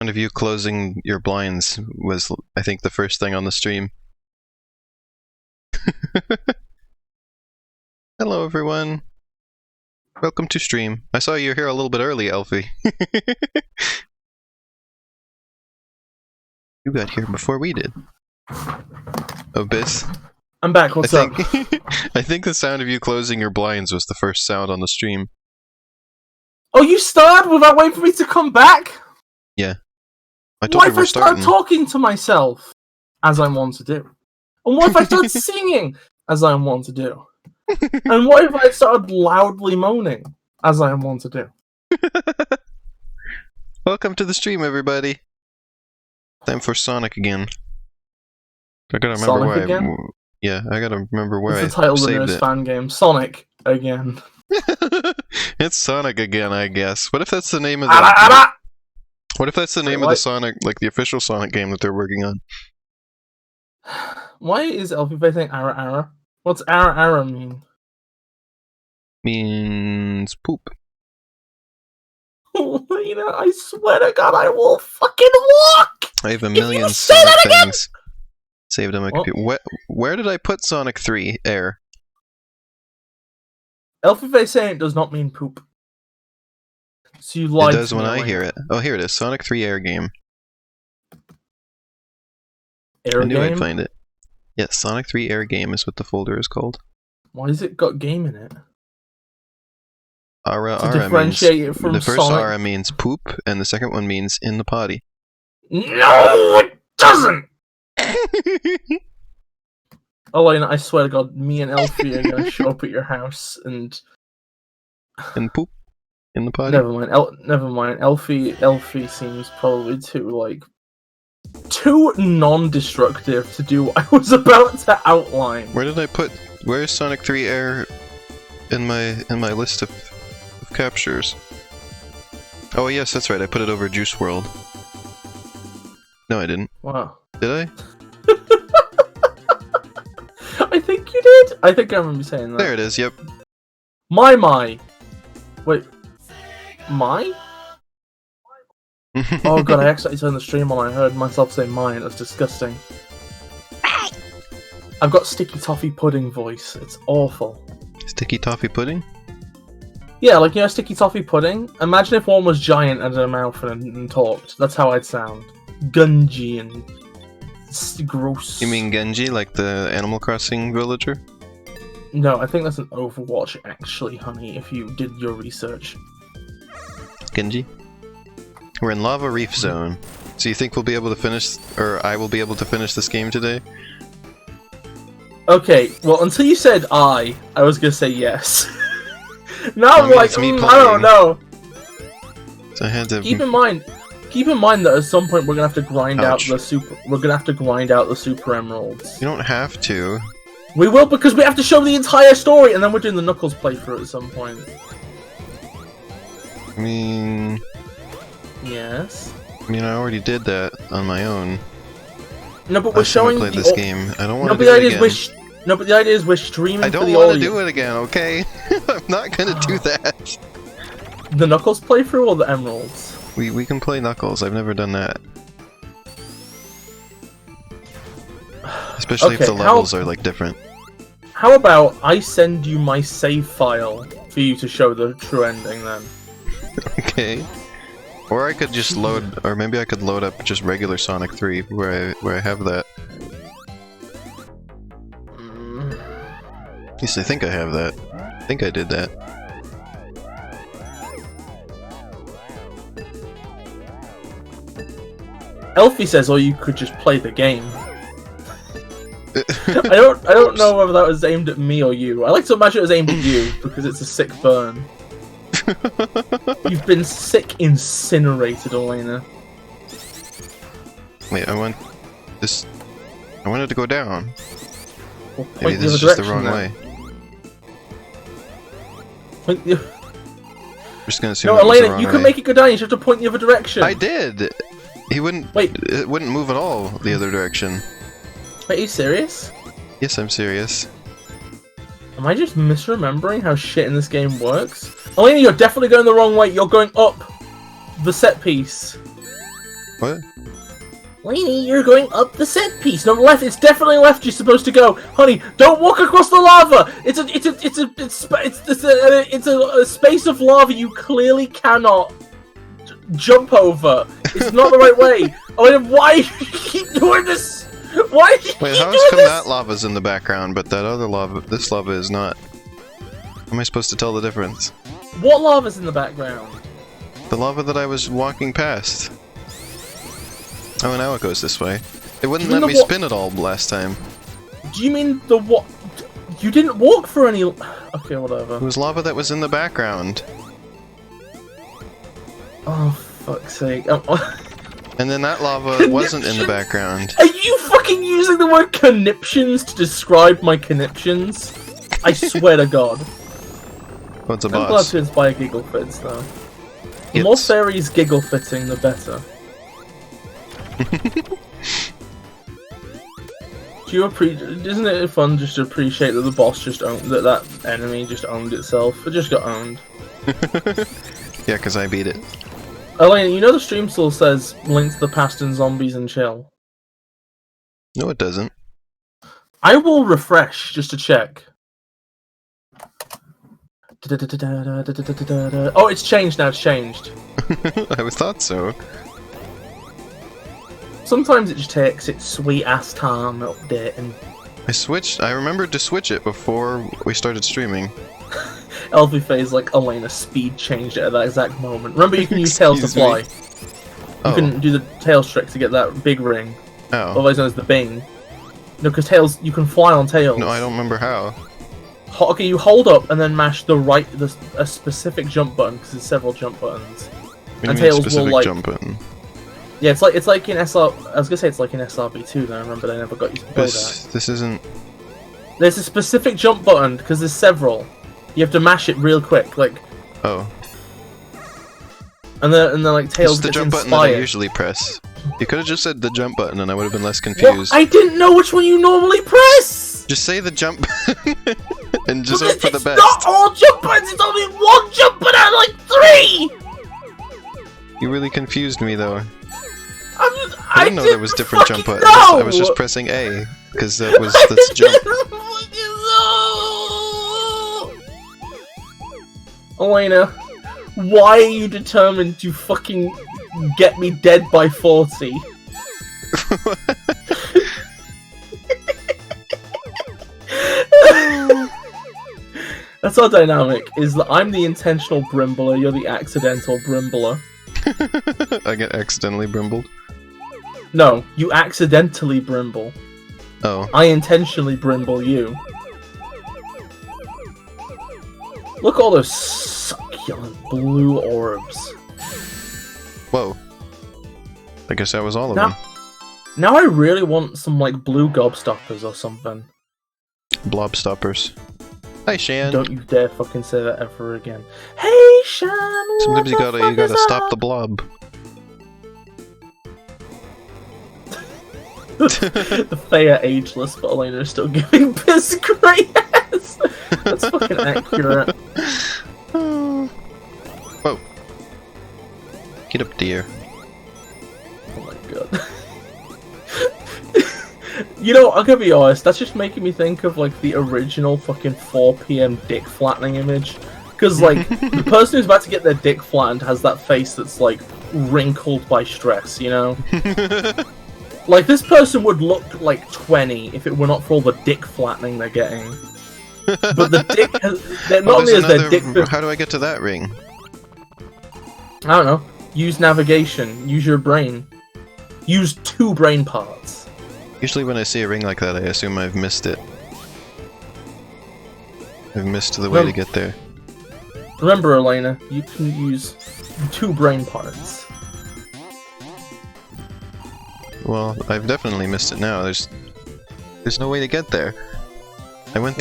One of you closing your blinds was, I think, the first thing on the stream. Hello, everyone. Welcome to stream. I saw you here a little bit early, Elfie. You got here before we did. Oh, Bis. I'm back, what's up? I think the sound of you closing your blinds was the first sound on the stream. Oh, you started without waiting for me to come back? Yeah. What if I start talking to myself, as I want to do? And what if I start singing, as I want to do? And what if I started loudly moaning, as I want to do? Welcome to the stream, everybody. Time for Sonic again. I gotta remember Sonic where again? Yeah, I gotta remember where It's the title of the saved newest it. fan game, Sonic again. It's Sonic again, I guess. What if that's the name of the... What if that's the name of the Sonic, like the official Sonic game that they're working on? Why is Elfie saying A.I.R? What's A.I.R mean? Means poop. You know, I swear to God, I will fucking walk! I have a million say Sonic that again! things saved on my computer. Where did I put Sonic 3 A.I.R? Elfie saying it does not mean poop. So you lied. It does when I hear it. Oh, here it is. Sonic 3 A.I.R game. A.I.R I knew game? I'd find it. Yes, Sonic 3 A.I.R game is what the folder is called. Why has it got game in it? Ara, To Ara differentiate means, it from the first Sonic? Ara means poop, and the second one means in the potty. No, it doesn't! Oh, I swear to God, me and Elfie are gonna show up at your house and... And poop in the potty? Never mind, never mind. Elfie seems probably too non-destructive to do what I was about to outline. Where did I put... Where's Sonic 3 A.I.R in my list of captures? Oh yes, that's right, I put it over Juice World. No, I didn't. Wow. Did I? I think you did! I think I remember saying that. There it is, yep. My. Wait. My? Oh God, I accidentally turned the stream on, I heard myself say mine, that's disgusting. I've got sticky toffee pudding voice, it's awful. Sticky toffee pudding? Yeah, like, you know, sticky toffee pudding? Imagine if one was giant and had a mouth and talked. That's how I'd sound. Gungy and... gross. You mean Genji, like the Animal Crossing villager? No, I think that's an Overwatch, actually, honey, if you did your research. Genji? We're in Lava Reef Zone. So you think we'll be able to finish, or I will be able to finish this game today? Okay, well, until you said I was gonna say yes. Now I'm like, I don't know. So I had to... Keep in mind that at some point we're gonna have to grind out the super. We're gonna have to grind out the super emeralds. You don't have to. We will, because we have to show the entire story, and then we're doing the Knuckles playthrough at some point. I mean... Yes. I mean, I already did that on my own. No, but we're showing played this game. I don't want to do the it idea again. is no, but the idea is we're streaming. I don't want to do it again, okay? I'm not gonna do that. The Knuckles playthrough or the emeralds? We can play Knuckles. I've never done that. Especially if the levels are like different. How about I send you my save file for you to show the true ending then? Okay. Or I could just load, or maybe I could load up just regular Sonic 3 where I have that. At least I think I have that. I think I did that. Elfie says, or you could just play the game. I don't know whether that was aimed at me or you. I like to imagine it was aimed at you because it's a sick burn. You've been sick incinerated, Elena. Wait, I wanted to go down. Well, maybe this is just the wrong way. Point the... I'm just gonna assume No, Elena, you can make it go down. You just have to point the other direction. I did. He wouldn't. Wait. It wouldn't move at all the other direction. Wait, are you serious? Yes, I'm serious. Am I just misremembering how shit in this game works? Elena, you're definitely going the wrong way. You're going up the set piece. What? Lainey, you're going up the set piece. No, left. It's definitely left. You're supposed to go, honey. Don't walk across the lava. It's a space of lava you clearly cannot jump over. It's not the right way. Oh, why do you keep doing this? Why do you Wait, keep how doing come this? that lava's in the background, but that other lava, this lava is not? How am I supposed to tell the difference? What lava's in the background? The lava that I was walking past. Oh, now it goes this way. It wouldn't let me spin at all last time. Do you mean the what? You didn't walk for any. Okay, whatever. It was lava that was in the background. Oh, fuck's sake. And then that lava wasn't in the background. Are you fucking using the word conniptions to describe my conniptions? I swear to God. What's a I'm glad boss? to inspire giggle fits, though. The more fairies giggle fitting, the better. Do you isn't it fun just to appreciate that the boss just owned that enemy just owned itself? It just got owned. Yeah, because I beat it. Elaine, you know the stream still says link to the past and zombies and chill. No, it doesn't. I will refresh just to check. Oh, it's changed now. It's changed. I thought so. Sometimes it just takes its sweet ass time updating. I remembered to switch it before we started streaming. Elfie phase like Elena speed changed it at that exact moment. Remember, you can use tails to fly. You can do the tails trick to get that big ring. Oh. Otherwise known as the Bing. No, because tails, you can fly on tails. No, I don't remember how. Okay, you hold up and then mash a specific jump button because there's several jump buttons. And tails will like jump button. Yeah, it's like in SR. I was gonna say it's like in SRB2. Though, remember they never got you to play that. This isn't. There's a specific jump button because there's several. You have to mash it real quick, like. Oh. And then like tails. It's the jump button that I usually press. You could have just said the jump button, and I would have been less confused. What? I didn't know which one you normally press. Just say the jump button and just hope for the best. It's not all jump buttons. It's only one jump button out of like 3. You really confused me, though. I didn't know there was different jump buttons. I was just pressing A because that's jump. Elena, why are you determined to fucking get me dead by 40? That's our dynamic, is that I'm the intentional brimbler, you're the accidental brimbler. I get accidentally brimbled? No, you accidentally brimble. Oh. I intentionally brimble you. Look at all those succulent blue orbs. Whoa. I guess that was all of them. Now I really want some, like, blue gobstoppers or something. Blob stoppers. Hi, Shan. Don't you dare fucking say that ever again. Hey, Shan! Sometimes you gotta stop the blob. The Fae are ageless, but Elena is still giving piss great ass. That's fucking accurate. Whoa. Get up, dear. Oh my god. You know, I'm gonna be honest, that's just making me think of, like, the original fucking 4 PM dick flattening image. Because, like, the person who's about to get their dick flattened has that face that's, like, wrinkled by stress, you know? Like, this person would look like 20 if it were not for all the dick flattening they're getting. But the dick has... Not only is their dick... How do I get to that ring? I don't know. Use navigation. Use your brain. Use 2 brain parts. Usually when I see a ring like that, I assume I've missed it. I've missed the way to get there. Remember, Elena, you can use 2 brain parts. Well, I've definitely missed it now. There's no way to get there. I went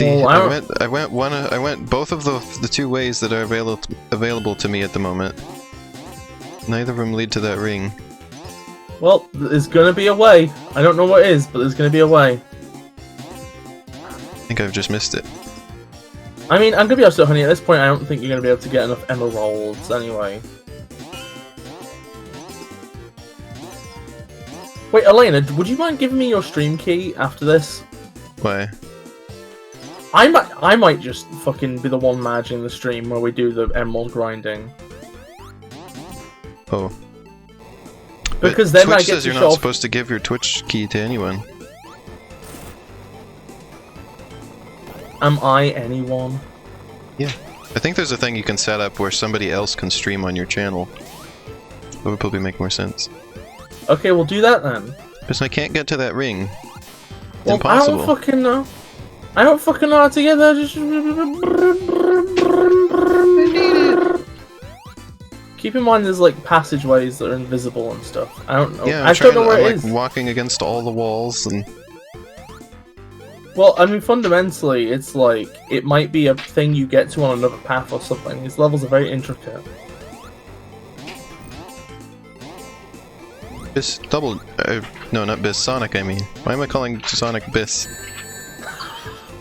both of the 2 ways that are available to me at the moment. Neither of them lead to that ring. Well, there's gonna be a way. I don't know what it is, but there's gonna be a way. I think I've just missed it. I mean, I'm gonna be honest with you, honey, at this point I don't think you're gonna be able to get enough emeralds anyway. Wait, Elena, would you mind giving me your stream key after this? Why? I might just fucking be the one managing the stream where we do the emerald grinding. Oh. Because but then Twitch I get says to you're show not off... supposed to give your Twitch key to anyone. Am I anyone? Yeah. I think there's a thing you can set up where somebody else can stream on your channel. That would probably make more sense. Okay, we'll do that then. Because I can't get to that ring. It's Well, impossible. I don't fucking know. I don't fucking know how to get there. Just... Keep in mind there's like passageways that are invisible and stuff. I don't know. Yeah, I don't know where it is. I'm walking against all the walls and... Well, I mean, fundamentally, it's like, it might be a thing you get to on another path or something. These levels are very intricate. no, not Bis, Sonic, I mean. Why am I calling Sonic Bis?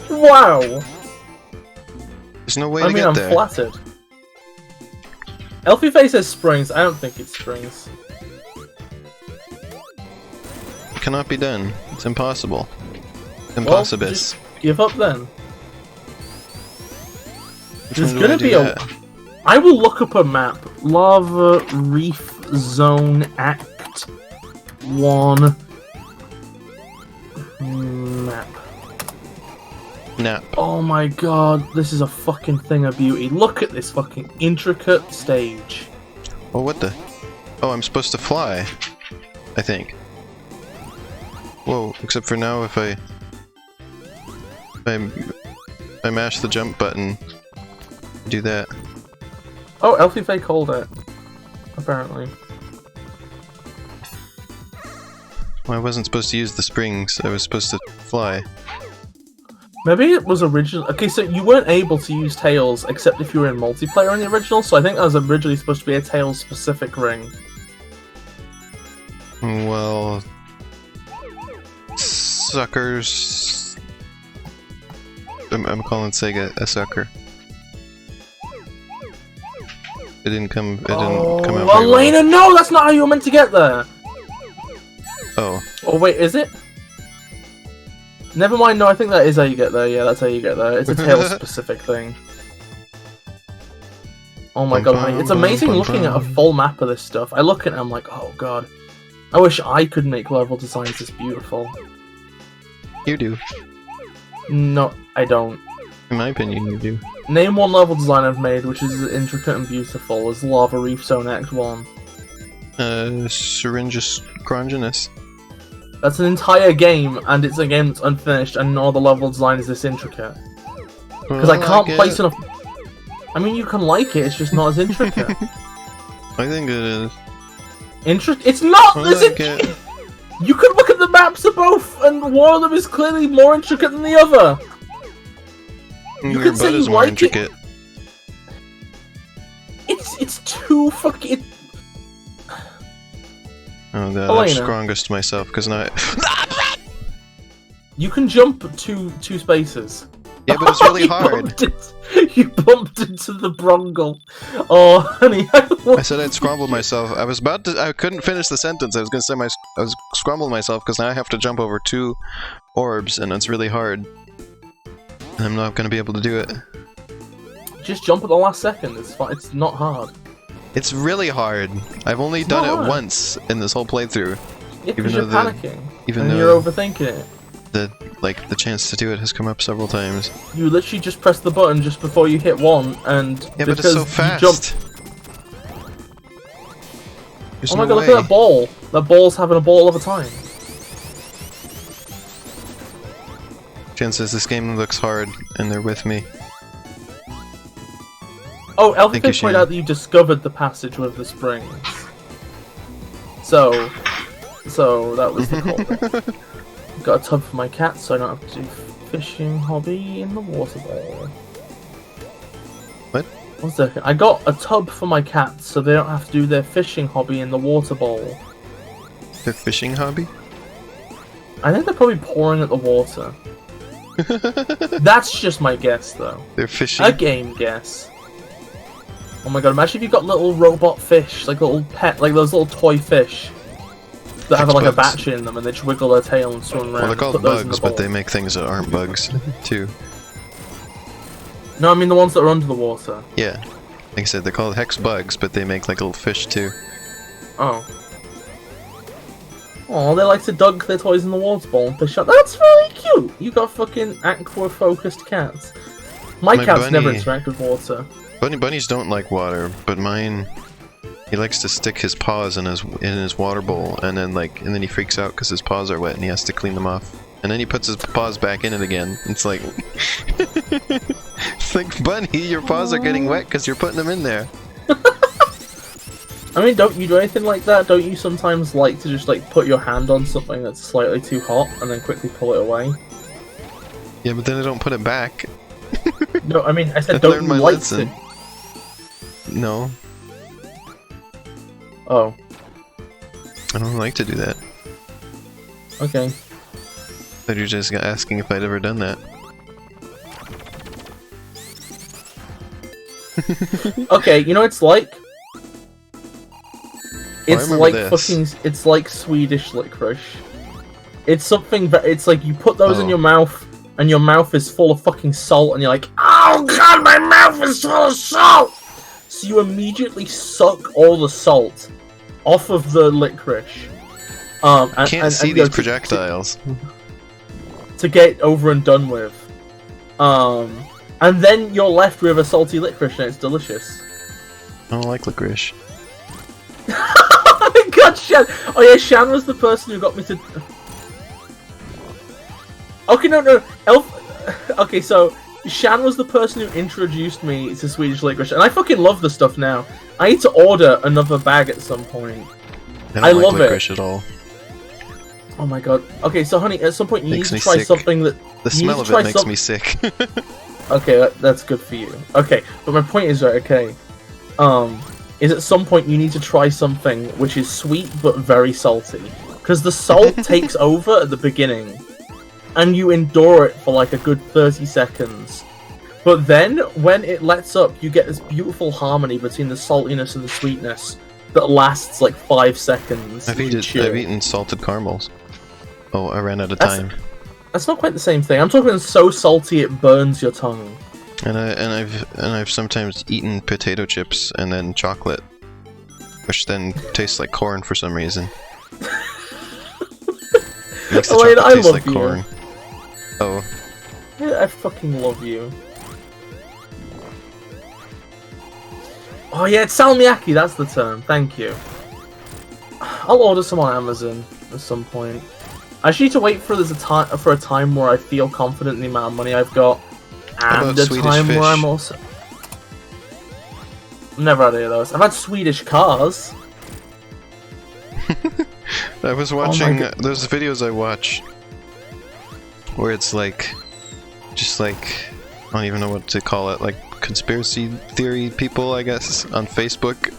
Wow! There's no way to get I'm there. flattered. Elfie Face says springs. I don't think it's springs. It cannot be done. It's impossible. Well, Impossible. just give up then. Which There's one do I gonna do be that? I will look up a map. Lava Reef Zone Act 1 map. Nap. Oh my god, this is a fucking thing of beauty. Look at this fucking intricate stage. Oh, what the? Oh, I'm supposed to fly. I think. Whoa, except for now if I mash the jump button, do that. Oh, Elfie Faye called it. Apparently. Well, I wasn't supposed to use the springs, I was supposed to fly. Maybe it was original. Okay, so you weren't able to use Tails except if you were in multiplayer in the original, so I think that was originally supposed to be a Tails specific ring. Well... Suckers... I'm calling Sega a sucker. It didn't come out very well. Elena, no! That's not how you were meant to get there! Oh. Oh wait, is it? Never mind, no, I think that is how you get there. Yeah, that's how you get there. It's a Tails specific thing. Oh my god, honey. It's amazing looking at a full map of this stuff. I look at it, I'm like, oh god. I wish I could make level designs this beautiful. You do. No, I don't. In my opinion, you do. Name one level design I've made which is as intricate and beautiful as Lava Reef Zone Act 1. Syringus Cronginus. That's an entire game, and it's a game that's unfinished, and no other level design is this intricate. Because I can't place enough... I mean, you can like it, it's just not as intricate. I think it is. It's not! I Is like it? You can look at the maps of both, and one of them is clearly more intricate than the other! Your can say butt is you more like intricate. It's too fucking... Oh god, Elena. I've strongest myself, because now You can jump two spaces. Yeah, but it's really hard. You bumped into the brongle. Oh, honey. I said I'd scramble myself. I couldn't finish the sentence. I was gonna say I was scrambling myself because now I have to jump over 2 orbs, and it's really hard. And I'm not gonna be able to do it. Just jump at the last second. It's fine. It's not hard. It's really hard. I've only done it once in this whole playthrough. Yeah, because you're panicking. Even and though you're overthinking it. The chance to do it has come up several times. You literally just press the button just before you hit 1, and yeah, but it's so fast. Oh my god, look at that ball! That ball's having a ball of a time. Chances this game looks hard, and they're with me. Oh, Elfie pointed out that you discovered the passage with the springs. So that was the call. Got a tub for my cat, so I don't have to do fishing hobby in the water bowl. What? 1 second. I got a tub for my cat, so they don't have to do their fishing hobby in the water bowl. Their fishing hobby? I think they're probably pouring at the water. That's just my guess, though. They're fishing? A game guess. Oh my god, imagine if you got little robot fish, like little pet, like those little toy fish. that have like a bugs. batch in them, and they just wiggle their tail and swim around. Well, they're and called put those in bugs, the but they bowl. make things that aren't bugs, too. No, I mean the ones that are under the water. Yeah. Like I said, they're called hex bugs, but they make like little fish, too. Oh. Oh, they like to dunk their toys in the water bowl and fish out. That's really cute! You got fucking aqua-focused cats. My cats bunny- never interact with water. Bunnies don't like water, but mine, he likes to stick his paws in his water bowl, and then he freaks out because his paws are wet and he has to clean them off. And then he puts his paws back in it again. It's like, it's like, Bunny, your paws are getting wet because you're putting them in there. I mean, don't you do anything like that? Don't you sometimes like to just like put your hand on something that's slightly too hot and then quickly pull it away? Yeah, but then I don't put it back. No, I mean, I said I've don't learned you my like lesson. to? No, Oh, I don't like to do that. okay. But you're just asking if I'd ever done that. Okay, you know what it's like? It's remember like this. fucking. It's like Swedish licorice. It's something that it's like you put those in Oh. your mouth, and your mouth is full of fucking salt, and you're like, "Oh god, my mouth is full of salt!" So you immediately suck all the salt off of the licorice. And, Can't see and go these projectiles. to get over and done with. And then you're left with a salty licorice, and it's delicious. I don't like licorice. Oh my god, Shan! Oh yeah, Shan was the person who got me to... Okay, no. Okay, so Shan was the person who introduced me to Swedish licorice, and I fucking love the stuff now. I need to order another bag at some point. I don't love like it. licorice at all. Oh my god. Okay, so honey, at some point you Makes need me to try sick. something that... The you need smell to of try it makes some- me sick. Okay, that's good for you. Okay, but my point is, right, okay, is at some point you need to try something which is sweet but very salty. Because the salt takes over at the beginning, and you endure it for like a good 30 seconds. But then, when it lets up, you get this beautiful harmony between the saltiness and the sweetness that lasts like 5 seconds. I've if you chew. eaten salted caramels. Oh, I ran out of That's- time. That's not quite the same thing. I'm talking so salty it burns your tongue. And I've sometimes eaten potato chips and then chocolate, which then tastes like corn for some reason. Makes the Elaine, chocolate I taste love like you. corn. Oh, I fucking love you. Oh yeah, it's salmiakki, that's the term. Thank you. I'll order some on Amazon at some point. I just need to wait for a time where I feel confident in the amount of money I've got, How and about a Swedish time fish? where I'm also. Never had any of those. I've had Swedish cars. I was watching. There's videos I watch where it's like, just like, I don't even know what to call it, like conspiracy theory people, I guess, on Facebook.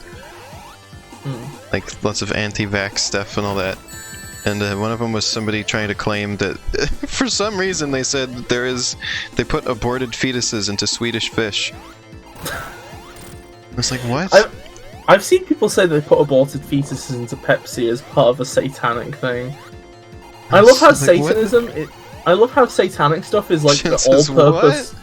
Like lots of anti-vax stuff and all that. And one of them was somebody trying to claim that for some reason they said that they put aborted fetuses into Swedish fish. I was like, what? I've seen people say they put aborted fetuses into Pepsi as part of a satanic thing. I love how Like, what? Satanism. I love how satanic stuff is like the Says all-purpose.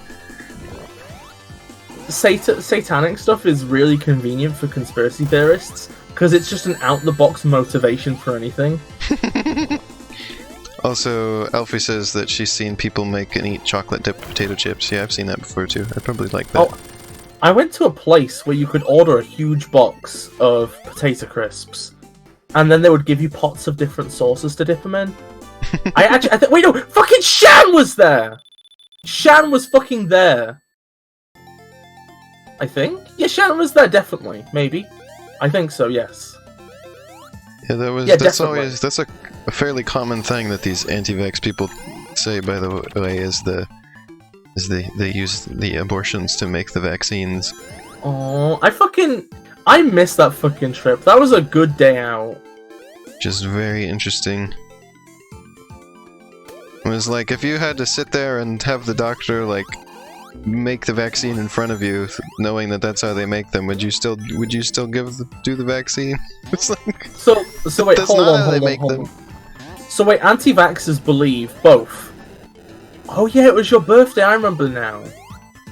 Satanic stuff is really convenient for conspiracy theorists because it's just an out-the-box motivation for anything. Also, Elfie says that she's seen people make and eat chocolate-dipped potato chips. Yeah, I've seen that before too. I'd probably like that. Oh, I went to a place where you could order a huge box of potato crisps, and then they would give you pots of different sauces to dip them in. Wait, no, fucking Shan was there! Shan was fucking there! I think? Yeah, Shan was there, definitely. Maybe. I think so, yes. Yeah, that's definitely. always a fairly common thing that these anti-vax people say. By the way, they use the abortions to make the vaccines. Oh, I missed that fucking trip. That was a good day out. Just very interesting. It was like if you had to sit there and have the doctor like make the vaccine in front of you, knowing that that's how they make them, would you still do the vaccine? It's like... So wait, That's hold not on, how they hold on, make hold them. on. So wait, anti-vaxxers believe both. Oh yeah, it was your birthday, I remember now.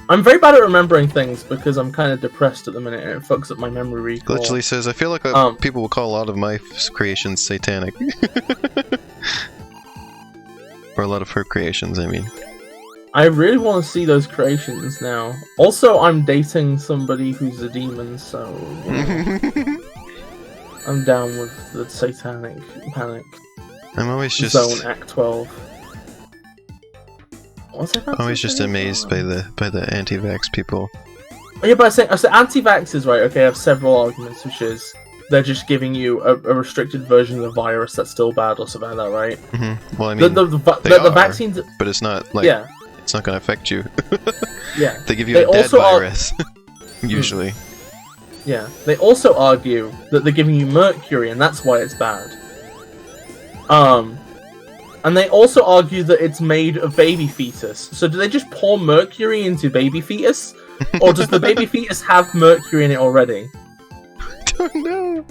I'm very bad at remembering things because I'm kind of depressed at the minute and it fucks up my memory recall. Glitchly says, I feel like people will call a lot of my creations satanic. Or a lot of her creations, I mean. I really want to see those creations now. Also, I'm dating somebody who's a demon, so... You know, I'm down with the satanic panic. I'm always just... Zone Act 12. I'm always just amazed by the anti-vax people. Oh, yeah, but I say anti-vaxxers, right, okay, have several arguments, which is they're just giving you a restricted version of the virus that's still bad or something like that, right? Mm-hmm. Well, I mean, the vaccines... But it's not, like, it's not going to affect you. Yeah. They give you a dead virus, usually. Yeah. They also argue that they're giving you mercury, and that's why it's bad. And they also argue that it's made of baby fetus. So do they just pour mercury into baby fetus? Or does the baby fetus have mercury in it already? I don't know.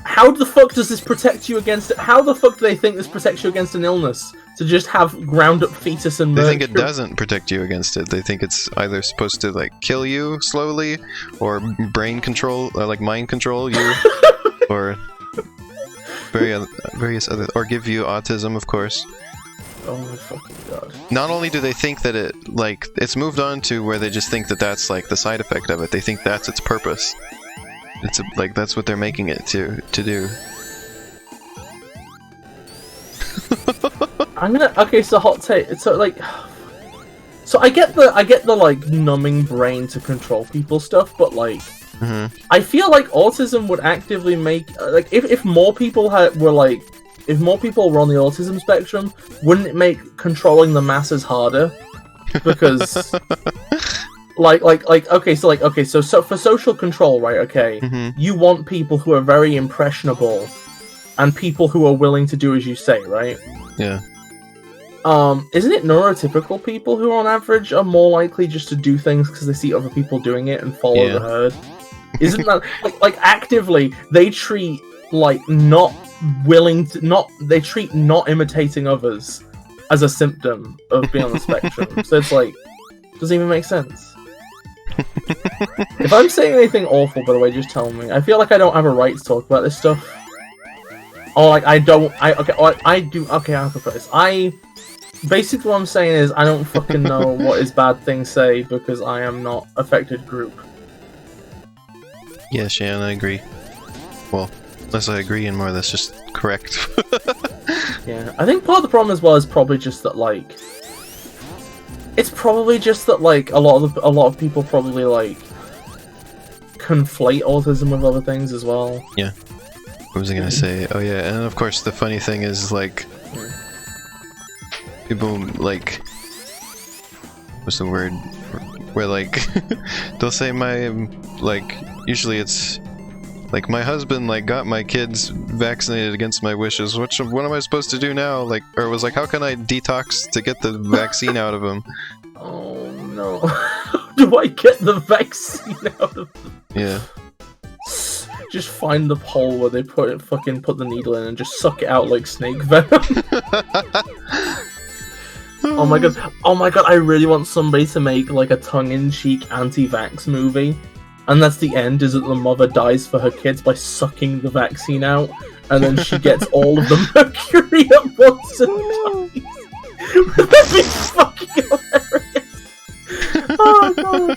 How the fuck does this protect you against it? How the fuck do they think this protects you against an illness? To just have ground up fetus and mercury? They think it doesn't protect you against it. They think it's either supposed to, like, kill you slowly, or brain control, or, like, mind control you, or various other, or give you autism, of course. Oh my fucking god. Not only do they think that it, like, it's moved on to where they just think that that's, like, the side effect of it. They think that's its purpose. It's like, that's what they're making it to do. Okay, so hot take. So like, so I get the like numbing brain to control people stuff, but like, I feel like autism would actively make like if more people were on the autism spectrum, wouldn't it make controlling the masses harder? Because okay, so for social control, right? Okay, you want people who are very impressionable and people who are willing to do as you say, right? Yeah. Isn't it neurotypical people who on average are more likely just to do things because they see other people doing it and follow the herd? Isn't that like actively they treat like not imitating others as a symptom of being on the spectrum? So it's like, doesn't even make sense. If I'm saying anything awful, by the way, just tell me. I feel like I don't have a right to talk about this stuff. Or like I do. Okay, I'll put this. Basically what I'm saying is I don't fucking know what his bad things say because I am not affected group. Yeah, Shan, I agree. Well, unless I agree and more, that's just correct. Yeah, I think part of the problem as well is probably just that like, it's probably just that like a lot of people probably like conflate autism with other things as well. Yeah. What was I gonna say? Oh yeah, and of course the funny thing is like, people like, what's the word? Where like, they'll say usually it's like my husband like got my kids vaccinated against my wishes. What am I supposed to do now? Like, or it was like, how can I detox to get the vaccine out of him? Oh no! Do I get the vaccine out of them? Yeah. Just find the hole where they put the needle in and just suck it out like snake venom. Oh my god, I really want somebody to make like a tongue-in-cheek anti-vax movie. And that's the end, is that the mother dies for her kids by sucking the vaccine out, and then she gets all of the mercury at once and dies. That'd be fucking hilarious. Oh god.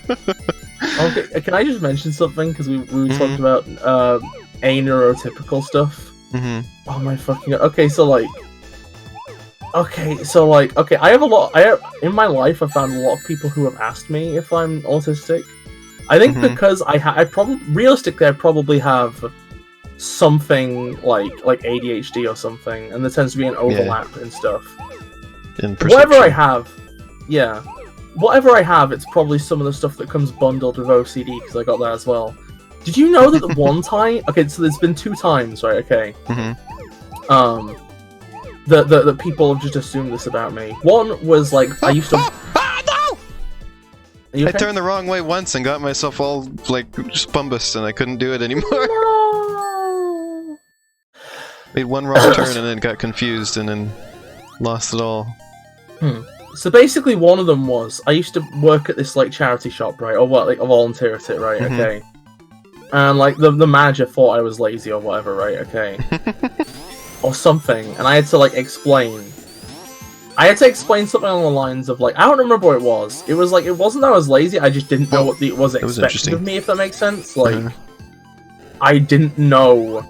Okay, can I just mention something? Because we were talking about neurotypical stuff. Oh my fucking god. Okay, in my life I've found a lot of people who have asked me if I'm autistic. I think because I probably have something like ADHD or something, and there tends to be an overlap and stuff. Whatever I have, whatever I have, it's probably some of the stuff that comes bundled with OCD, because I got that as well. Did you know that the one time... Okay, so there's been 2 times, right, okay? That people have just assumed this about me. One was, like, I used to... no! Okay? I turned the wrong way once and got myself all, like, spumbus, and I couldn't do it anymore. No! made one wrong turn and then got confused and then lost it all. So basically, one of them was I used to work at this like charity shop, right, or what, like a volunteer at it, right? Okay, and like the manager thought I was lazy or whatever, right? Okay, or something, and I had to like explain. I had to explain something along the lines of like I don't remember what it was. It was like it wasn't that I was lazy. I just didn't know what it was expected of me, if that makes sense. Like I didn't know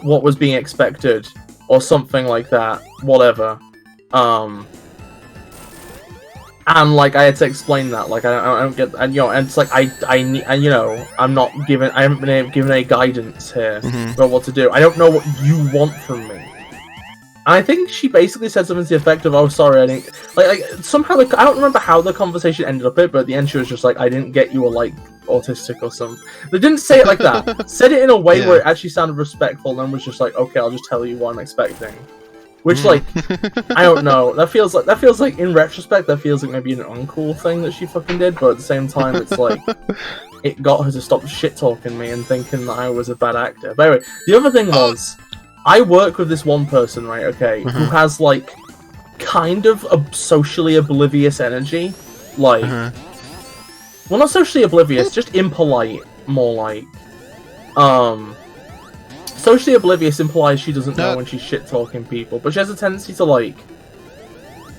what was being expected or something like that. Whatever. And like I had to explain that, like I don't get, and you know, and it's like I need, and you know, I haven't been given any guidance here about what to do. I don't know what you want from me. And I think she basically said something to the effect of, "Oh, sorry, I didn't like somehow." Like, I don't remember how the conversation ended up, but at the end she was just like, "I didn't get you were like autistic or something." They didn't say it like that. Said it in a way where it actually sounded respectful, and then was just like, "Okay, I'll just tell you what I'm expecting." Which, like, I don't know. That feels like, in retrospect, that feels like maybe an uncool thing that she fucking did, but at the same time, it's like, it got her to stop shit-talking me and thinking that I was a bad actor. But anyway, the other thing was, I work with this one person, right, okay, who has, like, kind of a socially oblivious energy. Like, well, not socially oblivious, just impolite, more like. Socially oblivious implies she doesn't know when she's shit-talking people, but she has a tendency to, like,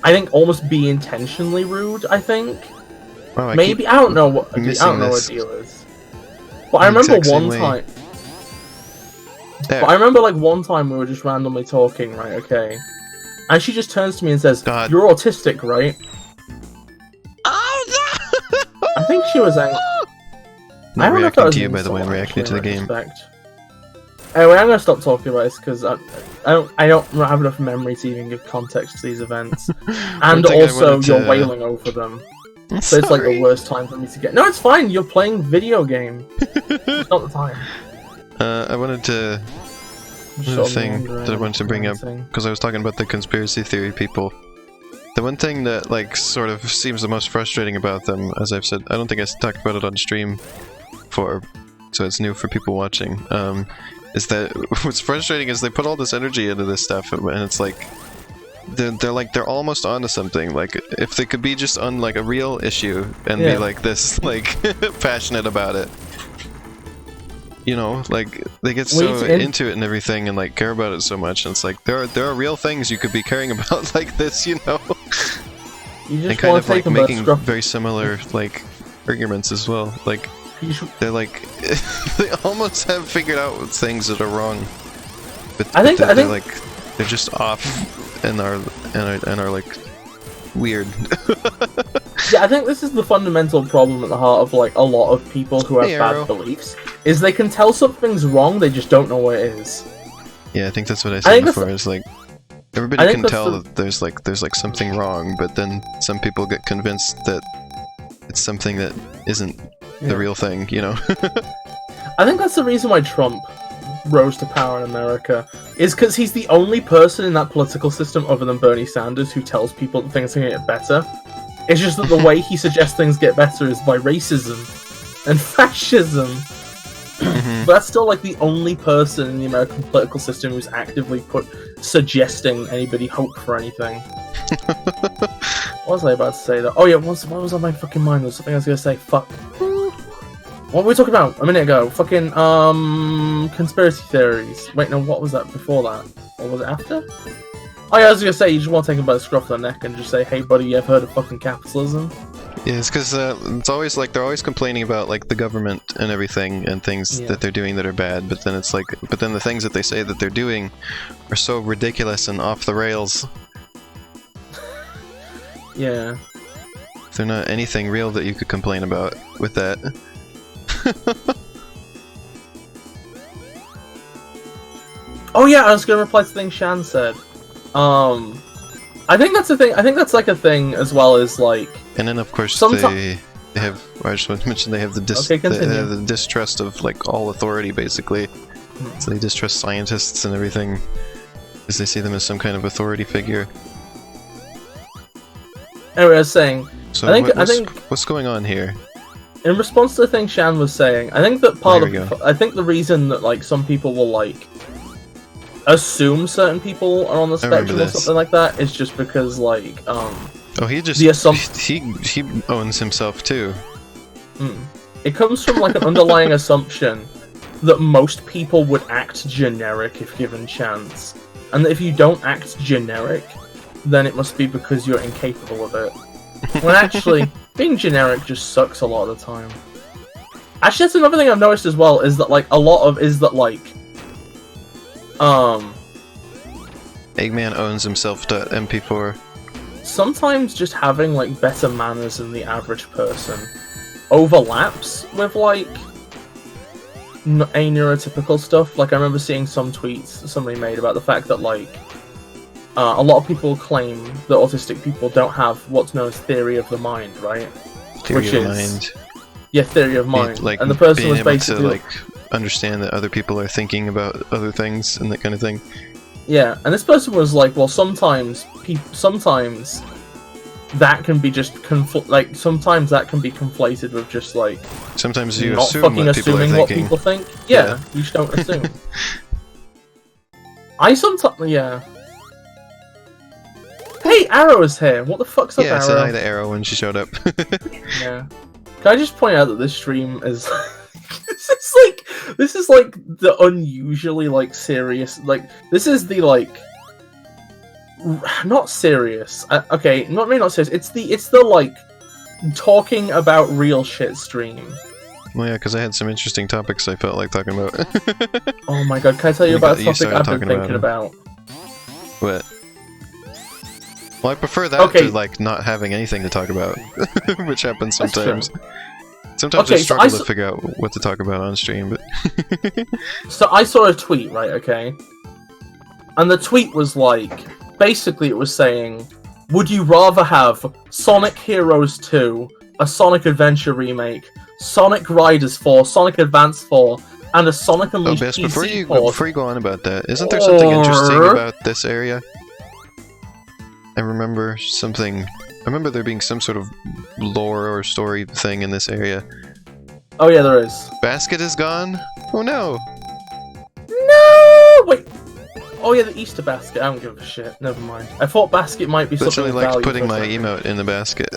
I think almost be intentionally rude, I think. Wow, maybe, I don't know what her deal is. But I remember one time... But I remember, like, one time we were just randomly talking, right, okay? And she just turns to me and says, "You're autistic, right?" Oh, no! I think she was angry. I don't know if that was to you, by the way, I'm reacting to the game. Anyway, I'm gonna stop talking about this because I don't have enough memory to even give context to these events, and also you're wailing over them, so it's like the worst time for me to get. No, it's fine. You're playing video game. It's not the time. I wanted to. The thing that I wanted to bring up because I was talking about the conspiracy theory people. The one thing that like sort of seems the most frustrating about them, as I've said, I don't think I talked about it on stream before, so it's new for people watching. Is that what's frustrating is they put all this energy into this stuff, and it's like they're almost onto something. Like if they could be just on like a real issue and be like this, like passionate about it, you know, like they get so into it and everything, and like care about it so much. And it's like there are real things you could be caring about like this, you know. You just and kind of like making very similar like arguments as well, like. They're like, they almost have figured out things that are wrong, but they're just off and are like weird. Yeah, I think this is the fundamental problem at the heart of like a lot of people who have bad beliefs. Is they can tell something's wrong, they just don't know what it is. Yeah, I think that's what I said before. Is like everybody can tell that there's like something wrong, but then some people get convinced that it's something that isn't the real thing, you know. I think that's the reason why Trump rose to power in America, is because he's the only person in that political system other than Bernie Sanders who tells people that things are going to get better. It's just that the way he suggests things get better is by racism and fascism. But that's still like the only person in the American political system who's actively suggesting anybody hope for anything. What was I about to say though? Oh yeah, what was on my fucking mind? There was something I was going to say. Fuck. What were we talking about a minute ago? Fucking, conspiracy theories. Wait, no, what was that before that? Or was it after? Oh yeah, I was gonna say, you just want to take him by the scruff of the neck and just say, "Hey buddy, you ever heard of fucking capitalism?" Yeah, it's because it's always like, they're always complaining about like the government and everything and things that they're doing that are bad, but then it's like, but then the things that they say that they're doing are so ridiculous and off the rails. Yeah. They're not anything real that you could complain about with that. Oh yeah, I was gonna reply to the thing Shan said. I think that's a thing. I think that's like a thing as well as like. And then of course they have. I just want to mention they have the distrust of like all authority basically. So they distrust scientists and everything because they see them as some kind of authority figure. Anyway, I was saying. So I think what's going on here? In response to the thing Shan was saying, I think that I think the reason that like some people will like assume certain people are on the spectrum or something like that is just because, like, Oh, he just he owns himself too. It comes from like an underlying assumption that most people would act generic if given chance, and that if you don't act generic, then it must be because you're incapable of it. When actually, being generic just sucks a lot of the time. Actually, that's another thing I've noticed as well, is that like Eggman owns himself to MP4. Sometimes just having like better manners than the average person overlaps with like neurotypical stuff. Like I remember seeing some tweets somebody made about the fact that like a lot of people claim that autistic people don't have what's known as theory of the mind, right? Theory of mind. Yeah, theory of mind. Like, and the person being was able basically to like understand that other people are thinking about other things and that kind of thing. Yeah, and this person was like, well, sometimes that can be just sometimes that can be conflated with just like sometimes you not assume fucking what people are assuming what thinking. people think. Yeah, you just don't assume. Yeah. Hey, Arrow is here. What the fuck's up, Arrow? Yeah, I said hi to Arrow when she showed up. Yeah. Can I just point out that this stream is this is like the unusually like serious, like this is the like not serious. Okay, not serious. It's the like talking about real shit stream. Well, yeah, because I had some interesting topics I felt like talking about. Oh my god, can I tell you about a topic I've been thinking about? What? Well, I prefer that to like not having anything to talk about, which happens sometimes. Sometimes I struggle to figure out what to talk about on stream, but... So I saw a tweet, right, okay? And the tweet was like... Basically it was saying, would you rather have Sonic Heroes 2, a Sonic Adventure remake, Sonic Riders 4, Sonic Advance 4, and a Sonic Unleashed PC before you go on about that, isn't there something interesting about this area? I remember there being some sort of lore or story thing in this area. Oh yeah, there is. Basket is gone? Oh no! No! Wait! Oh yeah, the Easter basket. I don't give a shit. Never mind. I thought basket might be something of value. Literally like putting my emote in the basket.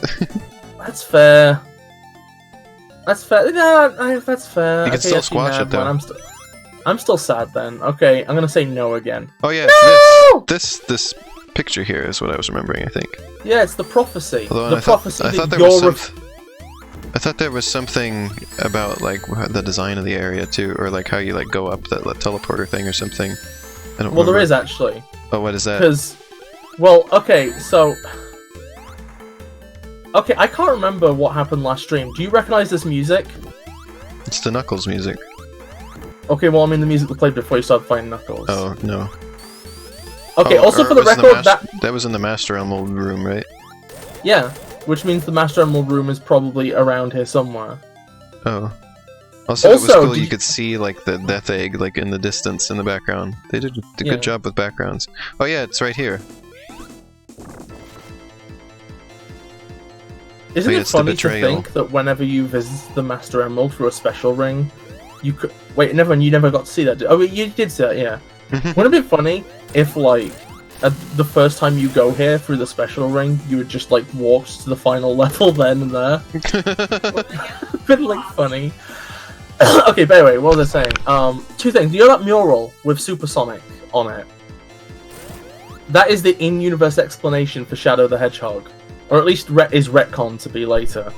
That's fair. That's fair. No, that's fair. You can still squash it though. I'm still sad then. Okay, I'm gonna say no again. Oh yeah, no! This picture here is what I was remembering, I think. Yeah, it's the prophecy. Although I thought there was something about like the design of the area too, or like how you like go up that teleporter thing or something. I don't remember. There is actually. Oh, what is that? Because, well, okay, so... Okay, I can't remember what happened last stream. Do you recognize this music? It's the Knuckles music. Okay, well, I mean the music that played before you started playing Knuckles. Oh, no. Okay, also for the record, that was in the Master Emerald room, right? Yeah, which means the Master Emerald room is probably around here somewhere. Oh. Also, it was cool you could see, like, the Death Egg, like, in the distance in the background. They did a good job with backgrounds. Oh yeah, it's right here. Isn't it funny to think that whenever you visit the Master Emerald through a special ring, you could... Wait, you never got to see that. Oh, you did see that, yeah. Wouldn't it be funny if, like, the first time you go here through the special ring, you would just, like, walk to the final level then and there? Been, like, funny. Okay, but anyway, what was I saying? Two things. You know that mural with Supersonic on it? That is the in-universe explanation for Shadow the Hedgehog. Or at least is retconned to be later.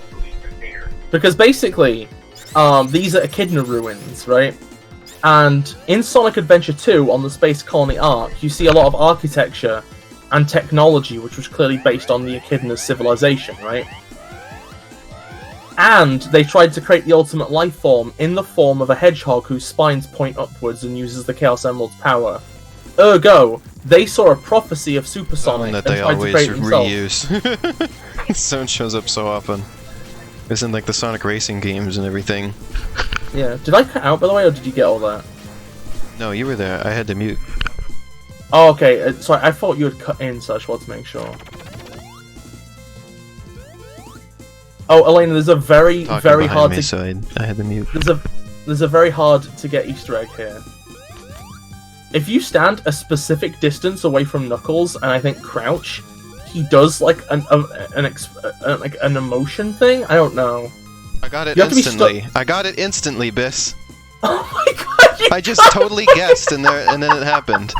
Because basically, these are Echidna ruins, right? And in Sonic Adventure 2, on the Space Colony arc, you see a lot of architecture and technology which was clearly based on the Echidna civilization, right? And they tried to create the ultimate life form in the form of a hedgehog whose spines point upwards and uses the Chaos Emerald's power. Ergo, they saw a prophecy of Supersonic and tried to create reuse. Someone shows up so often. It's in like the Sonic racing games and everything. Yeah. Did I cut out, by the way, or did you get all that? No, you were there. I had to mute. Oh, okay. Sorry, I thought you had cut in, so I just wanted to make sure. Oh, Elena, there's a very hard so I had to mute. There's a very hard to get Easter egg here. if you stand a specific distance away from Knuckles, and I think crouch, he does like an emotion thing. I don't know. I got it instantly. I got it instantly, Bis. Oh my god! I just totally guessed, and then it happened.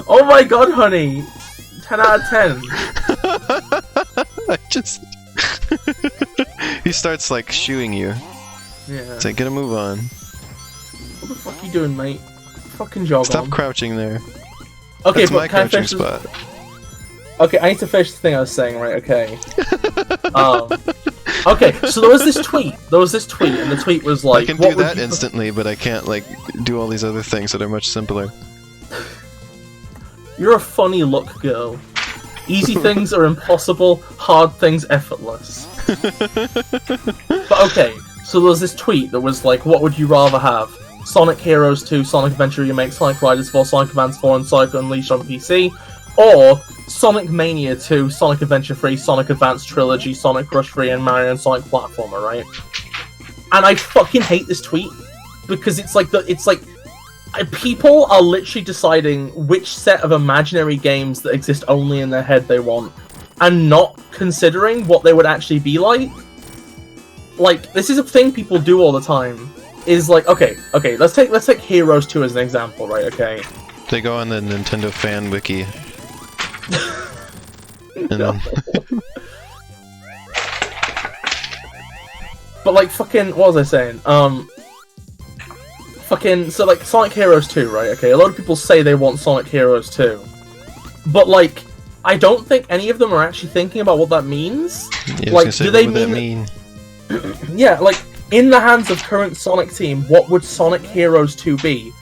Oh my god, honey! 10 out of 10. I just... He starts like shooing you. Yeah. It's like, get a move on. What the fuck are you doing, mate? Fucking jog Stop on. crouching there. Okay, That's but my can I crouching finish spot. Okay, I need to finish the thing I was saying, right? Okay. Okay, so there was this tweet. And the tweet was like, I can do that instantly, but I can't like do all these other things that are much simpler. You're a funny look girl. Easy things are impossible, hard things effortless. But okay, so there was this tweet that was like, what would you rather have? Sonic Heroes 2, Sonic Adventure Remake, Sonic Riders 4, Sonic Advance 4, and Sonic Unleashed on PC? Or Sonic Mania 2, Sonic Adventure 3, Sonic Advance Trilogy, Sonic Rush 3, and Mario and Sonic Platformer, right? And I fucking hate this tweet, because it's like, people are literally deciding which set of imaginary games that exist only in their head they want, and not considering what they would actually be like. Like, this is a thing people do all the time. Is like, okay, let's take Heroes 2 as an example, right? Okay. They go on the Nintendo fan wiki. No. But like, fucking, what was I saying? So like, Sonic Heroes 2, right? Okay, a lot of people say they want Sonic Heroes 2. But like, I don't think any of them are actually thinking about what that means. Yeah, like, say, do they what would that mean? Yeah, like, in the hands of current Sonic team, what would Sonic Heroes 2 be?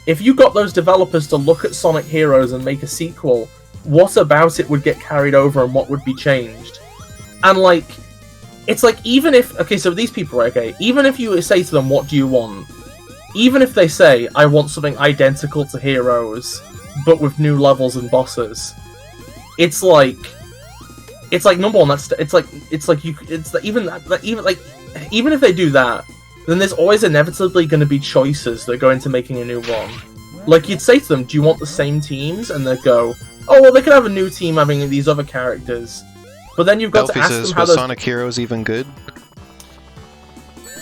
If you got those developers to look at Sonic Heroes and make a sequel, what about it would get carried over and what would be changed? And like, it's like, even if, okay, so these people, right, okay, even if you say to them, what do you want? Even if they say, I want something identical to Heroes, but with new levels and bosses, it's like, number one, even if they do that, then there's always inevitably going to be choices that go into making a new one. Like, you'd say to them, do you want the same teams? And they'd go, oh, well, they could have a new team having these other characters. But then you've got to ask them how was Sonic Heroes even good?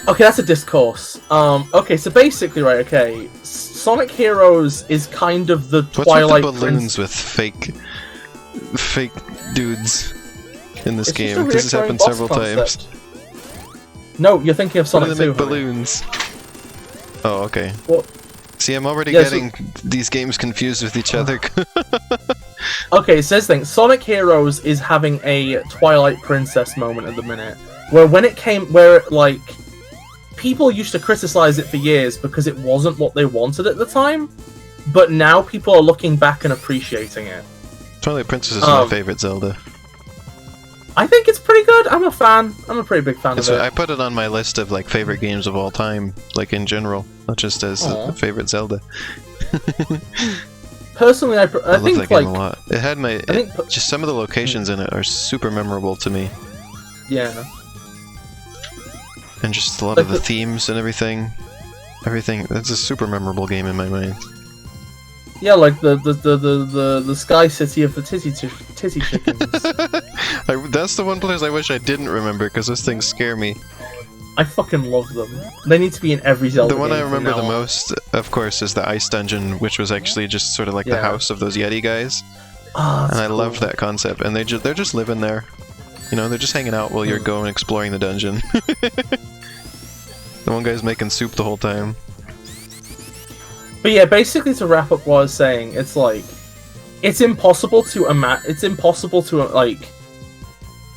Okay, that's a discourse. Okay, so basically, right, okay, Sonic Heroes is kind of the Twilight What's with the balloons with fake dudes in this game? This has happened several times. No, you're thinking of Sonic 2. They make balloons. Oh, okay. What? See, I'm already getting these games confused with each other. Okay, it says thing. Sonic Heroes is having a Twilight Princess moment at the minute, where like, people used to criticize it for years because it wasn't what they wanted at the time, but now people are looking back and appreciating it. Twilight Princess is my favorite Zelda. I think it's pretty good. I'm a fan. I'm a pretty big fan of it. I put it on my list of like favorite games of all time, like in general, not just as a favorite Zelda. Personally, I love think that game a lot. It had just some of the locations in it are super memorable to me. Yeah. And just a lot of the themes and everything. That's a super memorable game in my mind. Yeah, like the Sky City of the Titty Chickens. That's the one place I wish I didn't remember, because those things scare me. I fucking love them. They need to be in every Zelda game. The one I remember the most, of course, is the Ice Dungeon, which was actually just sort of like the house of those Yeti guys. And I loved that concept, and they're just living there. You know, they're just hanging out while you're going exploring the dungeon. The one guy's making soup the whole time. But yeah, basically to wrap up what I was saying, it's like, it's impossible to like,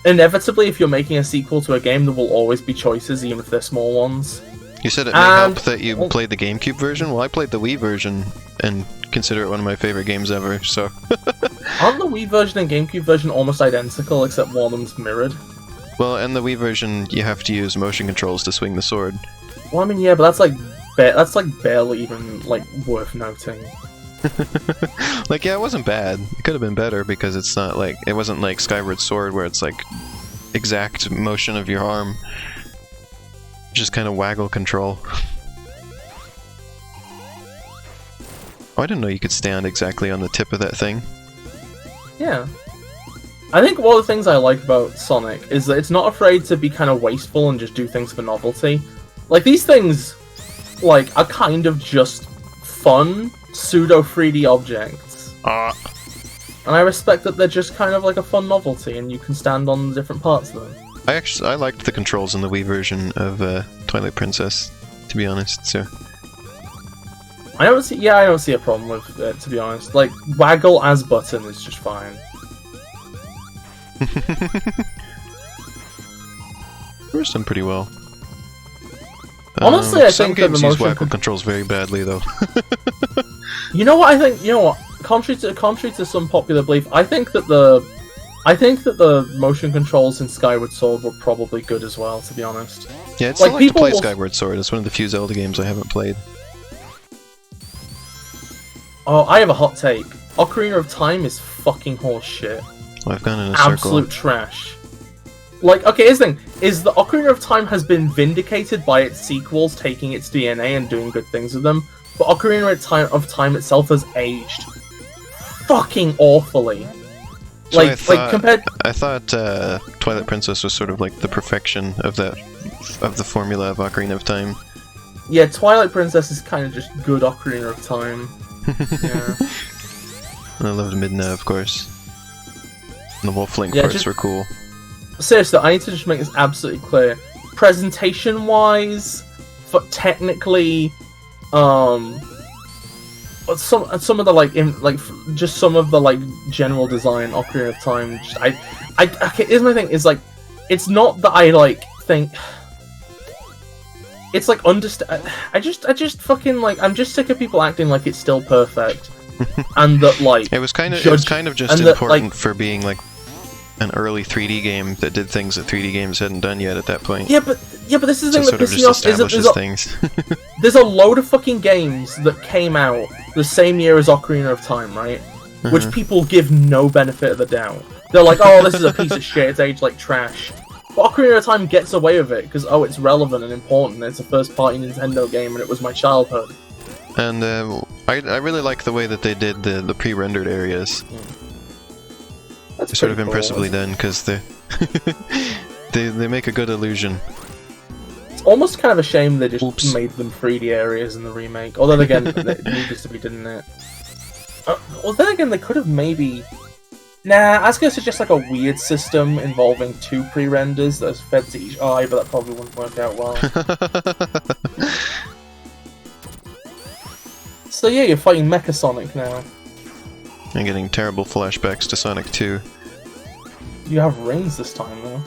inevitably if you're making a sequel to a game, there will always be choices, even if they're small ones. You said it may help that you played the GameCube version? Well, I played the Wii version, and consider it one of my favorite games ever, so... Aren't the Wii version and GameCube version almost identical, except one of them's mirrored? Well, in the Wii version, you have to use motion controls to swing the sword. Well, I mean, yeah, but that's like barely even, like, worth noting. Like, yeah, it wasn't bad. It could have been better, because it's not like... It wasn't like Skyward Sword, where it's like exact motion of your arm. Just kind of waggle control. Oh, I didn't know you could stand exactly on the tip of that thing. Yeah. I think one of the things I like about Sonic is that it's not afraid to be kind of wasteful and just do things for novelty. Like, these things, like, are kind of just fun, pseudo 3D objects. And I respect that they're just kind of like a fun novelty and you can stand on different parts of them. I liked the controls in the Wii version of Twilight Princess, to be honest, so... I don't see a problem with it, to be honest. Like, waggle as button is just fine. It's done pretty well. Honestly, I some think that games the use motion waggle controls very badly, though. You know what I think? You know what? Contrary to some popular belief, I think that the motion controls in Skyward Sword were probably good as well. To be honest. Yeah, I'd still like to play Skyward Sword. It's one of the few Zelda games I haven't played. Oh, I have a hot take. Ocarina of Time is fucking horse shit. Well, I've gone in a circle. Absolute trash. Like, okay, here's the thing, is the Ocarina of Time has been vindicated by its sequels taking its DNA and doing good things with them, but Ocarina of Time itself has aged fucking awfully. So like compared... I thought Twilight Princess was sort of like the perfection of the formula of Ocarina of Time. Yeah, Twilight Princess is kind of just good Ocarina of Time. Yeah. And I loved Midna, of course. And the Wolf Link parts were cool. Seriously, I need to just make this absolutely clear. Presentation-wise, technically, some of the just some of the general design Ocarina of Time. Okay, here's my thing: is like, it's not that I think. It's like I just fucking I'm just sick of people acting like it's still perfect, and that it was kind of just important for being like an early 3D game that did things that 3D games hadn't done yet at that point. Yeah, but this is the thing that pisses me off. Things. There's a load of fucking games that came out the same year as Ocarina of Time, right? Which people give no benefit of the doubt. They're like, oh, this is a piece of shit. It's aged like trash. But Ocarina of Time gets away with it because it's relevant and important. It's a first-party Nintendo game, and it was my childhood. And I really like the way that they did the pre-rendered areas. That's sort of impressively done because they make a good illusion. It's almost kind of a shame they just made them 3D areas in the remake. Although again, it needed to be, didn't it? Well, then again, they could have maybe. Nah, I was gonna suggest like a weird system involving 2 pre-renders that's fed to each eye, but that probably wouldn't work out well. So yeah, you're fighting Mecha Sonic now. I'm getting terrible flashbacks to Sonic 2. You have rings this time, though.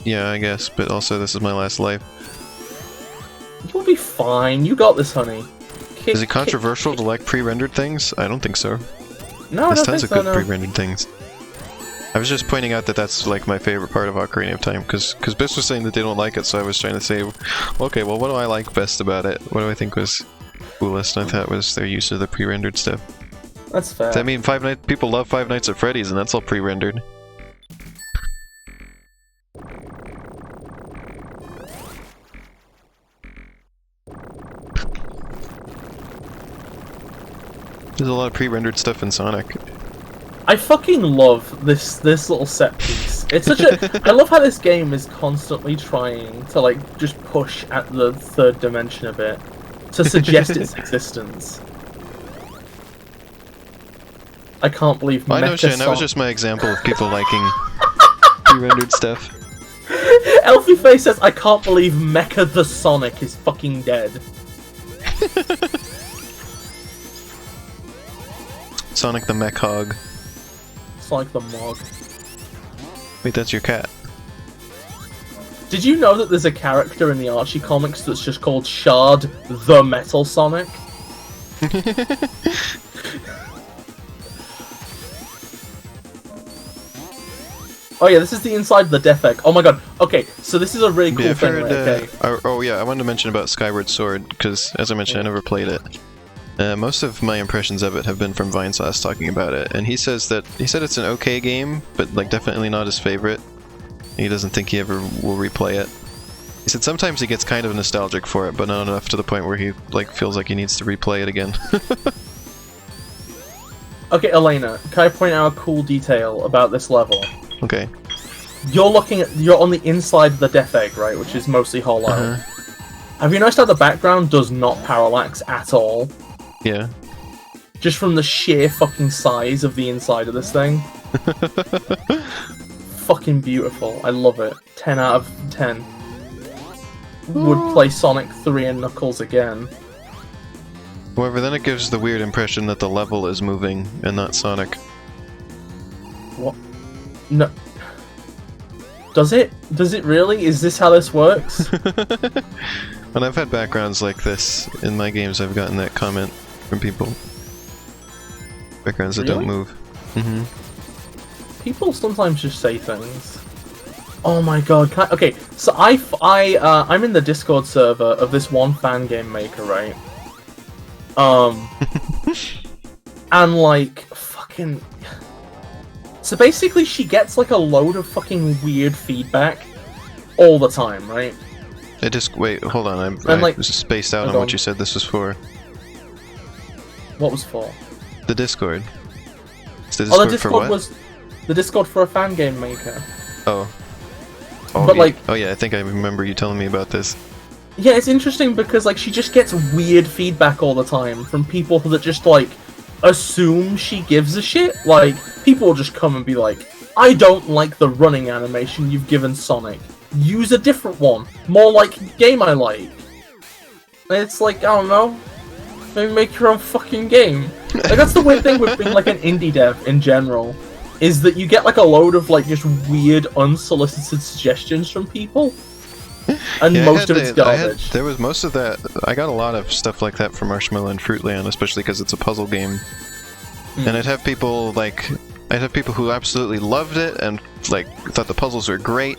Yeah, I guess, but also this is my last life. You'll be fine. You got this, honey. Is it controversial to like pre-rendered things? I don't think so. No, There's tons of good pre-rendered things. I was just pointing out that that's like my favorite part of Ocarina of Time, because Bis was saying that they don't like it, so I was trying to say, okay, well, what do I like best about it? What do I think was coolest? And I thought was their use of the pre-rendered stuff. That's fair. I mean, people love Five Nights at Freddy's, and that's all pre-rendered. There's a lot of pre-rendered stuff in Sonic. I fucking love this little set piece. It's such a. I love how this game is constantly trying to just push at the third dimension of it to suggest its existence. I can't believe. I know, Shane. That was just my example of people liking pre-rendered stuff. Elfie Face says, "I can't believe Mecha the Sonic is fucking dead." Sonic the Mech-Hog. Sonic the Mog. Wait, that's your cat. Did you know that there's a character in the Archie comics that's just called Shard the Metal Sonic? Oh yeah, this is the inside of the Death Egg. Oh my god. Okay, so this is a really cool thing. Okay. Oh yeah, I wanted to mention about Skyward Sword, because as I mentioned, I never played it. Most of my impressions of it have been from Vinesauce talking about it, and he said it's an okay game, but definitely not his favorite. He doesn't think he ever will replay it. He said sometimes he gets kind of nostalgic for it, but not enough to the point where he like feels like he needs to replay it again. Okay, Elena, can I point out a cool detail about this level? Okay. You're on the inside of the Death Egg, right, which is mostly hollow. Have you noticed how the background does not parallax at all? Yeah. Just from the sheer fucking size of the inside of this thing. Fucking beautiful. I love it. 10 out of 10. Would play Sonic 3 and Knuckles again. However, then it gives the weird impression that the level is moving and not Sonic. What? No. Does it? Does it really? Is this how this works? When I've had backgrounds like this in my games, I've gotten that comment from people. Backgrounds that don't move. People sometimes just say things. Oh my god! Okay, so I'm in the Discord server of this one fan game maker, right? And like fucking. So basically, she gets like a load of fucking weird feedback all the time, right? Wait, hold on. I like, was spaced out on what you said this was for. What was for? The Discord. The Discord for what? Was the Discord for a fan game maker. Oh, but like, oh yeah, I think I remember you telling me about this. Yeah, it's interesting because like she just gets weird feedback all the time from people that just like assume she gives a shit. Like people will just come and be like, "I don't like the running animation you've given Sonic. Use a different one, more like the game I like." And it's like, I don't know, maybe make your own fucking game. Like that's the weird thing with being like an indie dev in general, is that you get like a load of like just weird unsolicited suggestions from people. And yeah, most of it's garbage. There was most of that. I got a lot of stuff like that from Marshmallow and Fruitland, especially because it's a puzzle game. And I'd have people who absolutely loved it and like thought the puzzles were great,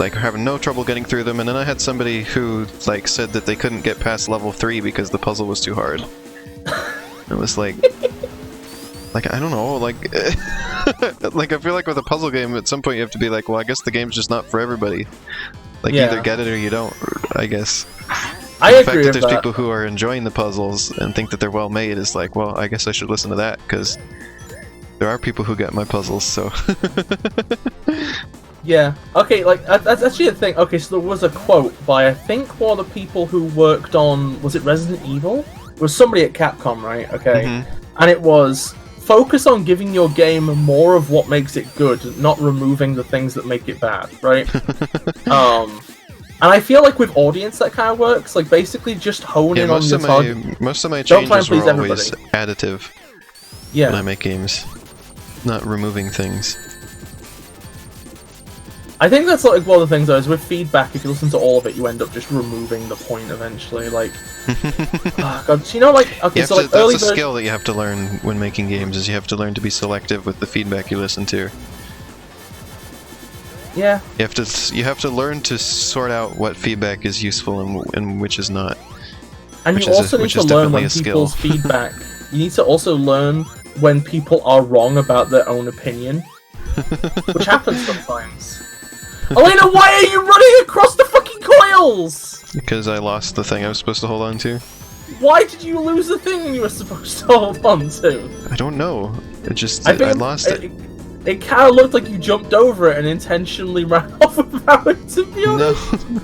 like having no trouble getting through them. And then I had somebody who like said that they couldn't get past level 3 because the puzzle was too hard. It was like, I don't know, like, like I feel like with a puzzle game, at some point you have to be like, well, I guess the game's just not for everybody. Like, either get it or you don't, I guess. I agree with that. The fact that there's people who are enjoying the puzzles and think that they're well made is like, well, I guess I should listen to that, because there are people who get my puzzles, so... Yeah, okay, like, that's actually a thing. Okay, so there was a quote by, I think, one of the people who worked on, was it Resident Evil? It was somebody at Capcom, right? Okay. And it was, focus on giving your game more of what makes it good, not removing the things that make it bad, right? And I feel like with audience that kind of works, like basically just hone in on your target. Most of my changes were always additive when I make games, not removing things. I think that's like one of the things though, is with feedback, if you listen to all of it, you end up just removing the point eventually, like... Oh god, so, you know, like, okay, so like that's a skill that you have to learn when making games, is you have to learn to be selective with the feedback you listen to. Yeah. You have to learn to sort out what feedback is useful and which is not. And you also need to learn when people's feedback... You need to also learn when people are wrong about their own opinion. Which happens sometimes. Elena, why are you running across the fucking coils? Because I lost the thing I was supposed to hold on to. Why did you lose the thing you were supposed to hold on to? I don't know. It just... I lost it. It kind of looked like you jumped over it and intentionally ran off without it, to be honest. No.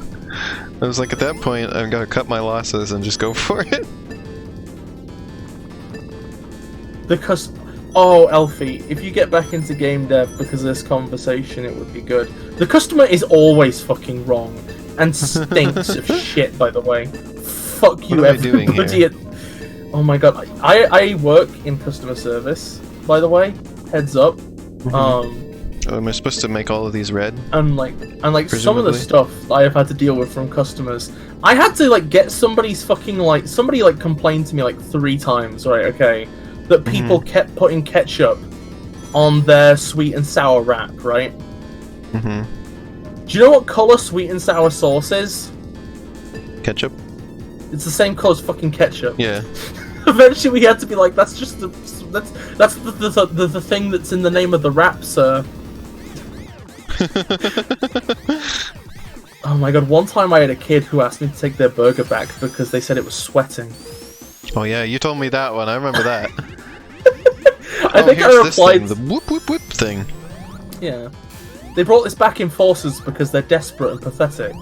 I was like, at that point, I've got to cut my losses and just go for it. Oh, Elfie, if you get back into game dev because of this conversation, it would be good. The customer is always fucking wrong and stinks of shit, by the way. Fuck you, everybody. Oh my god, I work in customer service, by the way. Heads up. Am I supposed to make all of these red? And like some of the stuff I have had to deal with from customers, I had to like get somebody's fucking like somebody like complained to me like 3 times, right? Okay. That people kept putting ketchup on their sweet and sour wrap, right? Do you know what color sweet and sour sauce is? Ketchup? It's the same color as fucking ketchup. Yeah. Eventually we had to be like, that's just the thing that's in the name of the wrap, sir. Oh my god, one time I had a kid who asked me to take their burger back because they said it was sweating. Oh yeah, you told me that one. I remember that. I think I replied... the whoop whoop whoop thing. Yeah. They brought this back in forces because they're desperate and pathetic.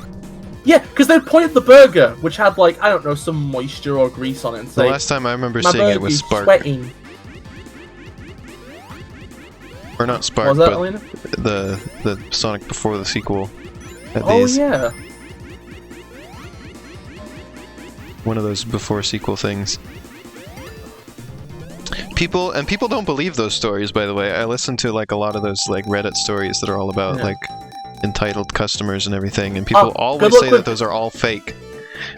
Yeah, because they'd point at the burger, which had, like, I don't know, some moisture or grease on it, and say, the last time I remember seeing it was Spark. Sweating. Or not Spark, was that, but Elena? the Sonic before the sequel. Yeah. One of those before sequel things. People don't believe those stories, by the way. I listen to like a lot of those like Reddit stories that are all about like entitled customers and everything, and people always say that those are all fake.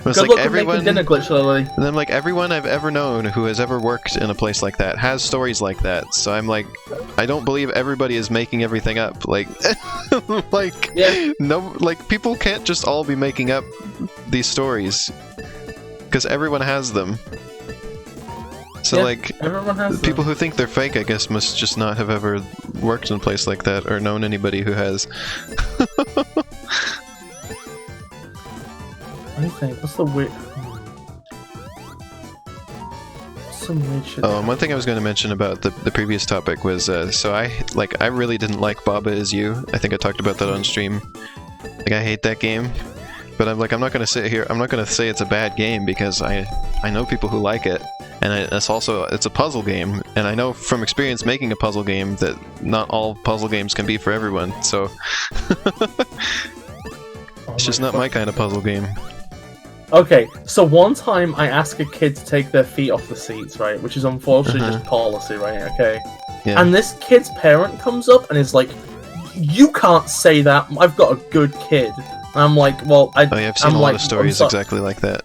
It's like everyone, dinner glitch, Lily. And then like everyone I've ever known who has ever worked in a place like that has stories like that. So I'm like, I don't believe everybody is making everything up. Like, no, like people can't just all be making up these stories because everyone has them. So like, everyone has people who think they're fake, I guess, must just not have ever worked in a place like that or known anybody who has. I think, what's the weird... Some weird shit. Oh, one thing I was going to mention about the previous topic was, so I really didn't like Baba Is You. I think I talked about that on stream. Like, I hate that game. But I'm not going to sit here, I'm not going to say it's a bad game because I know people who like it. And it's a puzzle game, and I know from experience making a puzzle game that not all puzzle games can be for everyone, so... It's just not my kind of puzzle game. Okay, so one time I asked a kid to take their feet off the seats, right? Which is unfortunately just policy, right? Okay. Yeah. And this kid's parent comes up and is like, "You can't say that, I've got a good kid." And I'm like, well, I've seen a lot of stories exactly like that.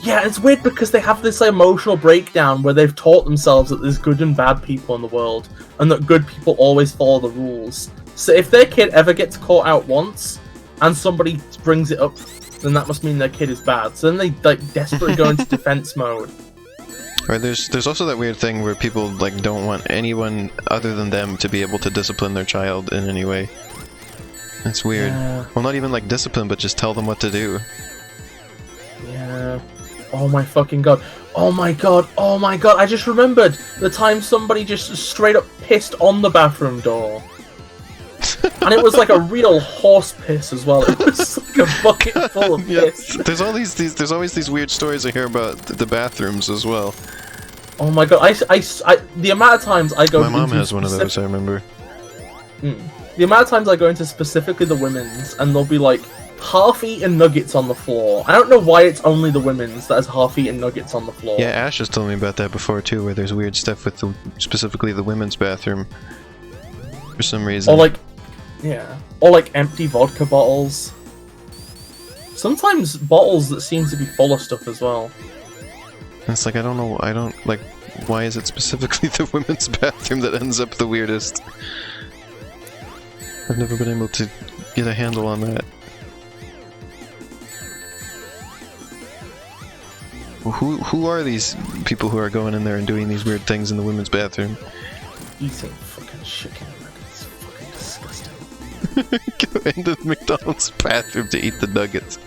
Yeah, it's weird because they have this emotional breakdown where they've taught themselves that there's good and bad people in the world, and that good people always follow the rules. So if their kid ever gets caught out once, and somebody brings it up, then that must mean their kid is bad. So then they like desperately go into defense mode. Right, there's also that weird thing where people like don't want anyone other than them to be able to discipline their child in any way. That's weird. Yeah. Well, not even like discipline, but just tell them what to do. Yeah. Oh my fucking god. Oh my god. Oh my god. I just remembered the time somebody just straight up pissed on the bathroom door. And it was like a real horse piss as well. It was like a bucket full of piss. There's always these weird stories I hear about the bathrooms as well. Oh my god. The amount of times I go My mom has one of those, I remember. The amount of times I go into specifically the women's, and there'll be like half-eaten nuggets on the floor. I don't know why it's only the women's that has half-eaten nuggets on the floor. Yeah, Ash has told me about that before too, where there's weird stuff with specifically the women's bathroom. For some reason. Or like, or like empty vodka bottles. Sometimes bottles that seem to be full of stuff as well. It's like, I don't know, why is it specifically the women's bathroom that ends up the weirdest? I've never been able to get a handle on that. Who are these people who are going in there and doing these weird things in the women's bathroom? Eating fucking chicken nuggets. Fucking disgusting. Go into the McDonald's bathroom to eat the nuggets.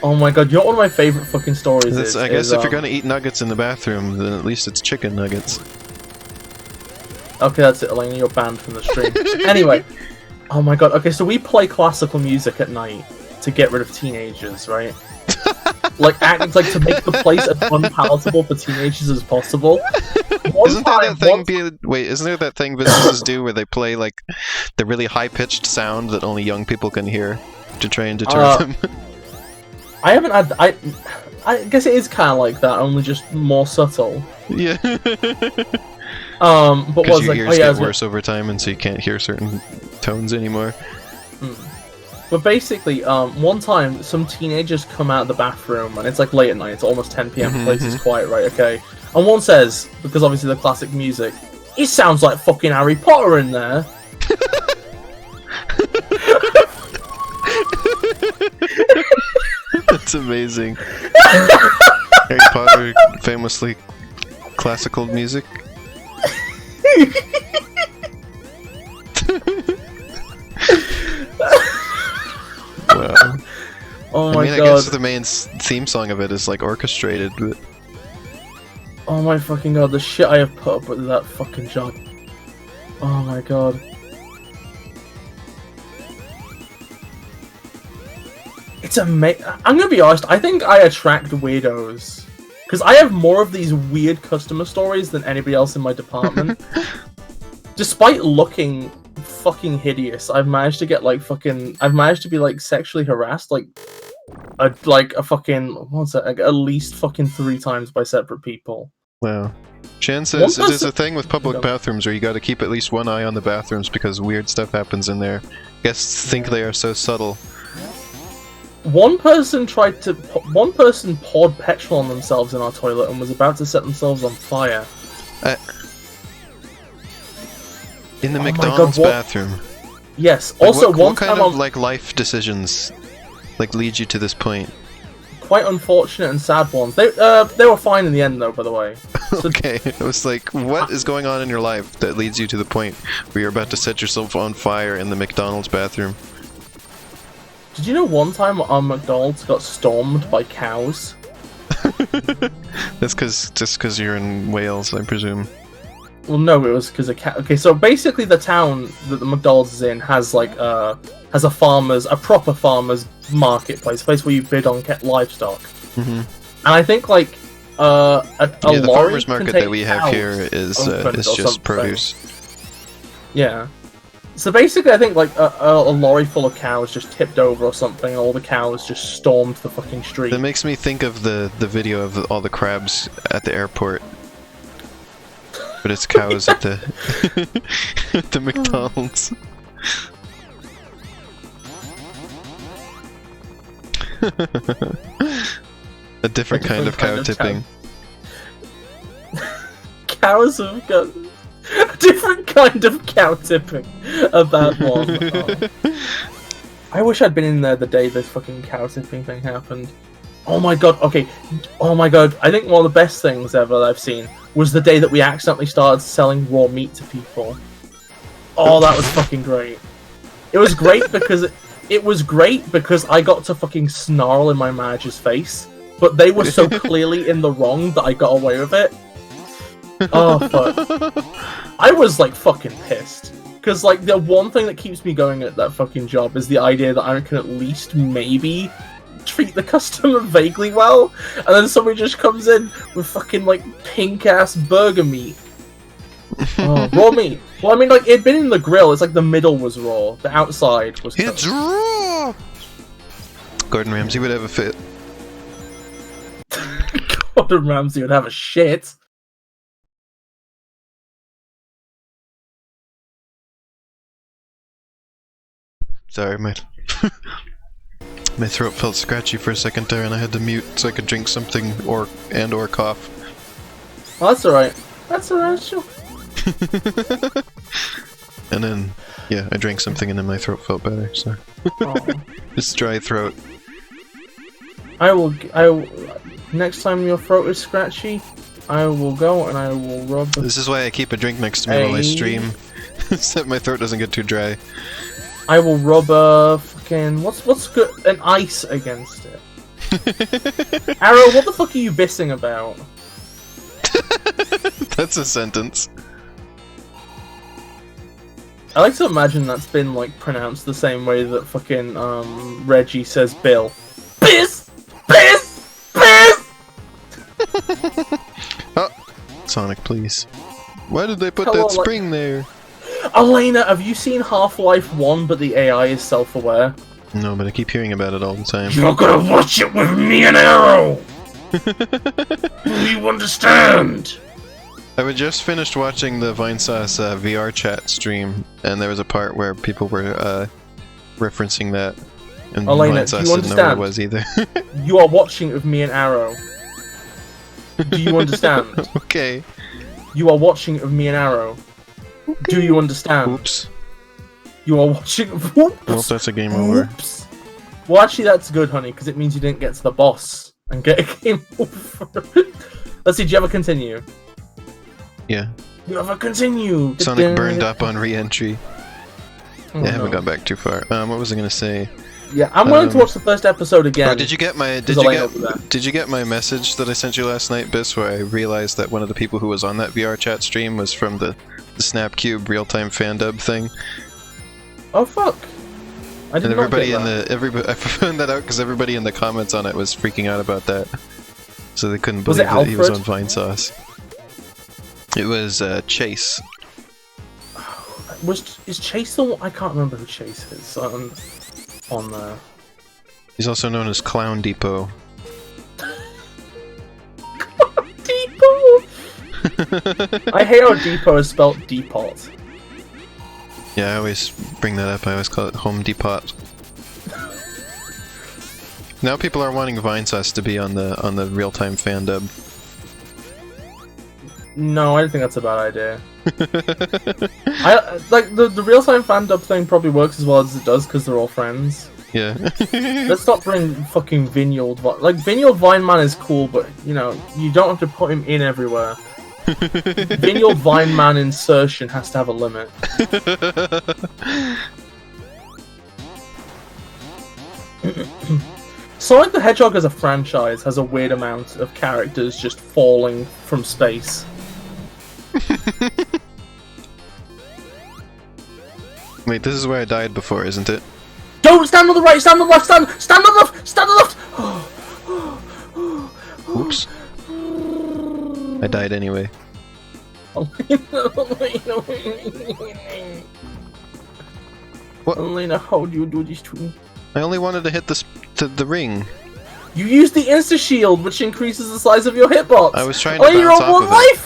Oh my god, you know what one of my favorite fucking stories I guess if you're gonna eat nuggets in the bathroom, then at least it's chicken nuggets. Okay, that's it, Elena, you're banned from the stream. Anyway. Oh my god, okay, so we play classical music at night to get rid of teenagers, right? Like to make the place as unpalatable for teenagers as possible. Isn't there that thing businesses do where they play like the really high-pitched sound that only young people can hear to try and deter them? I haven't had... I guess it is kind of like that, only just more subtle. Yeah. But because your ears get worse over time, and so you can't hear certain tones anymore. But basically, one time, some teenagers come out of the bathroom, and it's like late at night, it's almost 10 PM, the place is quiet, right, okay? And one says, because obviously the classic music, it sounds like fucking Harry Potter in there. That's amazing. Harry Potter, famously classical music. Wow. Oh my I mean, god. I guess the main theme song of it is like orchestrated, but... Oh my fucking god, the shit I have put up with that fucking job. Oh my god. It's amazing. I'm gonna be honest, I think I attract weirdos. Because I have more of these weird customer stories than anybody else in my department. Despite looking fucking hideous, I've managed to get like fucking... I've managed to be like sexually harassed like a fucking... What's that? Like, at least fucking 3 times by separate people. Wow. Shan says, there's a thing with public bathrooms where you gotta keep at least one eye on the bathrooms because weird stuff happens in there. Guests think they are so subtle. One person poured petrol on themselves in our toilet and was about to set themselves on fire. In the McDonald's bathroom? Yes. Like, also, what kind of like life decisions like lead you to this point? Quite unfortunate and sad ones. They were fine in the end, though. By the way. So, okay, it was like, what is going on in your life that leads you to the point where you're about to set yourself on fire in the McDonald's bathroom? Did you know one time our McDonald's got stormed by cows? That's just because you're in Wales, I presume. Well, no, it was because of cat. Okay, so basically, the town that the McDonald's is in has like a proper farmer's marketplace, a place where you bid on livestock. Mm-hmm. And I think like a the lorry farmer's market that we have here is just produce. Yeah. So basically, I think like a lorry full of cows just tipped over or something, and all the cows just stormed the fucking street. That makes me think of the video of all the crabs at the airport. But it's cows at the at the McDonald's. A different kind of cow tipping. Cows have got a different kind of cow tipping. A bad one. Oh. I wish I'd been in there the day this fucking cow tipping thing happened. Oh my god, okay. Oh my god, I think one of the best things ever that I've seen was the day that we accidentally started selling raw meat to people. Oh, that was fucking great. It was great because I got to fucking snarl in my manager's face, but they were so clearly in the wrong that I got away with it. Oh, fuck. I was, like, fucking pissed. Because, like, the one thing that keeps me going at that fucking job is the idea that I can at least maybe treat the customer vaguely well, and then somebody just comes in with fucking, like, pink-ass burger meat. Oh, raw meat. Well, I mean, like, it'd been in the grill. It's like the middle was raw. The outside was cooked. It's raw! Gordon Ramsay would have a fit. Gordon Ramsay would have a shit. Sorry, mate. My throat felt scratchy for a second there, and I had to mute so I could drink something or cough. Oh, that's alright. That's alright, sure. And then, yeah, I drank something and then my throat felt better, so... Just dry throat. I will, next time your throat is scratchy, I will go and I will rub... This is why I keep a drink next to me while I stream, so that my throat doesn't get too dry. I will rub a fucking... What's good? An ice against it. Arrow, what the fuck are you bissing about? That's a sentence. I like to imagine that's been, like, pronounced the same way that fucking, Reggie says Bill. Biss! Biss! Biss! Oh, Sonic, please. Why did they put that spring there? Elena, have you seen Half-Life 1, but the AI is self-aware? No, but I keep hearing about it all the time. You're gonna watch it with me and Arrow! Do you understand? I just finished watching the Vinesauce VR chat stream, and there was a part where people were referencing that, and Elena, do you understand? Didn't know what it was either. You are watching it with me and Arrow. Do you understand? Okay. You are watching it with me and Arrow. Okay. Do you understand? Oops. You are watching... Oops. Well, that's a game over. Oops. Well, actually, that's good, honey, because it means you didn't get to the boss and get a game over. Let's see, do you ever continue? Yeah. You ever continue? Sonic burned up on re-entry. Oh, yeah, I haven't gone back too far. What was I gonna say? Yeah, I'm willing to watch the first episode again. Oh, did you get my message that I sent you last night, Bis, where I realized that one of the people who was on that VR chat stream was from the Snapcube real-time fandub thing? Oh fuck! I didn't know. I found that out because everybody in the comments on it was freaking out about that, so they couldn't believe that he was on Vinesauce. It was Chase. Is Chase the one? I can't remember who Chase is on there. He's also known as Clown Depot. Clown Depot! I hate how Depot is spelled Depot. Yeah, I always bring that up. I always call it Home Depot. Now people are wanting Vinesauce to be on the real-time fandub. No, I don't think that's a bad idea. The real-time fandub thing probably works as well as it does because they're all friends. Yeah. Let's stop bringing fucking Vineyard. Vineyard Vineman is cool, but you know you don't have to put him in everywhere. Vineyard Vineman insertion has to have a limit. Sonic the Hedgehog as a franchise has a weird amount of characters just falling from space. Wait, this is where I died before, isn't it? Don't stand on the right, stand on the left, stand on the left, stand on the left! Oops. I died anyway. What? Elena, how do you do this to me? I only wanted to hit the ring. You used the insta-shield, which increases the size of your hitbox. I was trying to bounce off of it.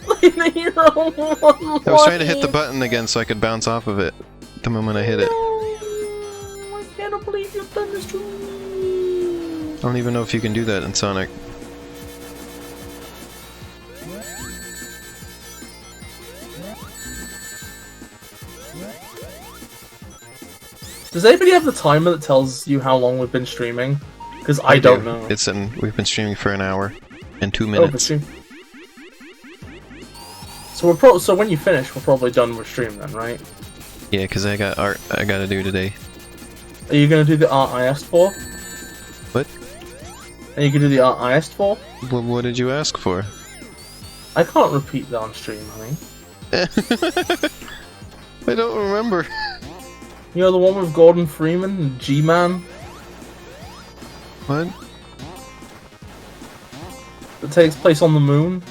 I was trying to hit the button again so I could bounce off of it the moment I hit it. I can't believe you've done this to me. I don't even know if you can do that in Sonic. Does anybody have the timer that tells you how long we've been streaming? Because I don't know. We've been streaming for an hour and 2 minutes. So so when you finish, we're probably done with stream then, right? Yeah, because I got art I gotta do today. Are you gonna do the art I asked for? What? Are you gonna do the art I asked for? What did you ask for? I can't repeat that on stream, honey. I don't remember. You know the one with Gordon Freeman and G-Man? What? That takes place on the moon?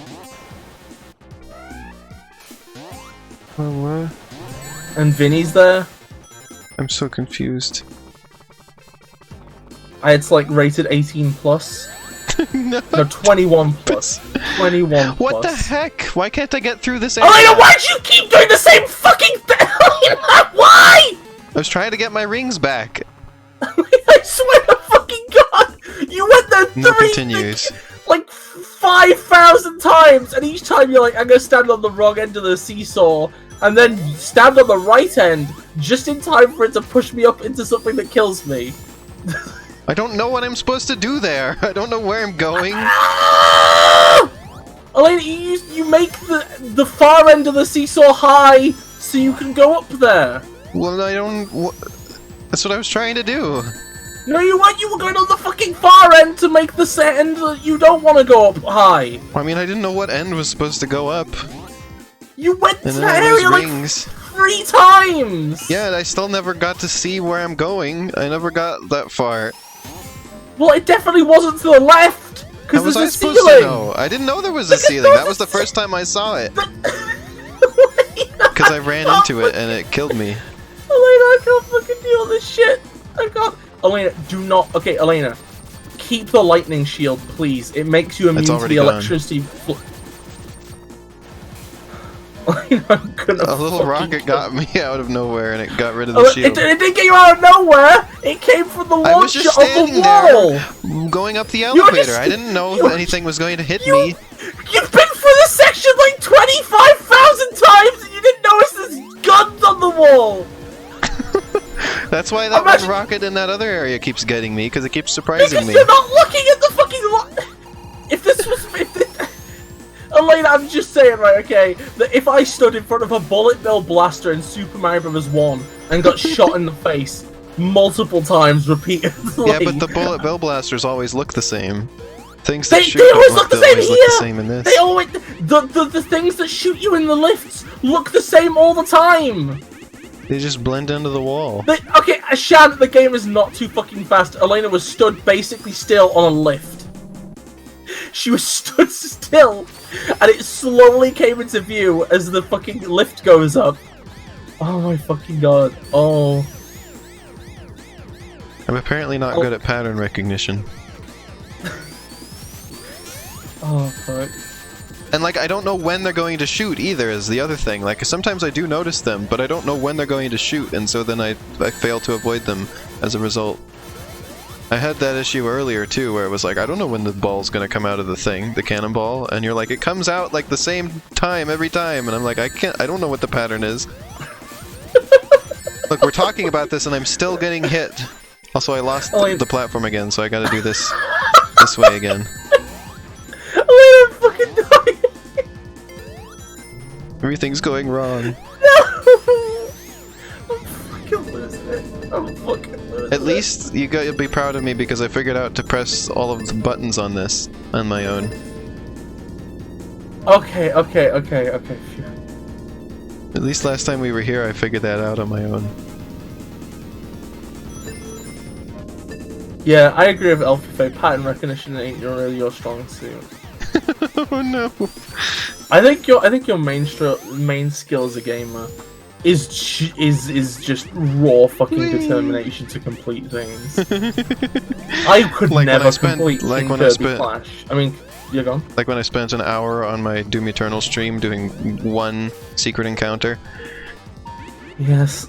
What? And Vinny's there? I'm so confused. It's like rated 18 plus. No, 21 plus. 21 plus. What the heck? Why can't I get through this area? Elena, why'd you keep doing the same fucking thing? Why? I was trying to get my rings back. I swear to fucking God! You went there like 5,000 times, and each time you're like, I'm gonna stand on the wrong end of the seesaw, and then stand on the right end, just in time for it to push me up into something that kills me. I don't know what I'm supposed to do there. I don't know where I'm going. Elena, you make the far end of the seesaw high, so you can go up there. Well, I don't... That's what I was trying to do. No, you weren't. You were going on the fucking far end to make the set end that you don't want to go up high. I mean, I didn't know what end was supposed to go up. You went to that area like 3 times! Yeah, and I still never got to see where I'm going. I never got that far. Well, it definitely wasn't to the left! Because there's a ceiling! To know? I didn't know there was a ceiling. That was the first time I saw it. Because I ran into it and it killed me. Elena, I can't fucking deal with this shit! I can't... Elena, do not... Okay, Elena. Keep the lightning shield, please. It makes you immune to the electricity... A little rocket got me out of nowhere and it got rid of the shield. It didn't get you out of nowhere! It came from the launcher of the wall! There, going up the elevator. I didn't know anything was going to hit me. You've been through this section like 25,000 times and you didn't notice there's guns on the wall! That's why that one rocket in that other area keeps getting me, because it keeps surprising me. You're not looking at the fucking If this was... Elena, I'm just saying, right, okay, that if I stood in front of a bullet bill blaster in Super Mario Bros. 1 and got shot in the face, multiple times repeatedly. Yeah, but the bullet bill blasters always look the same. Things They always look the same here! Look the same in this. They always... The things that shoot you in the lifts look the same all the time! They just blend into the wall. Okay, Shan, the game is not too fucking fast. Elena was stood basically still on a lift. She was stood still, and it slowly came into view as the fucking lift goes up. Oh my fucking god. Oh. I'm apparently not good at pattern recognition. Oh, fuck. And, like, I don't know when they're going to shoot, either, is the other thing. Like, sometimes I do notice them, but I don't know when they're going to shoot, and so then I fail to avoid them as a result. I had that issue earlier, too, where it was like, I don't know when the ball's gonna come out of the thing, the cannonball, and you're like, it comes out, like, the same time every time, and I'm like, I don't know what the pattern is. Look, we're talking about this, and I'm still getting hit. Also, I lost the platform again, so I gotta do this this way again. I'm fucking dying! Everything's going wrong. No! I'm fucking losing it. I'm fucking losing it. At least you gotta be proud of me because I figured out to press all of the buttons on this on my own. Okay. Phew. At least last time we were here I figured that out on my own. Yeah, I agree with Elfie. Pattern recognition ain't really your strong suit. Oh no! I think your main skill as a gamer is just raw fucking determination to complete things. I could never complete King Kirby Clash. I mean, you're gone. Like when I spent an hour on my Doom Eternal stream doing one secret encounter. Yes.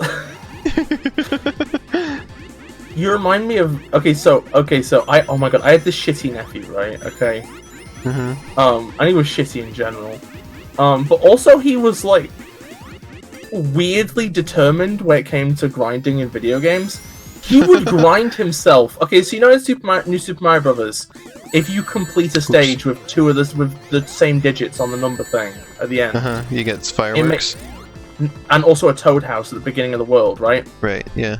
You remind me of so oh my god, I had this shitty nephew, right? Okay. Mm-hmm. And he was shitty in general. But also he was like weirdly determined when it came to grinding in video games. He would grind himself. Okay, so you know in New Super Mario Brothers, if you complete a stage with with the same digits on the number thing at the end, you get fireworks. And also a Toad House at the beginning of the world, right? Right, yeah.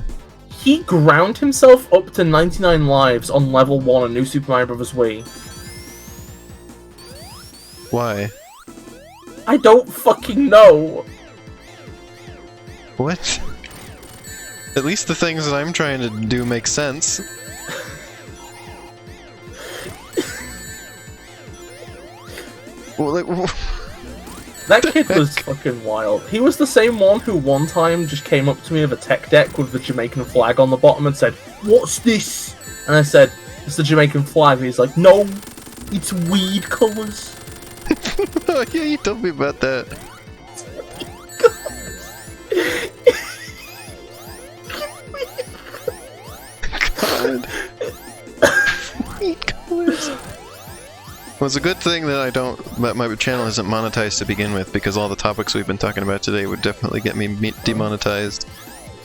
He ground himself up to 99 lives on level 1 on New Super Mario Bros. Wii. Why? I don't fucking know. What? At least the things that I'm trying to do make sense. Well, like, that kid was fucking wild. He was the same one who one time just came up to me with a tech deck with the Jamaican flag on the bottom and said, "What's this?" And I said, "It's the Jamaican flag." And he's like, "No, it's weed colours." Oh yeah, you told me about that. God. Weed colours. Well, it's a good thing that my channel isn't monetized to begin with, because all the topics we've been talking about today would definitely get me demonetized.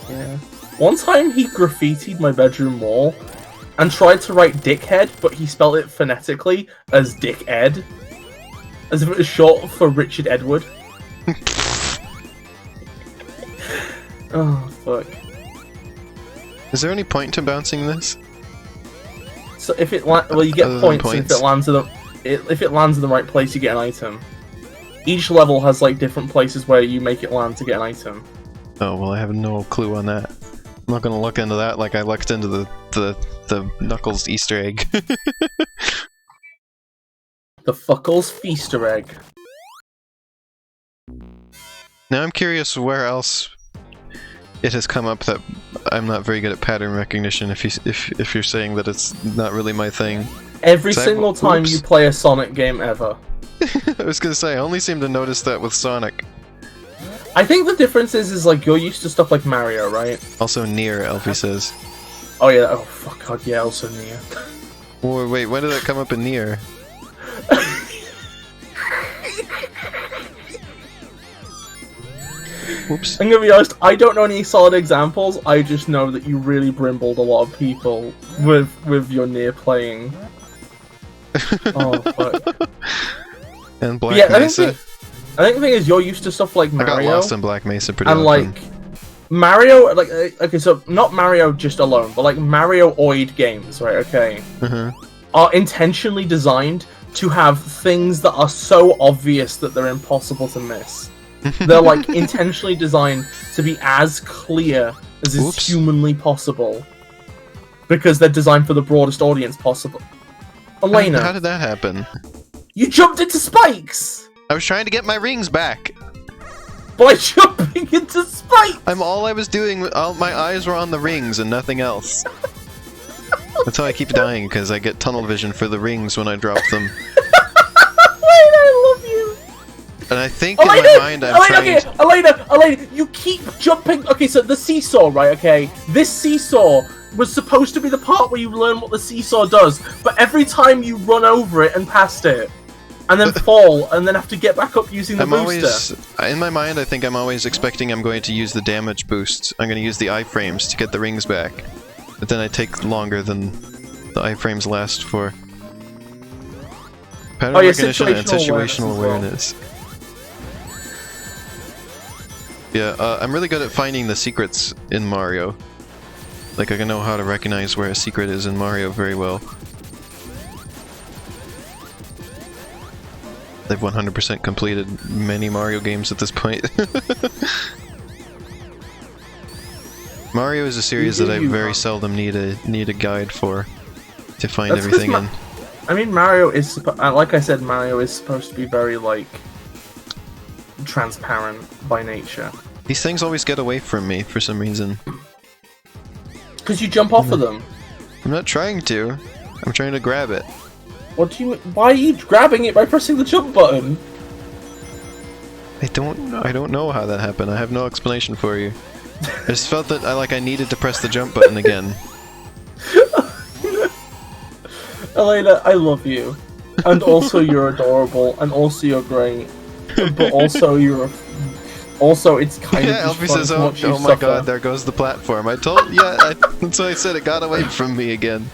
Yeah. One time he graffitied my bedroom wall and tried to write dickhead, but he spelled it phonetically as Dick Ed, as if it was short for Richard Edward. Oh, fuck. Is there any point to bouncing this? So if it well, you get points, and if it lands in the right place, you get an item. Each level has like different places where you make it land to get an item. Oh well, I have no clue on that. I'm not gonna look into that like I looked into the Knuckles Easter egg. The Fuckles Feaster egg. Now I'm curious where else it has come up that I'm not very good at pattern recognition. If you're saying that it's not really my thing. Every single time you play a Sonic game ever. I was gonna say, I only seem to notice that with Sonic. I think the difference is like you're used to stuff like Mario, right? Also Nier, Elfie says. Oh yeah, oh fuck god, yeah, also Nier. Oh, wait, when did that come up in Nier? Whoops. I'm gonna be honest, I don't know any solid examples, I just know that you really brimbled a lot of people with your Nier playing. Oh fuck. And Black Mesa. I think the thing is you're used to stuff like Mario. I got lost in Black Mesa pretty and often. like Mario, like, okay, so not Mario just alone, but like Mario-oid games, right? Okay, are intentionally designed to have things that are so obvious that they're impossible to miss. They're like intentionally designed to be as clear as is humanly possible, because they're designed for the broadest audience possible. Elena, how did that happen? You jumped into spikes. I was trying to get my rings back. By jumping into spikes! All I was doing, all my eyes were on the rings and nothing else. That's how I keep dying, because I get tunnel vision for the rings when I drop them. Wait, I love you! And I think in my mind I'm trying to... Elena, you keep jumping... Okay, so the seesaw, right, okay? This seesaw was supposed to be the part where you learn what the seesaw does, but every time you run over it and past it, and then fall, and then have to get back up using the booster. In my mind, I think I'm always expecting I'm going to use the damage boost. I'm going to use the iframes to get the rings back. But then I take longer than the iframes last for. Pattern recognition and situational awareness. Yeah, I'm really good at finding the secrets in Mario. Like, I can know how to recognize where a secret is in Mario very well. They've 100% completed many Mario games at this point. Mario is a series that I very seldom need a guide for to find everything in. I mean, Mario is, like I said, Mario is supposed to be very, like, transparent by nature. These things always get away from me for some reason. Because you jump off of them. I'm not trying to. I'm trying to grab it. What do you mean? Why are you grabbing it by pressing the jump button? I don't know how that happened. I have no explanation for you. I just felt that I needed to press the jump button again. Elena, I love you. And also you're adorable, and also you're great. But also you're also it's kind of Elfie says, oh my god, there goes the platform. That's what I said, it got away from me again.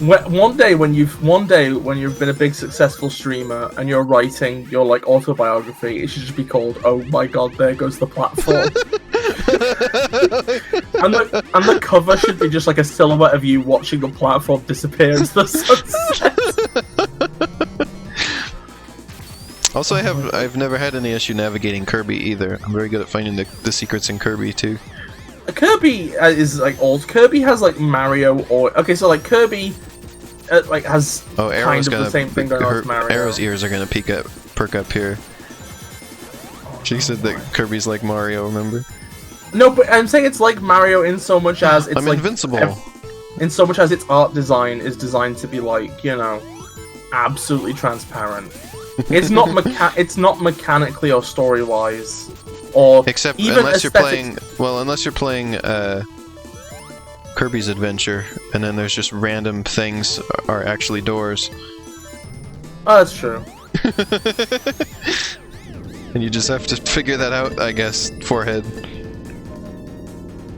One day when you've been a big successful streamer and you're writing your like autobiography, it should just be called "Oh my God, there goes the platform." and the cover should be just like a silhouette of you watching the platform disappear into the sunset. Also, I've never had any issue navigating Kirby either. I'm very good at finding the secrets in Kirby too. Kirby is like old. Kirby has like Mario or okay, so like Kirby has kind of the same thing going on as Mario. Arrow's ears are gonna perk up here. She said that Kirby's like Mario, remember? No, but I'm saying it's like Mario in so much as it's like invincible. In so much as its art design is designed to be like, you know, absolutely transparent. It's not mechanically or story-wise. Or except even unless you're playing Kirby's Adventure, and then there's just random things are actually doors. Oh, that's true. And you just have to figure that out, I guess. Forehead.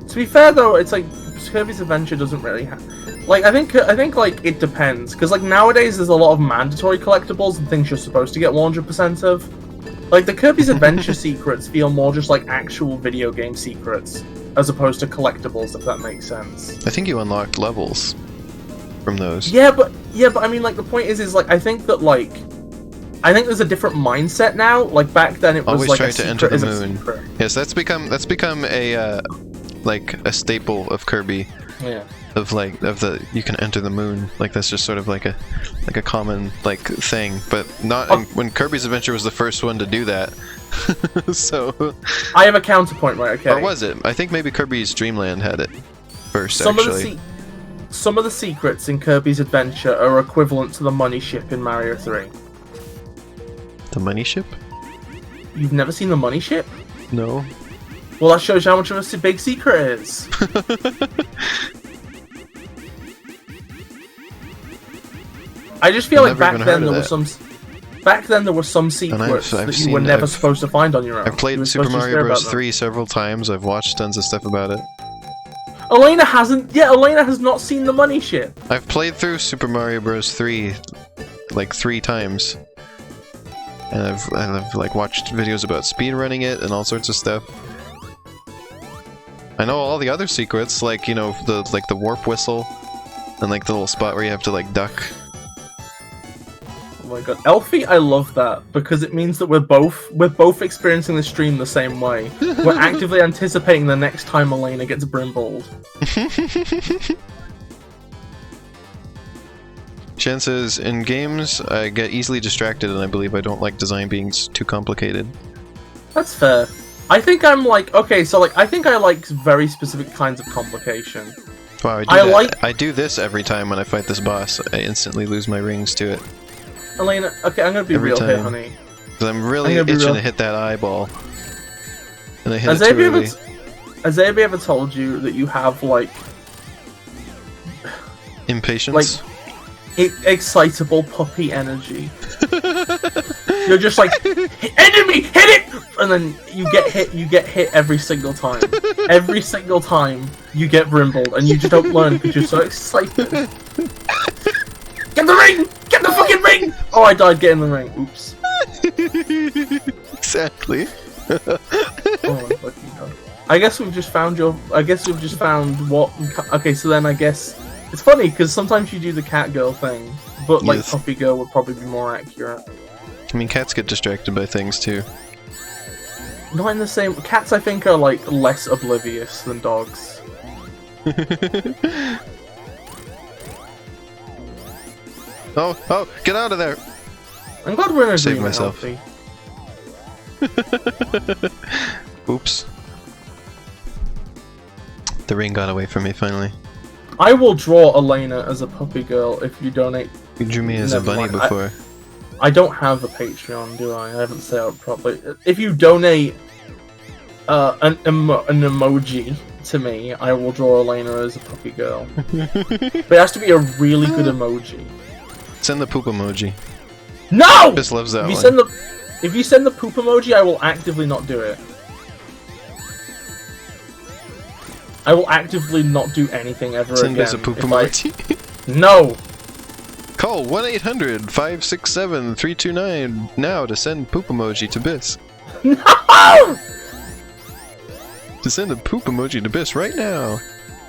To be fair, though, it's like Kirby's Adventure doesn't really have. Like, I think like it depends, because like nowadays there's a lot of mandatory collectibles and things you're supposed to get 100% of. Like, the Kirby's Adventure secrets feel more just like actual video game secrets, as opposed to collectibles, if that makes sense. I think you unlocked levels from those. Yeah, but I mean, like, the point is like, I think there's a different mindset now. Like, back then it was always like try a to enter the secret moon. Yes, that's become a like a staple of Kirby. Yeah. You can enter the moon, like that's just sort of like a common like thing, but not when Kirby's Adventure was the first one to do that. So I have a counterpoint, right? Okay. Or was it? I think maybe Kirby's Dream Land had it first. Some of the secrets in Kirby's Adventure are equivalent to the money ship in Mario 3. The money ship? You've never seen the money ship? No. Well, that shows you how much of a big secret it is. I just feel like back then there were some secrets that you were never supposed to find on your own. I've played Super Mario Bros. 3 several times. I've watched tons of stuff about it. Elena hasn't. Yeah, Elena has not seen the money ship. I've played through Super Mario Bros. 3 like 3 times, and I've like watched videos about speedrunning it and all sorts of stuff. all the other secrets, like, you know, the warp whistle, and like the little spot where you have to like duck. Oh my god, Elfie, I love that because it means that we're both experiencing the stream the same way. We're actively anticipating the next time Elena gets brimbled. Shan says, in games, I get easily distracted and I believe I don't like design being too complicated. That's fair. I think I'm like, okay, so like, I think I like very specific kinds of complication. Wow, I do this every time when I fight this boss. I instantly lose my rings to it. Elena, okay, I'm gonna be real here, honey. Because I'm really itching to hit that eyeball. And I hit it too early. Has anybody ever told you that you have, like... impatience? Like, excitable puppy energy. You're just like, enemy, hit it! And then you get hit every single time. Every single time you get brimbled, and you just don't learn because you're so excited. Get the ring! Get the fucking ring! Oh, I died getting the ring. Oops. Exactly. Oh my fucking god. I guess we've just found what... Okay, so then I guess... It's funny, because sometimes you do the cat girl thing, but like puppy girl would probably be more accurate. I mean, cats get distracted by things too. Not in the same... Cats, I think, are like less oblivious than dogs. Oh, get out of there! I'm glad we're in a Save myself. Healthy. Oops. The ring got away from me finally. I will draw Elena as a puppy girl if you donate. You drew me as a bunny before. I don't have a Patreon, do I? I haven't set up properly. If you donate an emoji to me, I will draw Elena as a puppy girl. But it has to be a really good emoji. Send the poop emoji. No! Just loves that if one. If you send the poop emoji, I will actively not do it. I will actively not do anything ever again. Send us a poop emoji. No! Call 1-800-567-329 now to send poop emoji to Bis. No! To send a poop emoji to Bis right now.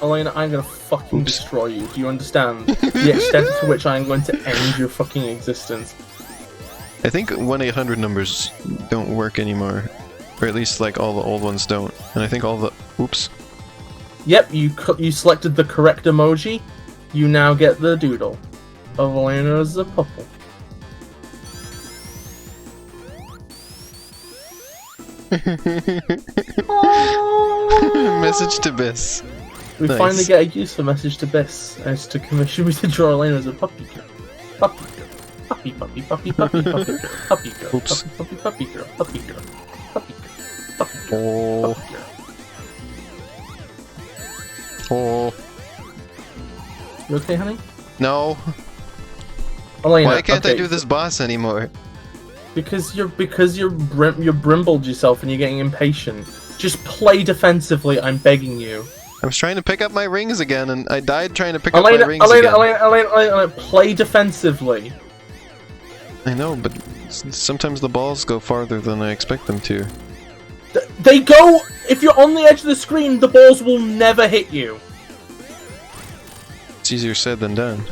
Elena, I'm gonna fucking destroy you. Do you understand the extent to which I'm going to end your fucking existence? I think 1-800 numbers don't work anymore. Or at least, like, all the old ones don't. And I think all the... Oops. Yep, you selected the correct emoji. You now get the doodle of Elena as a puppy. Message to Bis. We finally get a use for message to Bis as to commission me to draw Elena as a puppy girl. Puppy girl. Puppy, puppy, puppy, puppy, puppy girl. Puppy girl. Oops. Puppy, puppy girl. Puppy girl. Puppy girl. Puppy girl. Oh. Puppy girl. Oh. You okay, honey? No. Elena, why can't I do this boss anymore? Because you're brimbled yourself and you're getting impatient. Just play defensively, I'm begging you. I was trying to pick up my rings again, and I died trying to pick up my rings again. Elena, play defensively. I know, but sometimes the balls go farther than I expect them to. They go... If you're on the edge of the screen, the balls will never hit you. It's easier said than done.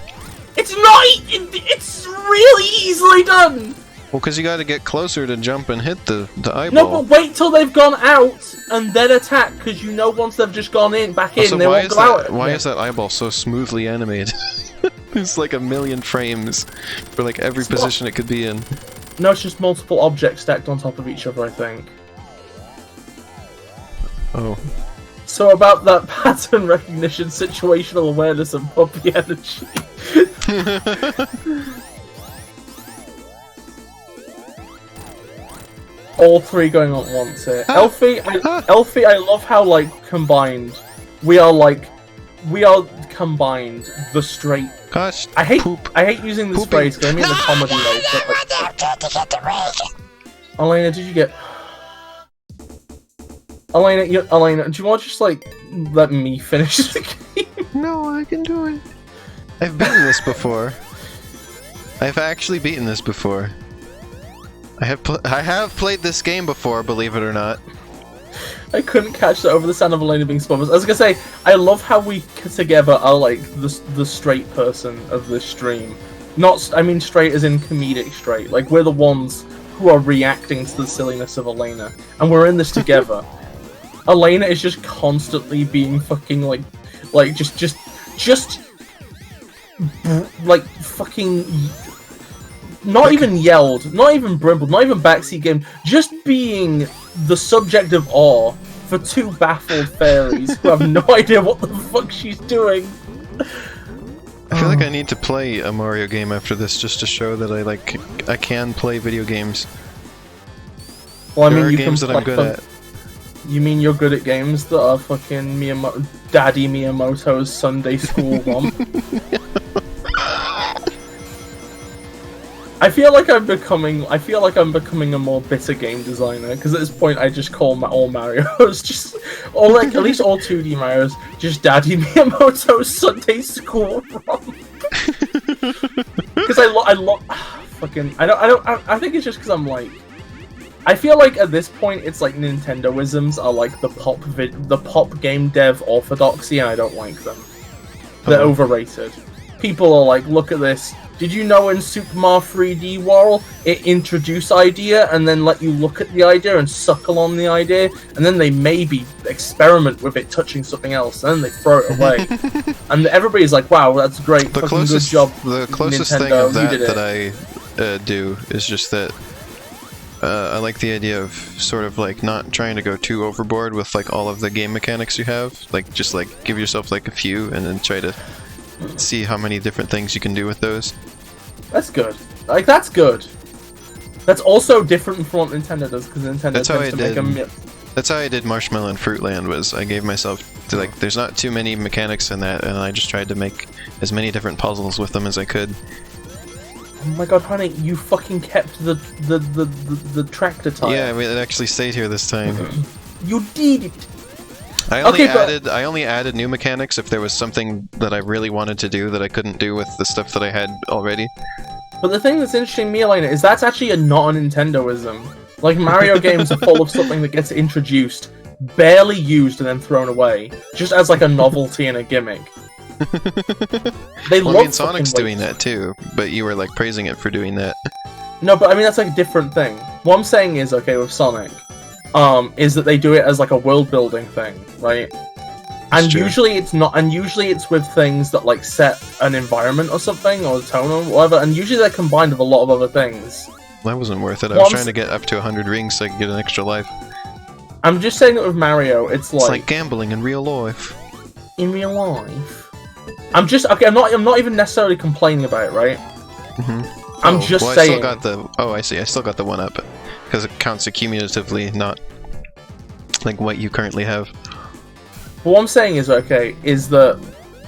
It's not... It's really easily done! Well, because you gotta get closer to jump and hit the eyeball. No, but wait till they've gone out and then attack, because you know once they've just gone in, back in, they won't go out. Why is that eyeball so smoothly animated? There's like 1,000,000 frames for like every position it could be in. No, it's just multiple objects stacked on top of each other, I think. Oh. So about that pattern recognition, situational awareness, and puppy energy. All three going on at once here. Elfie, I love how, like, combined, we are combined, the straight... Gosh, I hate using this phrase, because I mean the comedy way, but, like... Elena, did you get... Elena, do you want to just, like, let me finish the game? No, I can do it. I've beaten this before. I've actually beaten this before. I have played this game before, believe it or not. I couldn't catch that over the sound of Elena being spun. I was gonna say, I love how we together are like the straight person of this stream. I mean straight as in comedic straight. Like we're the ones who are reacting to the silliness of Elena, and we're in this together. Elena is just constantly being fucking like just like fucking. Not even yelled, not even brimbled, not even backseat game, just being the subject of awe for two baffled fairies who have no idea what the fuck she's doing. I feel like I need to play a Mario game after this just to show that I can play video games. Well, I mean, there are you games can that I'm good at. You mean you're good at games that are fucking Daddy Miyamoto's Sunday School one? I feel like I'm becoming a more bitter game designer, because at this point I just call all Marios or like at least all 2D Marios just Daddy Miyamoto's Sunday School ROM. Because I think it's just because I'm like, I feel like at this point it's like Nintendoisms are like the pop game dev orthodoxy, and I don't like them. They're overrated. People are like, look at this. Did you know in Super Mario 3D World, it introduced idea and then let you look at the idea and suckle on the idea, and then they maybe experiment with it touching something else, and then they throw it away. And everybody's like, wow, that's great, good job, The closest Nintendo, thing of that I do is just that I like the idea of sort of like not trying to go too overboard with like all of the game mechanics you have. Like just like give yourself like a few and then try to see how many different things you can do with those. That's good. Like, that's good. That's also different from what Nintendo does, because Nintendo tends to make a... That's how I did Marshmallow and Fruitland, was I gave myself to, like, there's not too many mechanics in that, and I just tried to make as many different puzzles with them as I could. Oh my god, honey, you fucking kept the tractor tire. Yeah, I mean, it actually stayed here this time. You did it! I only added new mechanics if there was something that I really wanted to do that I couldn't do with the stuff that I had already. But the thing that's interesting to me, Elena, is that's actually not a Nintendoism. Like, Mario games are full of something that gets introduced, barely used, and then thrown away, just as like a novelty and a gimmick. Well, I mean, Sonic's doing that too, but you were like praising it for doing that. No, but I mean, that's like a different thing. What I'm saying is, okay, with Sonic, is that they do it as like a world building thing, right? And usually it's not, and usually it's with things that like set an environment or something, or a tone or whatever, and usually they're combined with a lot of other things. That wasn't worth it. I was trying to get up to 100 rings so I could get an extra life. I'm just saying that with Mario, it's like gambling in real life. In real life? I'm not even necessarily complaining about it, right? Mm-hmm. I'm just saying. I see. I still got the one up. Because it counts accumulatively, not like what you currently have. But what I'm saying is, okay, is that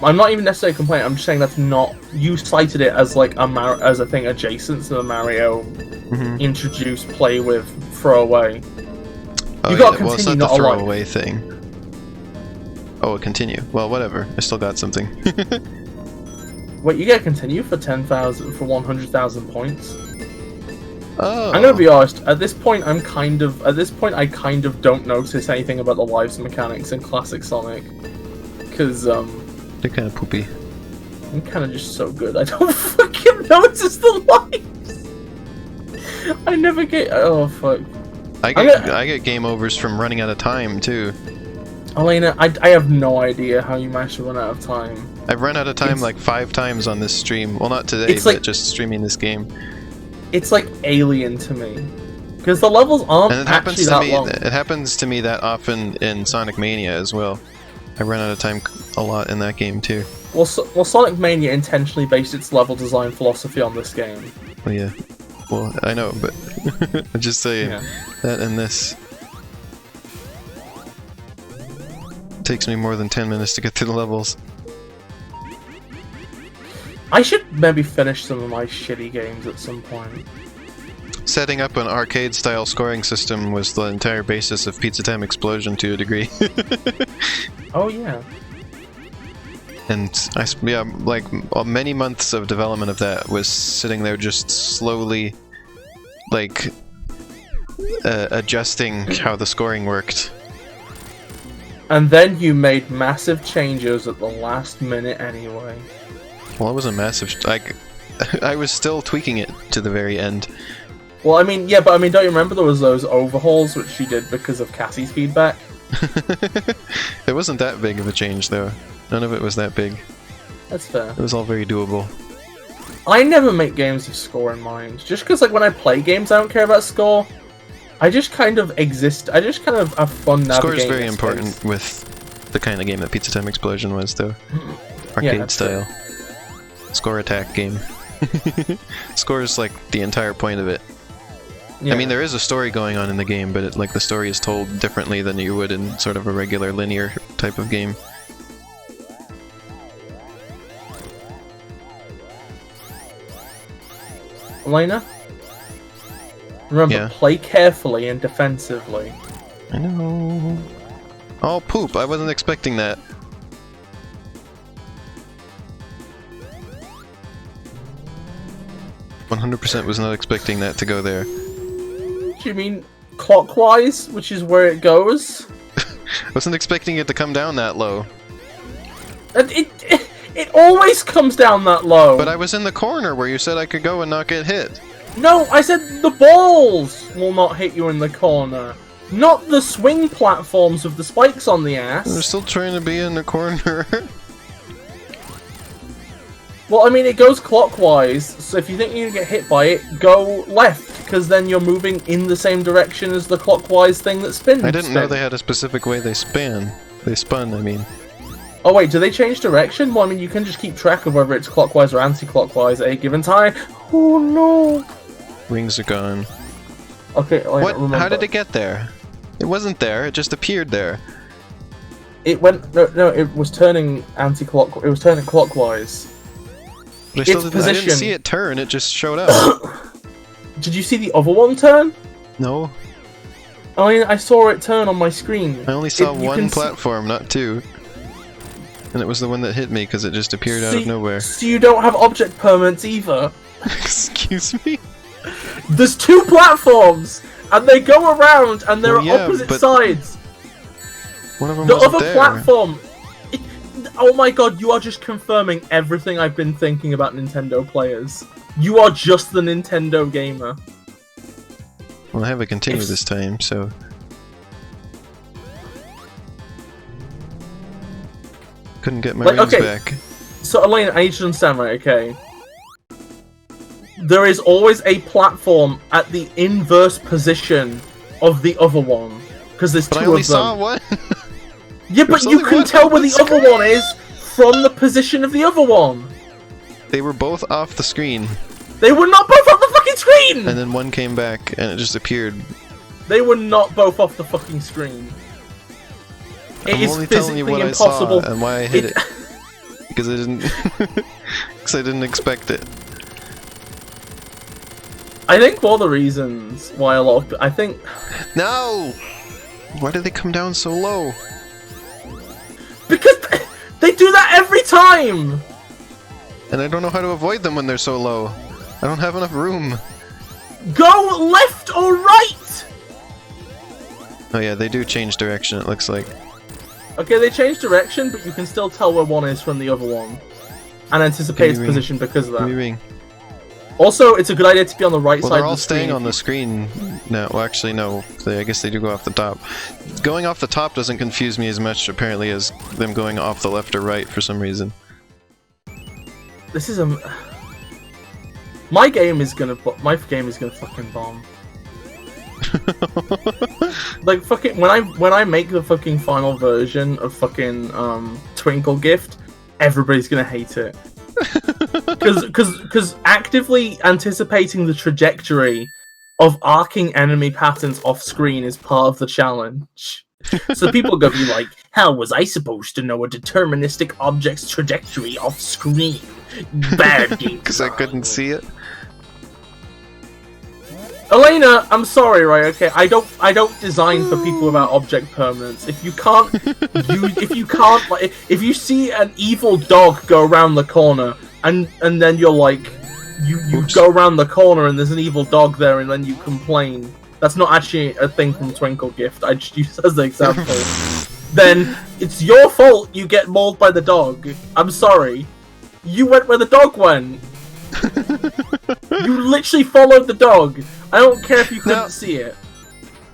I'm not even necessarily complaining. I'm just saying that's not. You cited it as like as a thing adjacent to the Mario introduce, play with, throw away. Oh, you gotta well, it's continue, not the not a throwaway thing. Oh, continue. Well, whatever. I still got something. Wait, you get continue for 100,000 points. Oh. I'm gonna be honest. At this point, I kind of don't notice anything about the lives mechanics in classic Sonic, because they're kind of poopy. I'm kind of just so good. I don't fucking notice the lives. I never get. Oh fuck. I get game overs from running out of time too. Elena, I have no idea how you managed to run out of time. I've run out of time like 5 times on this stream. Well, not today, but just streaming this game. It's like alien to me, because the levels aren't actually that long. It happens to me that often in Sonic Mania as well. I run out of time a lot in that game too. Well, Sonic Mania intentionally based its level design philosophy on this game. Oh yeah. Well, I know, but I'm just saying that in this it takes me more than 10 minutes to get through the levels. I should maybe finish some of my shitty games at some point. Setting up an arcade-style scoring system was the entire basis of Pizza Time Explosion to a degree. Oh yeah. And like many months of development of that was sitting there just slowly, like, adjusting how the scoring worked. And then you made massive changes at the last minute anyway. Well, it wasn't massive. I was still tweaking it to the very end. Well, I mean, yeah, but I mean, don't you remember there was those overhauls which she did because of Cassie's feedback? It wasn't that big of a change, though. None of it was that big. That's fair. It was all very doable. I never make games with score in mind. Just because, like, when I play games, I don't care about score. I just kind of exist. I just kind of have fun navigating. Score is very important with the kind of game that Pizza Time Explosion was, though. Arcade style. Score attack game. Score is like the entire point of it. Yeah. I mean, there is a story going on in the game, but the story is told differently than you would in sort of a regular linear type of game. Elena? Remember, play carefully and defensively. I know. Oh, poop! I wasn't expecting that. "100% was not expecting that to go there." Do you mean clockwise, which is where it goes? Wasn't expecting it to come down that low. It always comes down that low. But I was in the corner where you said I could go and not get hit. No, I said the balls will not hit you in the corner. Not the swing platforms with the spikes on the ass. We're still trying to be in the corner. Well, I mean, it goes clockwise, so if you think you're gonna get hit by it, go left, because then you're moving in the same direction as the clockwise thing that spins. I didn't know they had a specific way they spun, I mean. Oh wait, do they change direction? Well, I mean, you can just keep track of whether it's clockwise or anti-clockwise at a given time. Oh no! Wings are gone. Okay, what? How did it get there? It wasn't there, it just appeared there. It went... No, it was turning anti-clockwise. It was turning clockwise. But I didn't see it turn, it just showed up. Did you see the other one turn? No. I mean, I saw it turn on my screen. I only saw one platform, not two. And it was the one that hit me, because it just appeared out of nowhere. So you don't have object permanents either? Excuse me? There's two platforms! And they go around, and they're opposite sides! One of them the wasn't other platform... Oh my god, you are just confirming everything I've been thinking about Nintendo players. You are just the Nintendo gamer. Well, I have a continue this time, so... Couldn't get my rings back. So, Elena, I need you to understand, right, okay? There is always a platform at the inverse position of the other one. Because there's two of them. But I only saw one! Yeah, but you can tell where the other one is from the position of the other one! They were both off the screen. They were not both off the fucking screen! And then one came back, and it just appeared. They were not both off the fucking screen. It is only telling you what impossible. I saw and why I hit it. Because I didn't... Because I didn't expect it. I think one of the reasons why a lot of... I think... No! Why did they come down so low? Because they do that every time! And I don't know how to avoid them when they're so low. I don't have enough room. Go left or right! Oh yeah, they do change direction, it looks like. Okay, they change direction, but you can still tell where one is from the other one. And anticipate its position because of that. Also, it's a good idea to be on the right side of the screen. They're all staying on the screen now. Well, actually, no. I guess they do go off the top. Going off the top doesn't confuse me as much, apparently, as them going off the left or right for some reason. This is a... My game is gonna fucking bomb. Like, fucking... When I make the fucking final version of fucking, Twinkle Gift, everybody's gonna hate it. Because actively anticipating the trajectory of arcing enemy patterns off screen is part of the challenge. So people are gonna be like, how was I supposed to know a deterministic object's trajectory off screen? Bad game. Because I couldn't see it. Elena, I'm sorry, right? Okay, I don't design for people without object permanence. If you see an evil dog go around the corner, and then you're like, you go around the corner and there's an evil dog there, and then you complain. That's not actually a thing from Twinkle Gift. I just use it as an example. then it's your fault you get mauled by the dog. I'm sorry. You went where the dog went. You literally followed the dog. I don't care if you couldn't see it.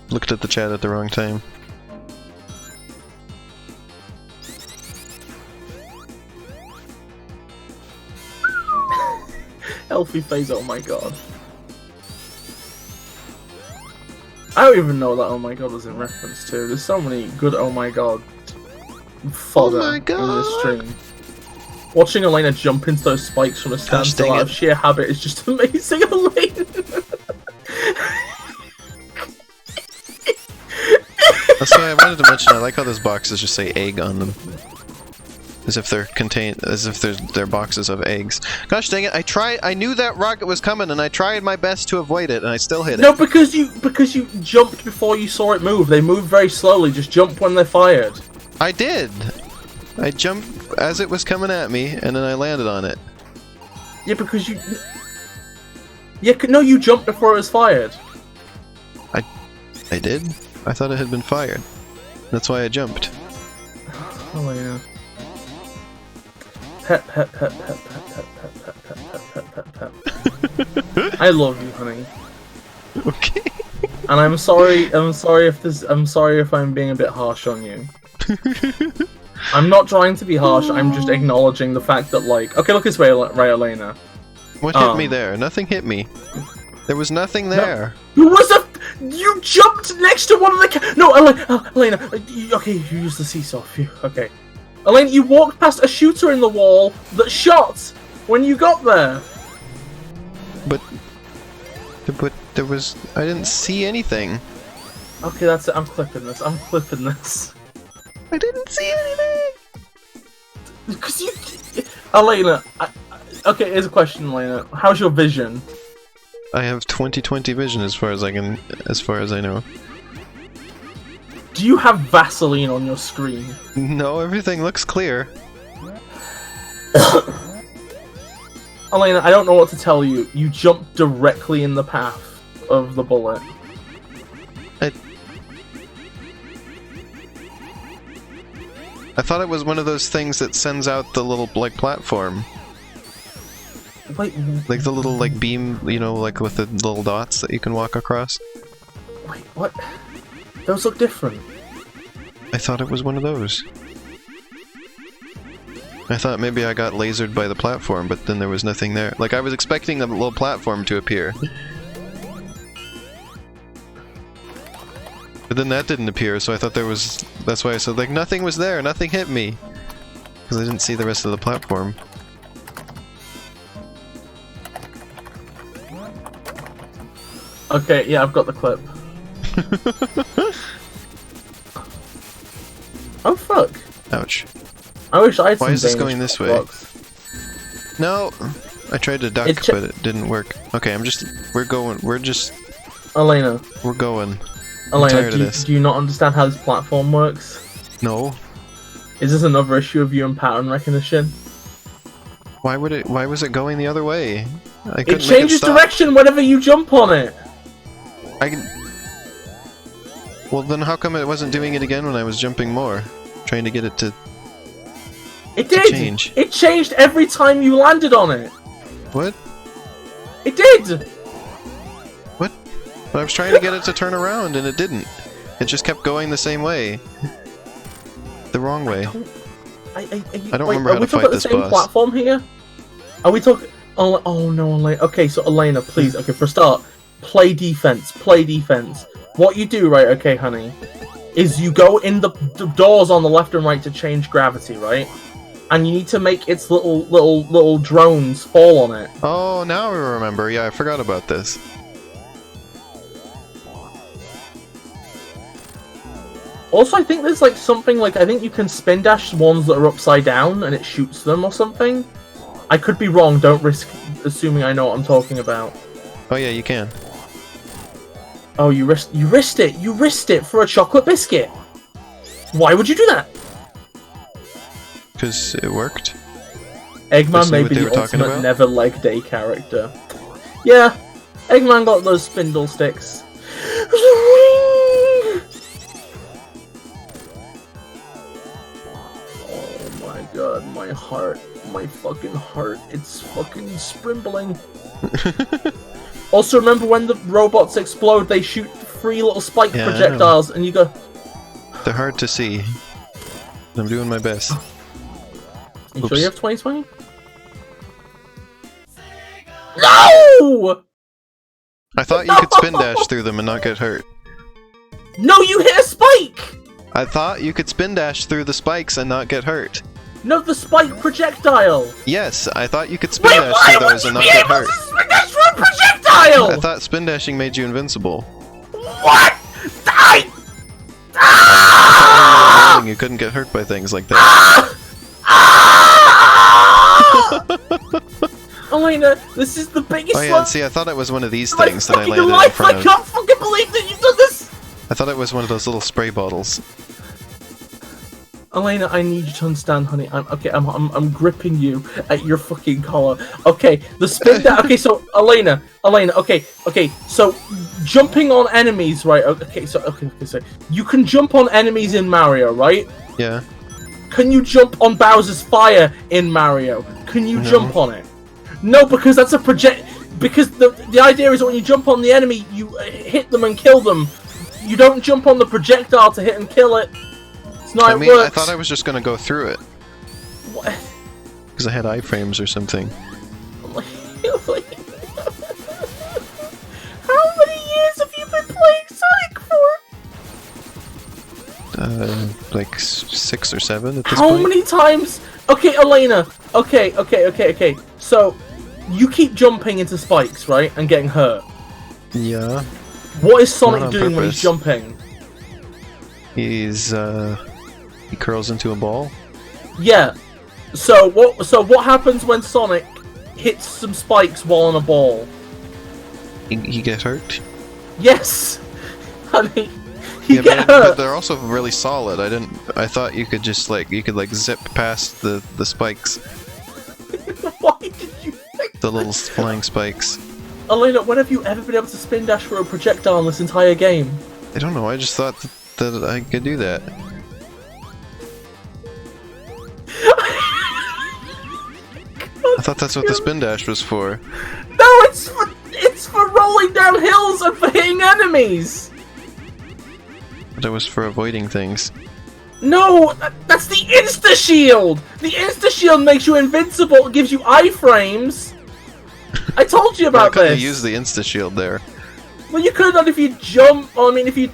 Looked at the chat at the wrong time. Healthy phase, oh my god. I don't even know what that oh my god was in reference to. There's so many good oh my god fodder in this stream. Watching Elena jump into those spikes from a standstill out of sheer habit is just amazing, Elena! That's why I wanted to mention, I like how those boxes just say egg on them. As if they're they're boxes of eggs. Gosh dang it, I knew that rocket was coming and I tried my best to avoid it and I still hit it. No, because you jumped before you saw it move. They move very slowly, just jump when they're fired. I did! I jumped as it was coming at me and then I landed on it. Yeah, because you... Yeah, no, you jumped before it was fired. I did? I thought it had been fired. That's why I jumped. Oh yeah. Pep, pep, pep, pep, pep, pep, pep, pep, pep, pep, pep, pep. I love you, honey. Okay. And I'm sorry if I'm being a bit harsh on you. I'm not trying to be harsh, I'm just acknowledging the fact that, like... Okay, look this way, right, Elena. What hit me there? Nothing hit me. There was nothing there. No. You jumped next to one of the No, Elena, okay, you used the seesaw. Phew, okay. Elena, you walked past a shooter in the wall that shot when you got there. But there was... I didn't see anything. Okay, that's it. I'm clipping this. I didn't see anything! Because you... Elena, okay, here's a question, Elena. How's your vision? I have 20/20 vision as far as I know. Do you have Vaseline on your screen? No, everything looks clear. Elena, I don't know what to tell you. You jumped directly in the path of the bullet. I thought it was one of those things that sends out the little, like, platform. Wait, like the little, like, beam, you know, like with the little dots that you can walk across. Wait, what? Those look different. I thought it was one of those. I thought maybe I got lasered by the platform, but then there was nothing there. Like, I was expecting a little platform to appear. But then that didn't appear, so I thought there was... That's why I said, like, nothing was there, nothing hit me! Because I didn't see the rest of the platform. Okay, yeah, I've got the clip. Oh, fuck. Ouch. I wish I had some Why is this going this way? blocks. No! I tried to duck, but it didn't work. Okay, we're going. Elena. We're going. Elena, do you not understand how this platform works? No. Is this another issue of you and pattern recognition? Why was it going the other way? It changes direction whenever you jump on it! Well, then how come it wasn't doing it again when I was jumping more? Trying to get it to... It did! Change. It changed every time you landed on it! What? It did! What? But I was trying to get it to turn around and it didn't. It just kept going the same way. The wrong way. I don't remember how to fight this boss. Are we talking about the same platform here? Are we talking... Oh no, Elena. Okay, so Elena, please, okay, for a start, play defense, play defense. What you do, right, okay, honey, is you go in the doors on the left and right to change gravity, right? And you need to make its little drones fall on it. Oh, now I remember. Yeah, I forgot about this. Also, I think there's like something like, I think you can spin dash ones that are upside down and it shoots them or something. I could be wrong, don't risk assuming I know what I'm talking about. Oh yeah, you can. Oh, you risked it! You risked it for a chocolate biscuit! Why would you do that? Because it worked. Eggman may be the ultimate never leg day character. Yeah, Eggman got those spindle sticks. heart. My fucking heart. It's fucking sprimbling. Also, remember when the robots explode, they shoot 3 little spike projectiles, and you go... They're hard to see. I'm doing my best. You sure you have 2020? No! I thought you could spin dash through them and not get hurt. No, you hit a spike! I thought you could spin dash through the spikes and not get hurt. No, the spike projectile! Yes, I thought you could spin dash through those and not get hurt. Spin dash through a projectile! I thought spin dashing made you invincible. What? You couldn't get hurt by things like that. Elena, this is the biggest Oh yeah, see, I thought it was one of these things that I fucking landed in front I of. can't fucking believe that you've done this! I thought it was one of those little spray bottles. Elena, I need you to understand, honey. I'm gripping you at your fucking collar. Okay, the spin dash. Okay, so Elena. Okay. So jumping on enemies, right? Okay, so you can jump on enemies in Mario, right? Yeah. Can you jump on Bowser's fire in Mario? Can you jump on it? No, because that's a project. Because the idea is that when you jump on the enemy, you hit them and kill them. You don't jump on the projectile to hit and kill it. I mean, I thought I was just gonna go through it. What? Because I had iframes or something. How many years have you been playing Sonic for? Like 6 or 7 at this point. How many times? Okay, Elena. Okay. So, you keep jumping into spikes, right? And getting hurt. Yeah. What is Sonic doing when he's jumping? He's, he curls into a ball? Yeah. So what happens when Sonic hits some spikes while on a ball? He gets hurt? Yes! Honey, he get hurt. But they're also really solid. I thought you could just you could zip past the spikes. Why did you think the little flying spikes? Elena, when have you ever been able to spin dash for a projectile in this entire game? I don't know, I just thought that I could do that. I thought that's what the spin dash was for. No, it's for rolling down hills and for hitting enemies! But it was for avoiding things. No, that's the insta-shield! The insta-shield makes you invincible, it gives you iframes! I told you about this! I could this! have used the insta-shield there. Well, you could have done if you jump, or I mean, if you'd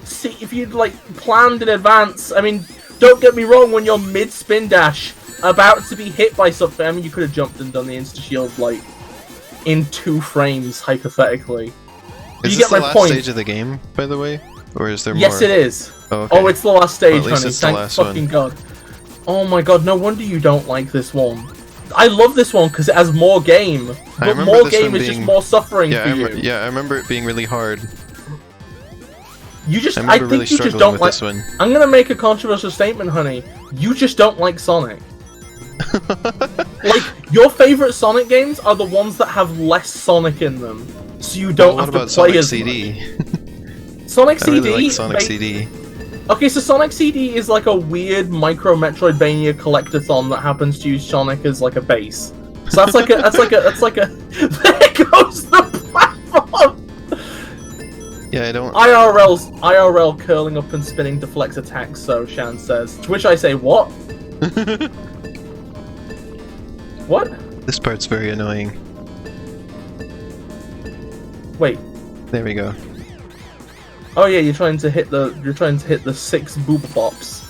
planned in advance. I mean, don't get me wrong, when you're mid-spin dash, about to be hit by something, I mean, you could have jumped and done the insta-shield, in 2 frames, hypothetically. Is this the last stage of the game, by the way? Or is there more? Yes, it is. Oh, okay. Oh, it's the last stage, well, honey. Thank fucking God. Oh my God, no wonder you don't like this one. I love this one because it has more game. But more game is just more suffering for you. Yeah, I remember it being really hard. I think you just don't like this one. I'm gonna make a controversial statement, honey. You just don't like Sonic. Your favorite Sonic games are the ones that have less Sonic in them, so you don't have to play Sonic as CD? Sonic CD. I really like Sonic CD. Okay, so Sonic CD is a weird micro Metroidvania collectathon that happens to use Sonic as a base. So that's like a there goes the platform. Yeah, I don't. IRL curling up and spinning deflects attacks. So Shan says. To which I say, what? What? This part's very annoying. Wait. There we go. Oh yeah, you're trying to hit the 6 boob bops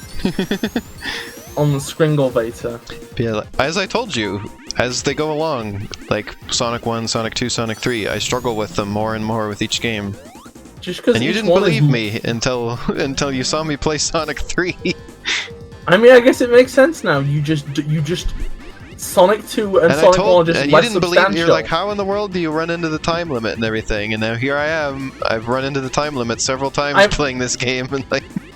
on the Skringlvator. Yeah, as I told you, as they go along, like Sonic 1, Sonic 2, Sonic 3, I struggle with them more and more with each game. And you didn't believe me until you saw me play Sonic 3. I mean, I guess it makes sense now. You just Sonic 2 and Sonic 1 are just and less you didn't substantial. believe. You're like, how in the world do you run into the time limit and everything? And now here I am. I've run into the time limit several times playing this game, and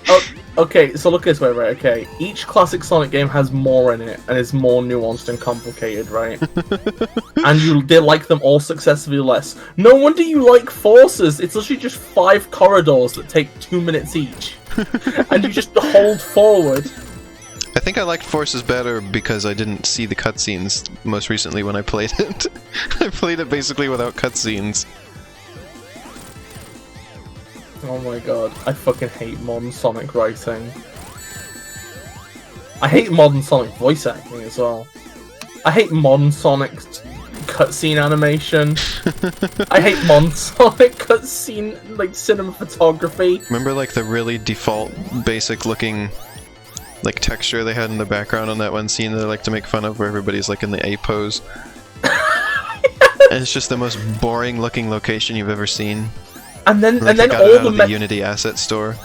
Oh, okay, so look this way, right? Okay, each classic Sonic game has more in it and is more nuanced and complicated, right? And you did like them all successively less. No wonder you like Forces. It's literally just 5 corridors that take 2 minutes each, and you just hold forward. I think I liked Forces better because I didn't see the cutscenes most recently when I played it. I played it basically without cutscenes. Oh my god, I fucking hate modern Sonic writing. I hate modern Sonic voice acting as well. I hate modern Sonic cutscene animation. I hate modern Sonic cutscene, like, cinematography. Remember, like, the really default, basic looking, like, texture they had in the background on that one scene that I like to make fun of, where everybody's, like, in the A pose? And it's just the most boring looking location you've ever seen. And then, like, all the Unity asset store.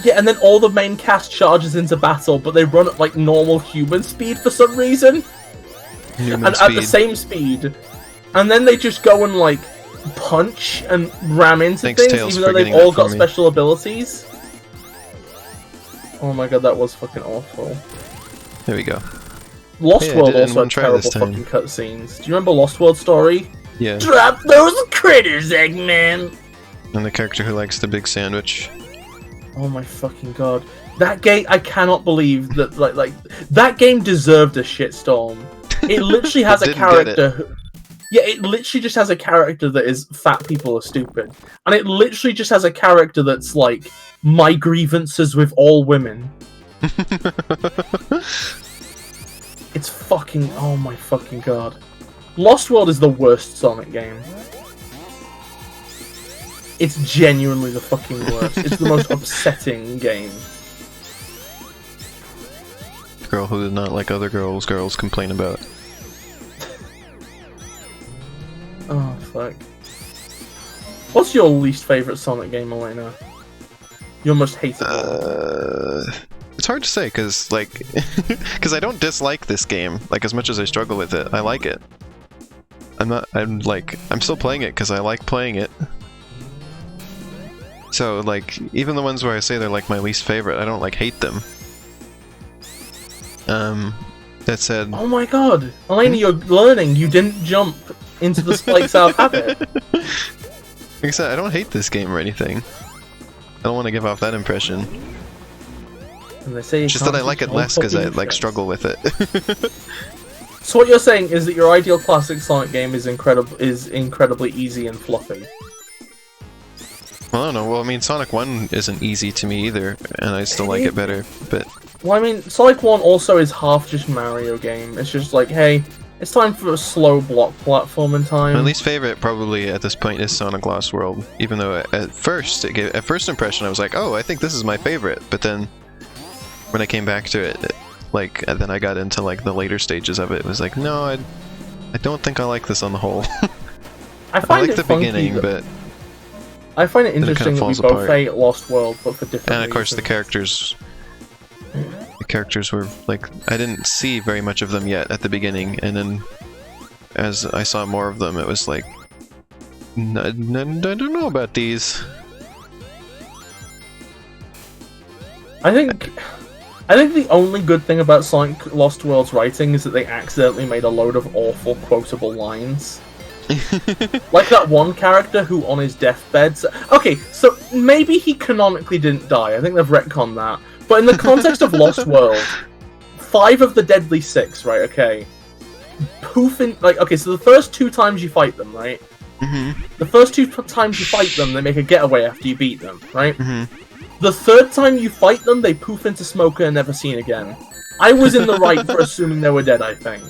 Yeah, and then all the main cast charges into battle, but they run at, like, normal human speed for some reason. At the same speed. And then they just go and, like, punch and ram into things, Tails, even though they've all got special abilities. Oh my god, that was fucking awful. There we go. Lost World also had terrible fucking cutscenes. Do you remember Lost World Story? Yeah. Drop those critters, Eggman! And the character who likes the big sandwich. Oh my fucking god. That game, I cannot believe that, like that game deserved a shitstorm. It literally has a character yeah, it literally just has a character that is fat people are stupid. And it literally just has a character that's like, my grievances with all women. It's fucking, oh my fucking god. Lost World is the worst Sonic game. It's genuinely the fucking worst. It's the most upsetting game. Girl who did not like other girls complain about. Oh, fuck. What's your least favourite Sonic game right now? Your most hated one? It's hard to say, because, like... Because I don't dislike this game, like, as much as I struggle with it. I like it. I'm still playing it because I like playing it. So, like, even the ones where I say they're, like, my least favorite, I don't, like, hate them. That said... Oh my god! Elena, you're learning! You didn't jump into the spikes out of habit! Like I said, I don't hate this game or anything. I don't want to give off that impression. And they say just that I like it less because I, like, struggle with it. So what you're saying is that your ideal classic Sonic game is incredibly easy and fluffy. Well, I don't know. Well, I mean, Sonic 1 isn't easy to me either, and I still like it better, but... Well, I mean, Sonic 1 also is half just Mario game. It's just like, hey, it's time for a slow block platforming time. My least favorite, probably, at this point, is Sonic Lost World. Even though, at first impression, I was like, oh, I think this is my favorite. But then, when I came back to it, like, then I got into, like, the later stages of it. It was like, no, I don't think I like this on the whole. I like the beginning, but... I find it interesting that we both hate Lost World, but for different And of course reasons. The characters were, like, I didn't see very much of them yet at the beginning, and then as I saw more of them, it was like, I don't know about these. I think the only good thing about Sonic Lost World's writing is that they accidentally made a load of awful quotable lines. Like that one character who on his deathbed... Okay, so maybe he canonically didn't die. I think they've retconned that. But in the context of Lost World, 5 of the Deadly 6, right, okay, poofing... Like, okay, so the first 2 times you fight them, right? Mm-hmm. The first 2 times you fight them, they make a getaway after you beat them, right? Mm-hmm. The 3rd time you fight them, they poof into smoke and never seen again. I was in the right for assuming they were dead, I think.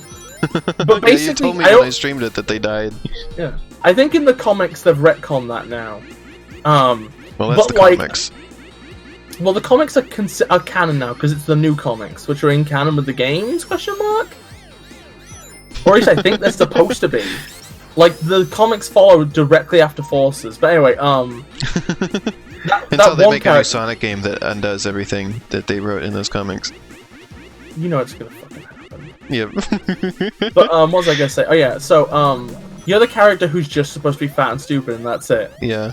But basically, yeah, you told me when I streamed it that they died. Yeah, I think in the comics they've retconned that now. Well, that's the comics. Well, the comics are canon now because it's the new comics, which are in canon with the games? Question mark. Or at least I think they're supposed to be. Like the comics follow directly after Forces. But anyway, until they make a new Sonic game that undoes everything that they wrote in those comics. You know it's gonna fucking happen. Yep. But what was I gonna say? Oh yeah, so you're the character who's just supposed to be fat and stupid, and that's it. Yeah.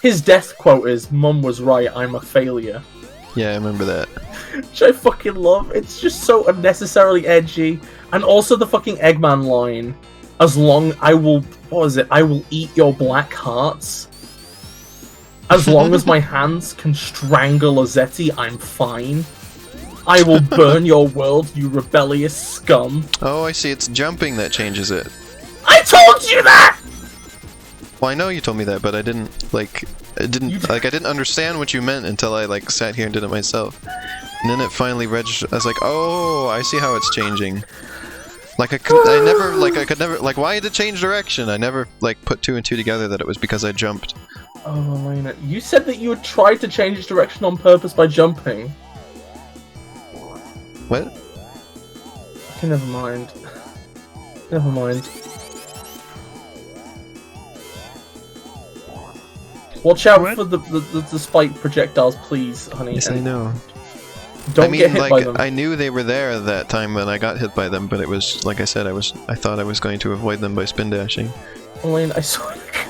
His death quote is, "Mum was right, I'm a failure." Yeah, I remember that. Which I fucking love. It's just so unnecessarily edgy. And also the fucking Eggman line, I will eat your black hearts. As long as my hands can strangle a Zeti, I'm fine. I will burn your world, you rebellious scum. Oh, I see. It's jumping that changes it. I told you that! Well, I know you told me that, but I didn't, I didn't understand what you meant until I, sat here and did it myself. And then it finally registered. I was like, oh, I see how it's changing. I could never, why did it change direction? I never, put 2 and 2 together that it was because I jumped. Oh, Elena, you said that you would try to change its direction on purpose by jumping. What? Okay, never mind. Never mind. Watch out for the spike projectiles, please, honey. Yes, I know. Don't get hit by them. I knew they were there that time when I got hit by them, but it was, like I said, I thought I was going to avoid them by spin dashing. Elaine, I swear to God.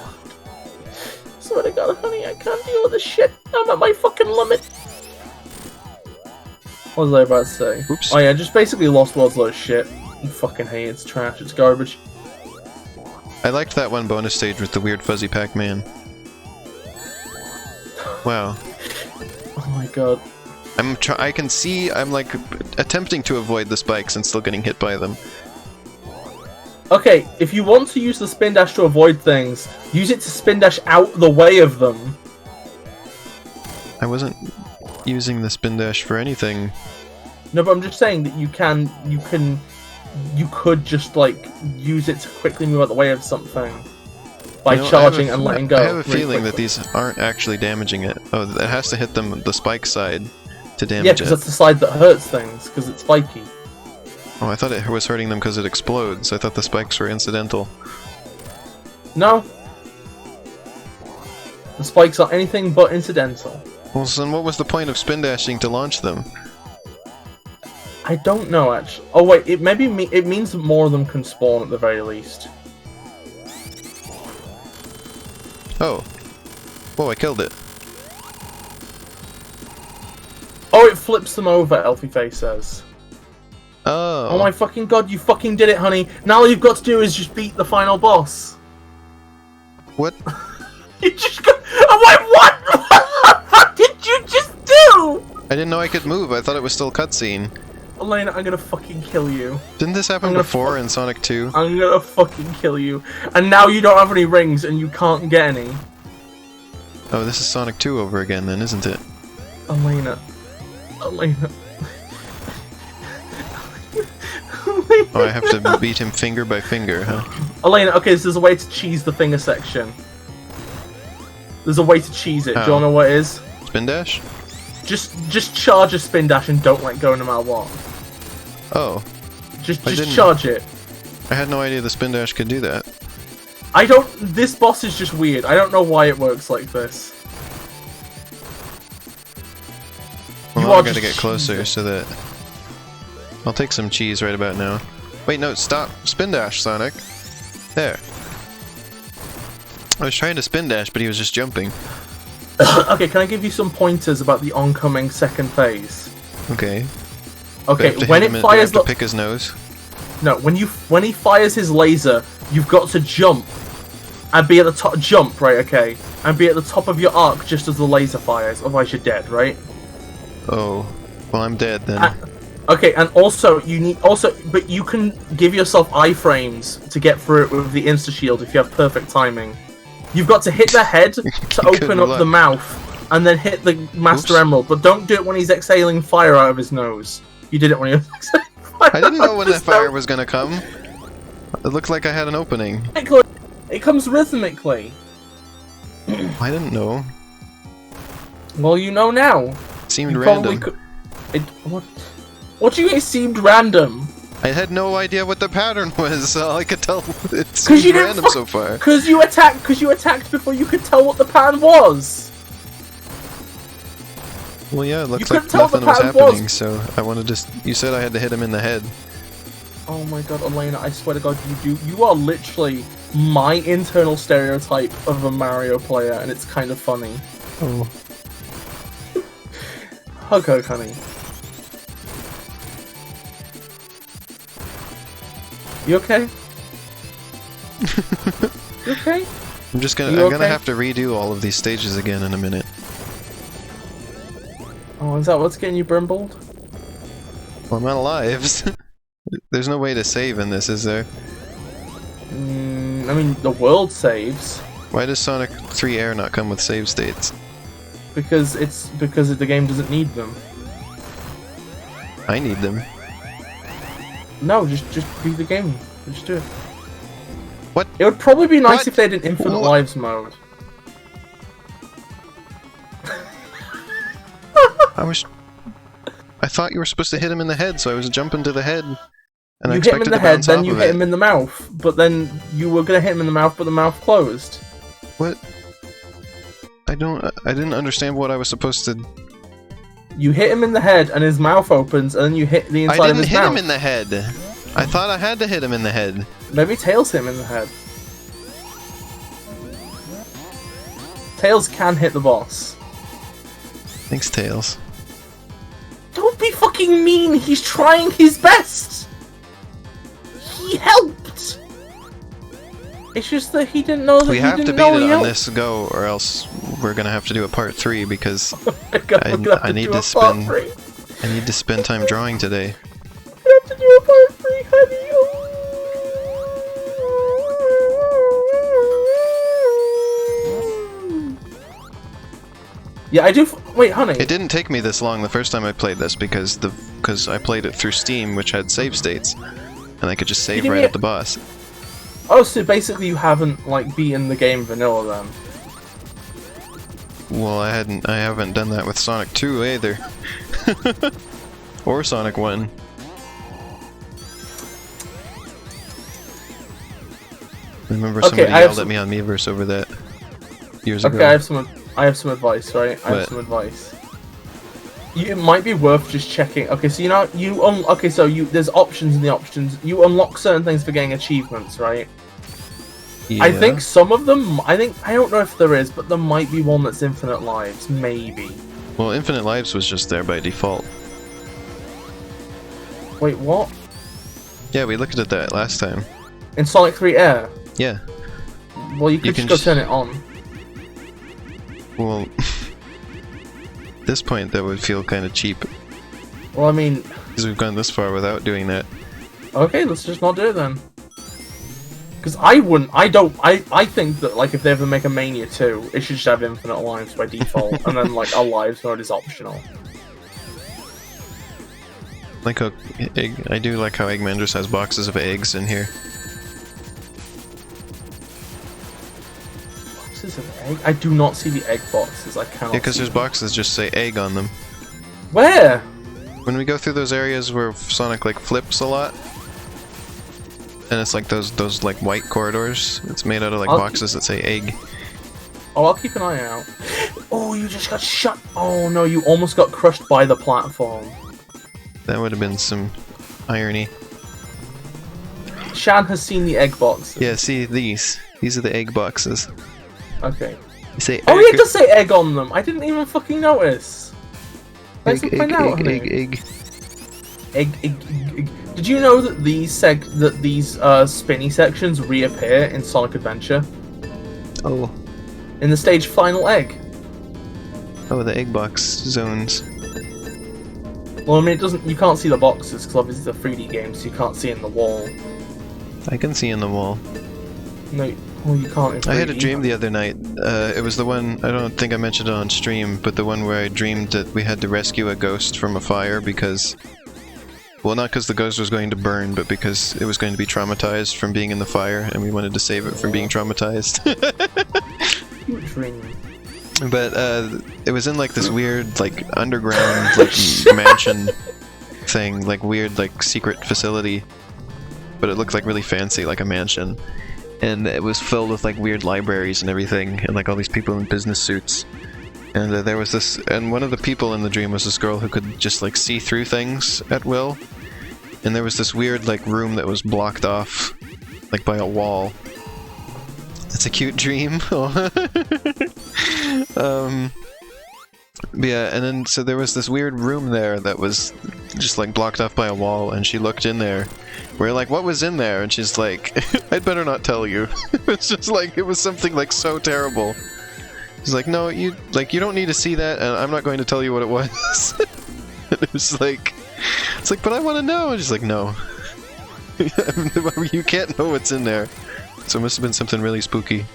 I swear to God, honey, I can't deal with this shit. I'm at my fucking limit. What was I about to say? Oops. Oh yeah, just basically Lost World's load of shit. I fucking hate it, it's trash, it's garbage. I liked that one bonus stage with the weird fuzzy Pac-Man. Wow. Oh my God. I can see I'm attempting to avoid the spikes and still getting hit by them. Okay, if you want to use the spin dash to avoid things, use it to spin dash out the way of them. I wasn't using the spin dash for anything. No, but I'm just saying that you could just use it to quickly move out the way of something by charging and letting go. I have a feeling that these aren't actually damaging it. Oh, it has to hit the spike side to damage it. Yeah, because that's the side that hurts things, because it's spiky. Oh, I thought it was hurting them because it explodes. I thought the spikes were incidental. No. The spikes are anything but incidental. Well, so then what was the point of spin dashing to launch them? I don't know, actually. Oh wait, it means more of them can spawn at the very least. Oh. Whoa, I killed it. Oh, it flips them over, Elfie Face says. Oh. Oh my fucking God, you fucking did it, honey. Now all you've got to do is just beat the final boss. What? You just got... Oh my, what? What did you just do? I didn't know I could move. I thought it was still cutscene. Elena, I'm gonna fucking kill you. Didn't this happen before in Sonic 2? I'm gonna fucking kill you. And now you don't have any rings and you can't get any. Oh, this is Sonic 2 over again then, isn't it? Elena. Elena. Oh, I have to beat him finger by finger, huh? Elena, okay, so there's a way to cheese the finger section. There's a way to cheese it. Do you wanna know what it is? Spin dash? Just charge a spin dash and don't let go no matter what. Oh. Just charge it. I had no idea the spin dash could do that. This boss is just weird. I don't know why it works like this. Well, I gotta get closer so that... I'll take some cheese right about now. Wait, no, stop. Spin dash, Sonic. There. I was trying to spin dash, but he was just jumping. Okay, can I give you some pointers about the oncoming second phase? Okay. Okay, when it fires to pick his nose. No, when he fires his laser, you've got to jump and be at the top. Jump, right? Okay, and be at the top of your arc just as the laser fires. Otherwise, you're dead, right? Oh, well, I'm dead then. Okay, and also but you can give yourself iframes to get through it with the insta shield if you have perfect timing. You've got to hit the head to open up the mouth, and then hit the Master Emerald. But don't do it when he's exhaling fire out of his nose. You did it when he was exhaling fire. I didn't know when that fire was gonna come. It looked like I had an opening. It comes rhythmically. I didn't know. Well, you know now. It seemed random. What do you mean it seemed random? I had no idea what the pattern was, so I could tell it seemed random so far. Because you attacked before you could tell what the pattern was. Well, yeah, it looks like nothing was happening, so I wanted to... You said I had to hit him in the head. Oh my God, Elena, I swear to God, you are literally my internal stereotype of a Mario player, and it's kind of funny. Oh. Hug, honey. You okay? You okay? I'm gonna have to redo all of these stages again in a minute. Oh, is that what's getting you brimbled? Well, I'm out of lives. There's no way to save in this, is there? I mean, the world saves. Why does Sonic 3 Air not come with save states? Because the game doesn't need them. I need them. No, just beat the game. Just do it. What? It would probably be nice What? if they had an infinite lives mode. I thought you were supposed to hit him in the head, so I was jumping to the head. And I You hit him in expected the to head, bounce then off you of hit it. him in the mouth, but then you were gonna hit him in the mouth, but the mouth closed. What? I didn't understand what I was supposed to... You hit him in the head, and his mouth opens, and then you hit the inside of his mouth. I didn't hit him in the head. I thought I had to hit him in the head. Maybe Tails hit him in the head. Tails can hit the boss. Thanks, Tails. Don't be fucking mean, he's trying his best! He helped! It's just that he didn't know that We he have didn't to beat know he it on helped. this go, or else we're gonna have to do a part 3 because I need to spend time drawing today. We have to do a part 3, honey. Yeah, I do. Wait, honey. It didn't take me this long the first time I played this because I played it through Steam, which had save states, and I could just save right at the boss. Oh, so basically you haven't like beaten the game vanilla then? Well, I haven't done that with Sonic 2 either, or Sonic 1. I remember somebody yelled at me on Miiverse over that years ago. Okay, I have some advice, right? I have some advice. It might be worth just checking. Okay, so there's options in the options. You unlock certain things for getting achievements, right? Yeah. I think some of them. I don't know if there is, but there might be one that's infinite lives, maybe. Well, infinite lives was just there by default. Wait, what? Yeah, we looked at that last time. In Sonic 3 Air? Yeah. Well, you could just go turn it on. Well, at this point that would feel kind of cheap. Well, I mean... Because we've gone this far without doing that. Okay, let's just not do it then. Because I think that, like, if they ever make a Mania 2, it should just have infinite lives by default, and then, like, a lives mode is optional. Like how I do like how Eggman just has boxes of eggs in here. Boxes of egg? I do not see the egg boxes, I cannot. Yeah, because there's boxes just say egg on them. Where? When we go through those areas where Sonic like flips a lot, and it's like those like white corridors, it's made out of like boxes that say egg. Oh, I'll keep an eye out. Oh, you just got shut. Oh no, you almost got crushed by the platform. That would have been some irony. Shan has seen the egg boxes. Yeah, see these are the egg boxes. Okay. You say egg. Oh, yeah, it does say egg on them. I didn't even fucking notice. Egg. Did you know that these spinny sections reappear in Sonic Adventure? Oh. In the stage Final Egg. Oh, the egg box zones. Well, I mean, you can't see the boxes because obviously it's a 3D game, so you can't see in the wall. I can see in the wall. No, well, you can't in 3D. I had a dream the other night. It was the one, I don't think I mentioned it on stream, but the one where I dreamed that we had to rescue a ghost from a fire because... Well, not because the ghost was going to burn, but because it was going to be traumatized from being in the fire, and we wanted to save it from being traumatized. You dream. But it was in like this weird like underground like mansion thing, like weird like secret facility, but it looked like really fancy, like a mansion, and it was filled with like weird libraries and everything, and like all these people in business suits. And there was this, and one of the people in the dream was this girl who could just like see through things at will, and there was this weird like room that was blocked off like by a wall. It's a cute dream. Yeah, and then so there was this weird room there that was just like blocked off by a wall, and she looked in there. We're like, what was in there? And she's like, I'd better not tell you. It's just like, it was something like so terrible. She's like, no, you don't need to see that, and I'm not going to tell you what it was. And it was like, It's like, but I want to know. And she's like, no. You can't know what's in there. So it must have been something really spooky.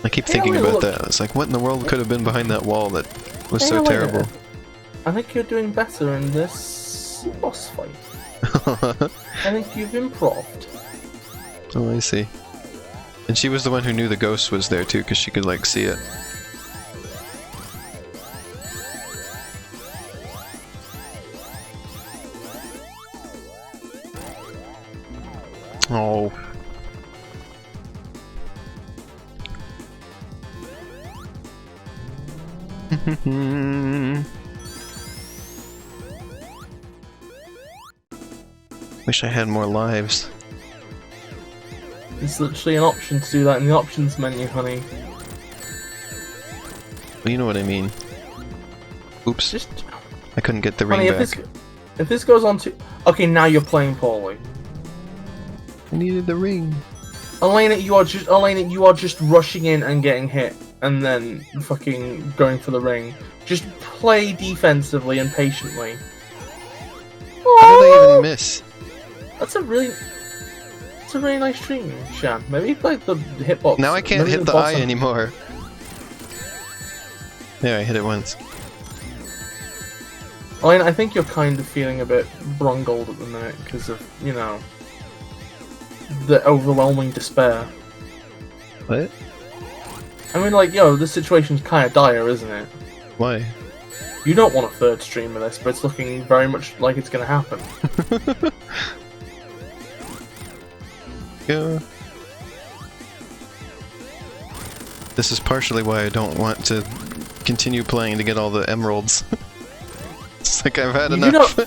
I keep thinking about that. It's like, what in the world could have been behind that wall that was so terrible? I think you're doing better in this boss fight. I think you've improved. Oh, I see. And she was the one who knew the ghost was there too, because she could, like, see it. Oh. Wish I had more lives. There's literally an option to do that in the options menu, honey. Well, you know what I mean. Oops. Just... I couldn't get the honey, ring back. If this goes on to... Okay, now you're playing poorly. I needed the ring. Elena, you are just rushing in and getting hit, and then fucking going for the ring. Just play defensively and patiently. How did I even miss? That's a really nice stream, Shan. Maybe like the hitbox. Now I can't hit the eye anymore. There, I hit it once. Elena, I think you're kind of feeling a bit brungled at the minute because of, you know, the overwhelming despair. What? I mean, like, yo, this situation's kind of dire, isn't it? Why? You don't want a third stream of this, but it's looking very much like it's going to happen. Yeah. This is partially why I don't want to continue playing to get all the emeralds. It's like I've had enough.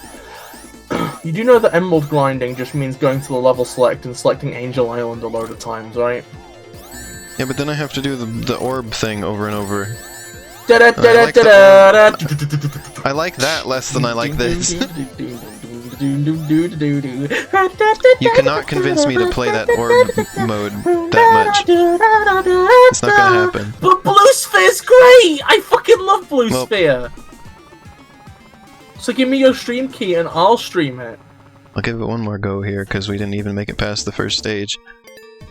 You do know that emerald grinding just means going to the level select and selecting Angel Island a load of times, right? Yeah, but then I have to do the orb thing over and over. I like that less than I like this. You cannot convince me to play that orb mode that much. It's not gonna happen. But Blue Sphere's great! I fucking love Blue Sphere! So give me your stream key and I'll stream it. I'll give it one more go here, because we didn't even make it past the first stage.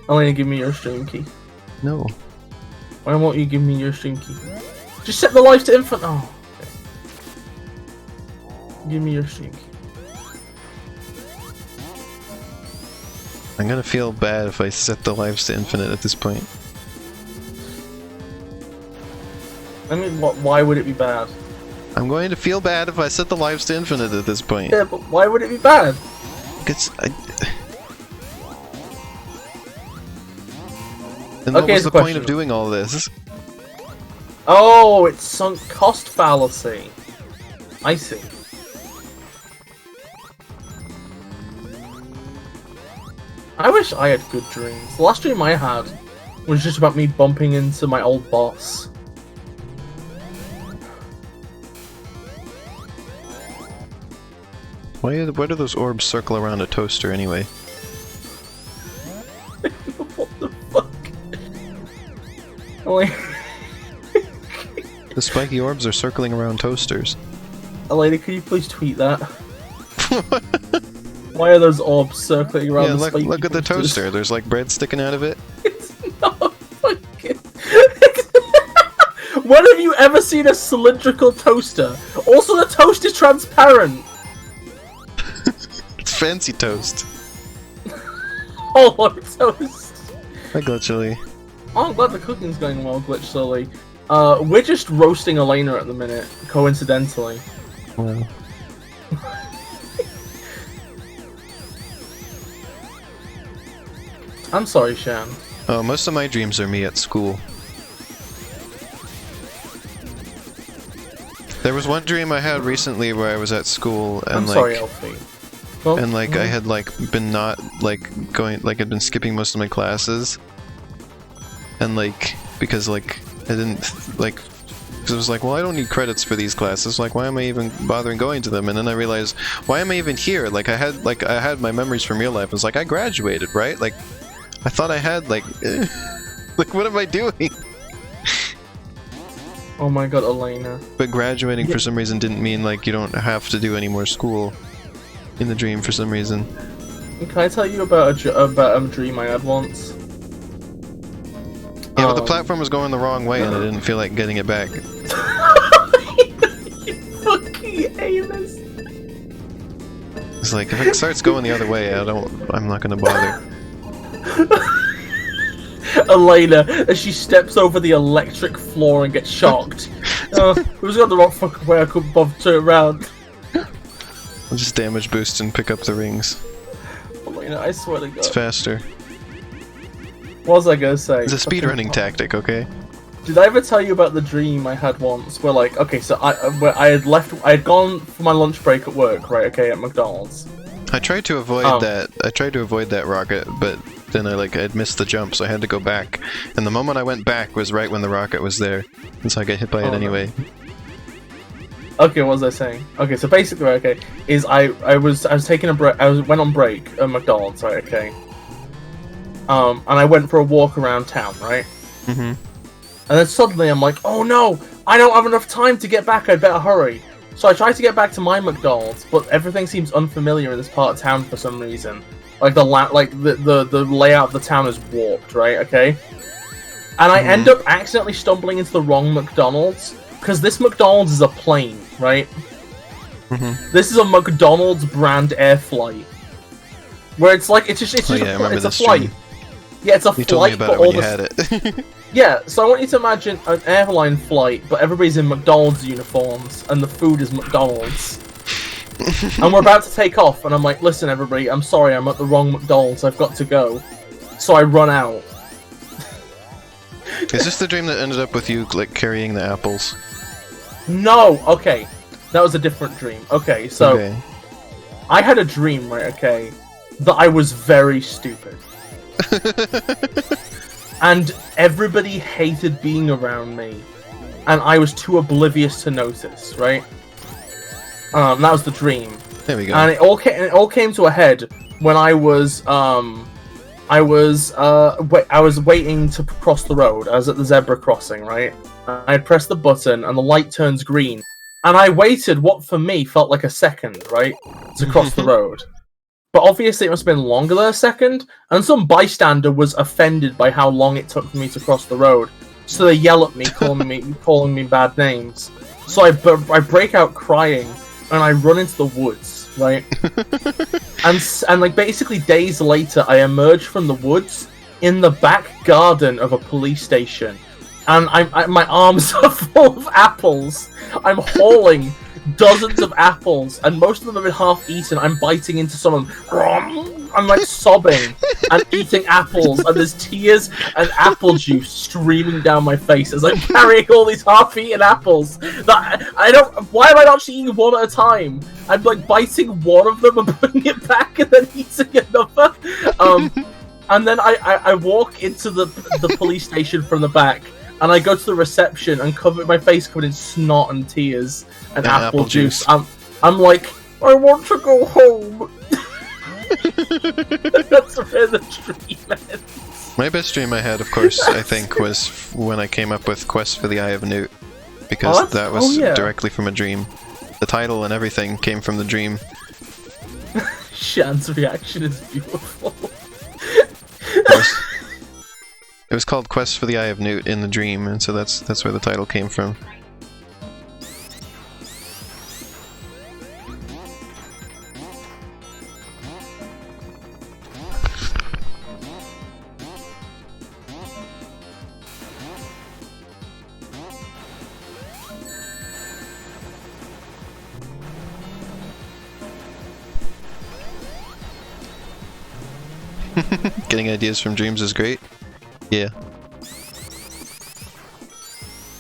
Elena, give me your stream key. No. Why won't you give me your stream key? Just set the lives to infinite. Oh. Okay. Give me your stream key. I'm gonna feel bad if I set the lives to infinite at this point. I mean, why would it be bad? I'm going to feel bad if I set the lives to infinite at this point. Yeah, but why would it be bad? Because Then what was the point of doing all this? Oh, it's sunk cost fallacy. I see. I wish I had good dreams. The last dream I had was just about me bumping into my old boss. Why do those orbs circle around a toaster anyway? What the fuck? Elena... The spiky orbs are circling around toasters. Elena, can you please tweet that? Why are those orbs circling around the spiky look at the toaster. There's like bread sticking out of it. It's not fucking... When have you ever seen a cylindrical toaster? Also, the toast is transparent! It's fancy toast. Oh, toast! Hi, Glitchily. Oh, I'm glad the cooking's going well, Glitchily. We're just roasting Elena at the minute, coincidentally. Wow. I'm sorry, Shan. Oh, most of my dreams are me at school. There was one dream I had recently where I was at school and I'm sorry, Elfie. Well, and like I had like been not like going like I'd been skipping most of my classes. And like because like I didn't like because it was like, well, I don't need credits for these classes, like why am I even bothering going to them? And then I realized, why am I even here? Like I had my memories from real life. It was like I graduated, right? Like I thought I had like like what am I doing? Oh my god, Elena. But graduating for some reason didn't mean like you don't have to do any more school in the dream for some reason. Can I tell you about a dream I had once? Yeah, but the platform was going the wrong way and I didn't feel like getting it back. You fucking anus. It's like, if it starts going the other way, I'm not gonna bother. Elena, as she steps over the electric floor and gets shocked. It was going the wrong fucking way, I couldn't bother to turn around. I'll just damage boost and pick up the rings. Elena, I swear to God. It's faster. What was I gonna say? It's a speedrunning tactic, okay? Did I ever tell you about the dream I had once where, like, okay, so I had gone for my lunch break at work, right, okay, at McDonald's. I tried to avoid that rocket, but then I'd missed the jump, so I had to go back. And the moment I went back was right when the rocket was there, and so I got hit by it anyway. Okay, what was I saying? Okay, so basically, okay, is I was taking a break. Went on break at McDonald's, right? Okay. And I went for a walk around town, right? Mm-hmm. And then suddenly I'm like, oh no, I don't have enough time to get back. I'd better hurry. So I tried to get back to my McDonald's, but everything seems unfamiliar in this part of town for some reason. Like the layout of the town is warped, right? Okay. And I end up accidentally stumbling into the wrong McDonald's. Because this McDonald's is a plane, right? Mm-hmm. This is a McDonald's brand air flight. Where it's like, it's a flight. Yeah, it's a you flight, told me about but it when you had it. Yeah, so I want you to imagine an airline flight, but everybody's in McDonald's uniforms, and the food is McDonald's. And we're about to take off, and I'm like, listen everybody, I'm sorry, I'm at the wrong McDonald's, I've got to go. So I run out. Is this the dream that ended up with you, like, carrying the apples? No! Okay. That was a different dream. Okay, so... Okay. I had a dream, right, okay, that I was very stupid. And everybody hated being around me. And I was too oblivious to notice, right? That was the dream. There we go. And it all came to a head when I was waiting to cross the road. I was at the zebra crossing, right? I pressed the button and the light turns green. And I waited what for me felt like a second, right? To cross the road. But obviously it must have been longer than a second, and some bystander was offended by how long it took for me to cross the road. So they yell at me, calling me bad names. So I break out crying, and I run into the woods, right? and like basically days later, I emerge from the woods in the back garden of a police station, and my arms are full of apples. I'm hauling dozens of apples, and most of them have been half eaten. I'm biting into some of them. I'm like sobbing and eating apples, and there's tears and apple juice streaming down my face as I'm carrying all these half-eaten apples. That why am I not eating one at a time? I'm like biting one of them and putting it back, and then eating another. And then I walk into the police station from the back, and I go to the reception and cover my face covered in snot and tears and apple juice. I'm like, I want to go home. That's where the dream ends. My best dream I had, of course, I think, was when I came up with Quest for the Eye of Newt. Because that was directly from a dream. The title and everything came from the dream. Shan's reaction is beautiful. It was called Quest for the Eye of Newt in the dream, and so that's where the title came from. Getting ideas from dreams is great. Yeah.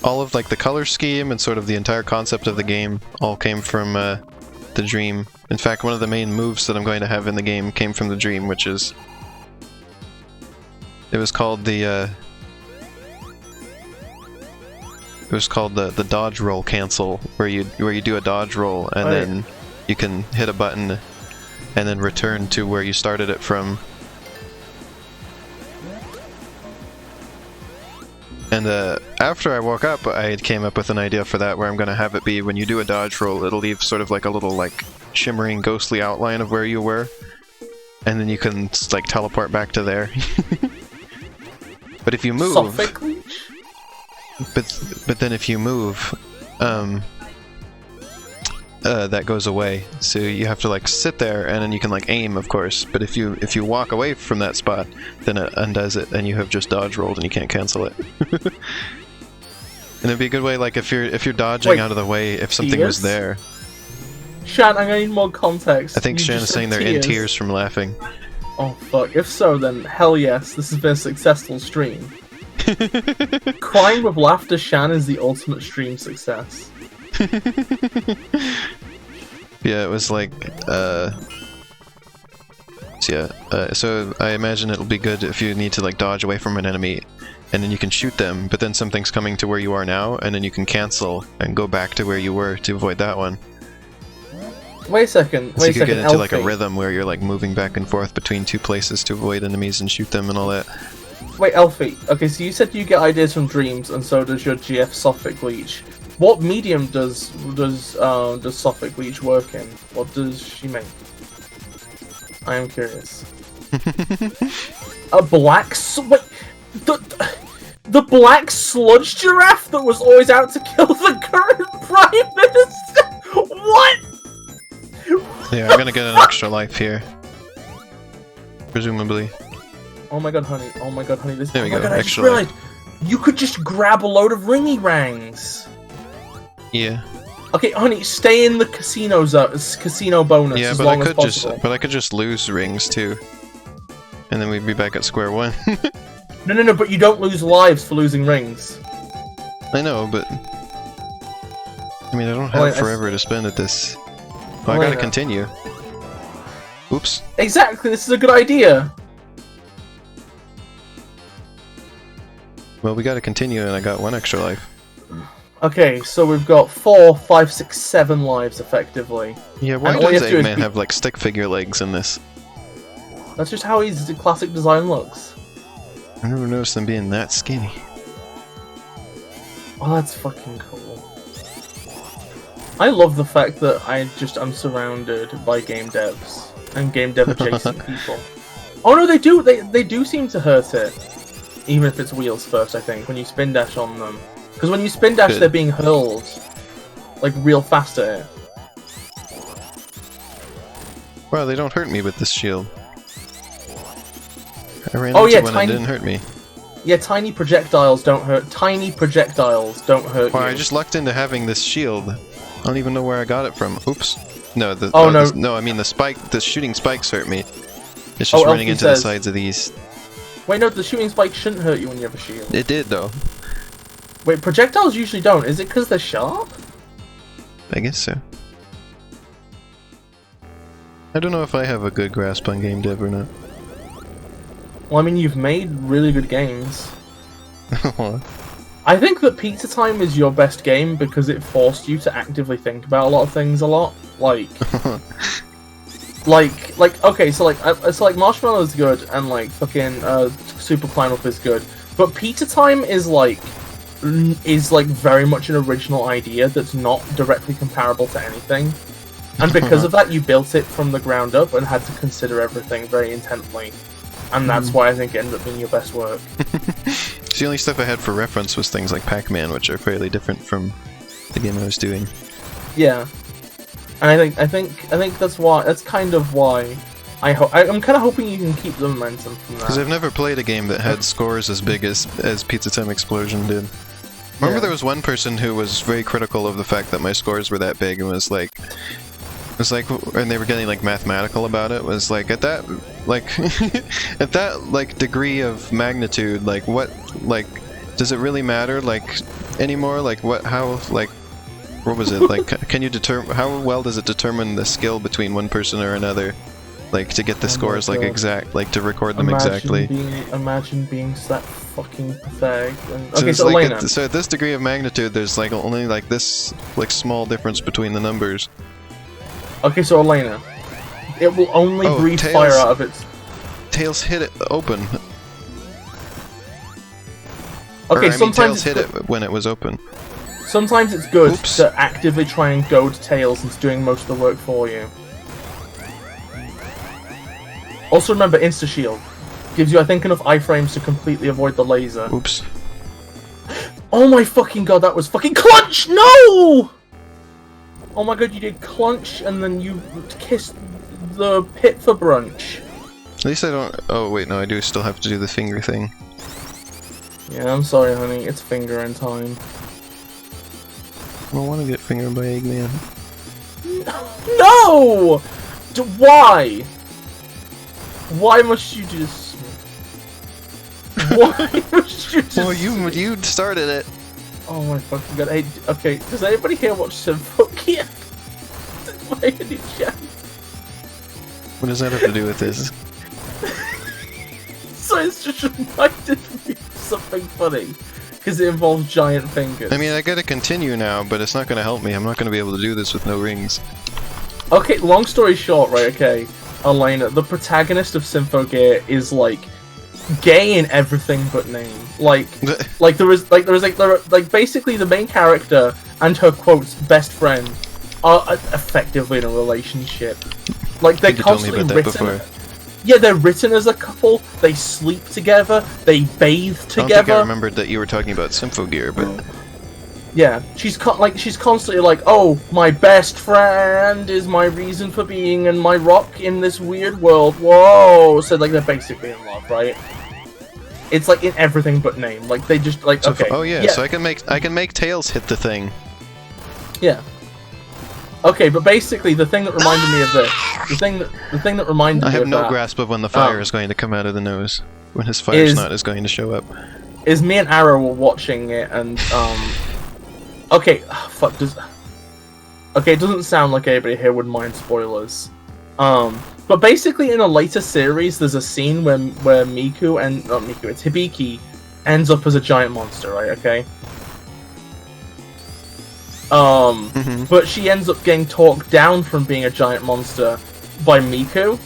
All of like the color scheme and sort of the entire concept of the game all came from the dream. In fact, one of the main moves that I'm going to have in the game came from the dream, which is... It was called the dodge roll cancel, where you do a dodge roll and then you can hit a button and then return to where you started it from. And after I woke up, I came up with an idea for that, where I'm gonna have it be when you do a dodge roll, it'll leave sort of like a little like shimmering, ghostly outline of where you were, and then you can like teleport back to there. But if you move, but then if you move, that goes away. So you have to like sit there, and then you can like aim, of course. But if you walk away from that spot, then it undoes it, and you have just dodge rolled, and you can't cancel it. And it'd be a good way, like if you're dodging out of the way, if something was there. Shan, I'm gonna need more context. I think Shan is saying they're in tears from laughing. Oh fuck! If so, then hell yes, this has been a successful stream. Crying with laughter, Shan is the ultimate stream success. Yeah, it was like, so I imagine it'll be good if you need to like dodge away from an enemy, and then you can shoot them, but then something's coming to where you are now, and then you can cancel and go back to where you were to avoid that one. Wait a second, so you can get into like a rhythm where you're like moving back and forth between two places to avoid enemies and shoot them and all that. Wait, Elfie. Okay, so you said you get ideas from dreams, and so does your GF Sophic Leech. What medium does Sophic Leech work in? What does she make? I am curious. A black wait, the black sludge giraffe that was always out to kill the current Prime Minister. What? Yeah, I'm gonna get an extra life here, presumably. Oh my god, honey! Oh my god, honey! This. There we go. God, I just extra realized life. you could just grab a load of ringy rangs. Yeah. Okay, honey, stay in the casino bonus. Yeah, as but long I could as possible. I could just lose rings too, and then we'd be back at square one. No, but you don't lose lives for losing rings. I know, but I mean, I don't have forever to spend at this. Well, I gotta continue. Oops. Exactly, this is a good idea. Well, we gotta continue, and I got one extra life. Okay, so we've got 4, 5, 6, 7 lives effectively. Yeah, why does Eggman have like stick figure legs in this? That's just how his classic design looks. I never noticed them being that skinny. Oh, that's fucking cool. I love the fact that I'm surrounded by game devs and game dev adjacent people. Oh no, they do seem to hurt it, even if it's wheels first. I think when you spin dash on them, because when you spin dash, they're being hurled like real fast at it. Well, they don't hurt me with this shield. I ran into one and it didn't hurt me. Yeah, tiny projectiles don't hurt. Tiny projectiles don't hurt you. I just lucked into having this shield. I don't even know where I got it from. Oops. No, no, I mean the shooting spikes hurt me. It's just running into the sides of these. Wait, no, the shooting spikes shouldn't hurt you when you have a shield. It did, though. Wait, projectiles usually don't. Is it because they're sharp? I guess so. I don't know if I have a good grasp on game dev or not. Well, I mean, you've made really good games. I think that Pizza Time is your best game because it forced you to actively think about a lot of things a lot. Like, okay, so like Marshmallow's good and like fucking Super Climb Up is good, but Pizza Time is like very much an original idea that's not directly comparable to anything, and because of that, you built it from the ground up and had to consider everything very intently. And that's why I think it ended up being your best work. The only stuff I had for reference was things like Pac-Man, which are fairly different from the game I was doing. Yeah, and I think that's kind of why I'm kind of hoping you can keep the momentum from that. Because I've never played a game that had scores as big as Pizza Time Explosion did. Remember, there was one person who was very critical of the fact that my scores were that big, and was like, and they were getting like mathematical about it. Was like at that at that degree of magnitude, like what does it really matter anymore? Like what was it like? Can you determine how well does it determine the skill between one person or another? Like to get the scores exact, to record them exactly. Imagine being that fucking pathetic. Okay, so Elena. So at this degree of magnitude, there's only this small difference between the numbers. Okay, so Elena, it will only breathe fire out of its... Tails hit it open. Okay, or, I mean, Tails sometimes hit it when it was open. sometimes it's good Oops. to actively try and goad Tails into doing most of the work for you. Also remember, Insta-Shield. Gives you, I think, enough iframes to completely avoid the laser. Oops. Oh my fucking god, that was fucking clunch! No! Oh my god, you did clunch and then you kissed the pit for brunch. At least I don't... Oh, wait, no, I do still have to do the finger thing. Yeah, I'm sorry, honey. It's fingering time. I don't want to get fingered by Eggman. No! Why? Why must you just... Why must you just... Well, you started it. Oh my fucking god. Hey, okay, does anybody here watch Symphogia? By any chance? What does that have to do with this? So it's just reminded me of something funny. Because it involves giant fingers. I mean, I gotta continue now, but it's not gonna help me. I'm not gonna be able to do this with no rings. Okay, long story short, right, okay. Elena, the protagonist of Symphogear is, like, gay in everything but name. Like basically the main character and her, quotes, best friend are effectively in a relationship. Like, they're constantly written... Yeah, they're written as a couple, they sleep together, they bathe together. I don't think I remembered that you were talking about Symphogear, but... Yeah, she's constantly like, oh, my best friend is my reason for being and my rock in this weird world, whoa! So, like, they're basically in love, right? It's, like, in everything but name. Like, they just, like, okay. Oh, yeah, so I can make Tails hit the thing. Yeah. Okay, but basically, the thing that reminded me of this, the thing that reminded me of I have no that, grasp of when the fire is going to come out of the nose. When his fire snot is going to show up. Is me and Arrow were watching it, and, okay, fuck, okay, it doesn't sound like anybody here would mind spoilers. But basically in a later series, there's a scene where Miku and... not Miku, it's Hibiki ends up as a giant monster, right, okay? But she ends up getting talked down from being a giant monster by Miku.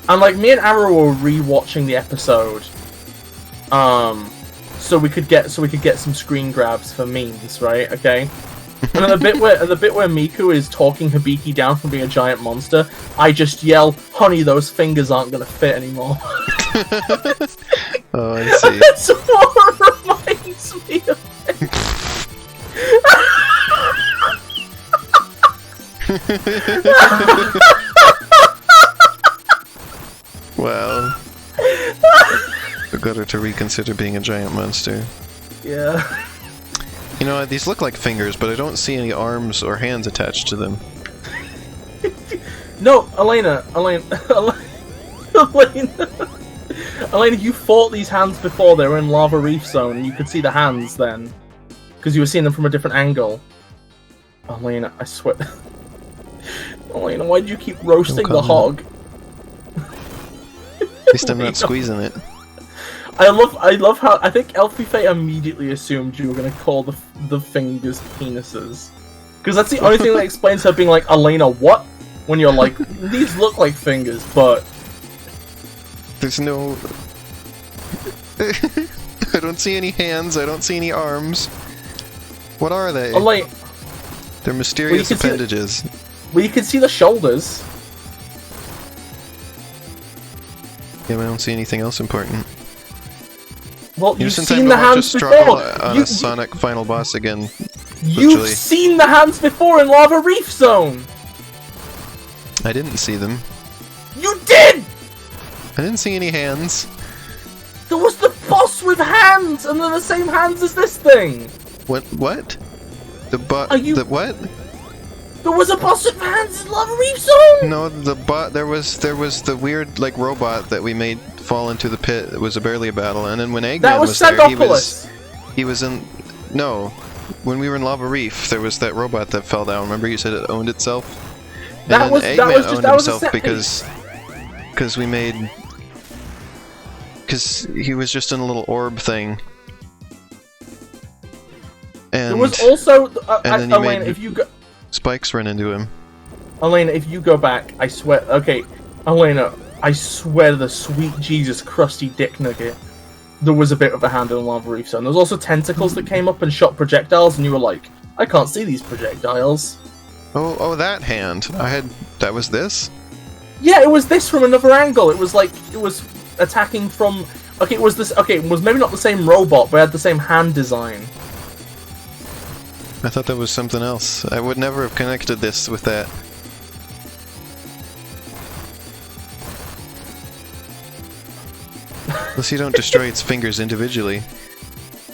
And, like, me and Arrow were re-watching the episode, so we could get some screen grabs for memes, right? Okay. And at the bit where Miku is talking Hibiki down from being a giant monster, I just yell, "Honey, those fingers aren't gonna fit anymore." Oh, I see. That's what reminds me of it. Wow. I got her to reconsider being a giant monster. Yeah. You know, these look like fingers, but I don't see any arms or hands attached to them. No, Elena, you fought these hands before. They were in Lava Reef Zone, and you could see the hands then. Because you were seeing them from a different angle. Elena, I swear. Elena, why do you keep roasting the hog? At least I'm not squeezing it. I love how I think Elfie Faye immediately assumed you were gonna call the fingers penises, because that's the only thing that explains her being like, Elena, what? When you're like, these look like fingers, but there's no. I don't see any hands. I don't see any arms. What are they? Elena, they're mysterious appendages. Well, you can see the shoulders. Yeah, I don't see anything else important. Well, you've seen the hands before! On a Sonic final boss again. You've seen the hands before in Lava Reef Zone! I didn't see them. You did! I didn't see any hands. There was the boss with hands, and they're the same hands as this thing! What? The what? There was a boss with hands in Lava Reef Zone! No, there was the weird, like, robot that we made fall into the pit. It was barely a battle, and then when Eggman was there, he was in... No. When we were in Lava Reef, there was that robot that fell down. Remember you said it owned itself? And Eggman owned himself because we made... Because he was just in a little orb thing. And... There was also... and then you Elena, made... if you go... Spikes run into him. Elena, if you go back, I swear... Okay, Elena, I swear to the sweet Jesus crusty dick nugget. there was a bit of a hand in Lava Reef Zone. There was also tentacles that came up and shot projectiles, and you were like, I can't see these projectiles. Oh, that hand. That was this? Yeah, it was this from another angle. It was like, it was attacking from... Okay, it was this... Okay, it was maybe not the same robot, but it had the same hand design. I thought that was something else. I would never have connected this with that. Unless you don't destroy its fingers individually.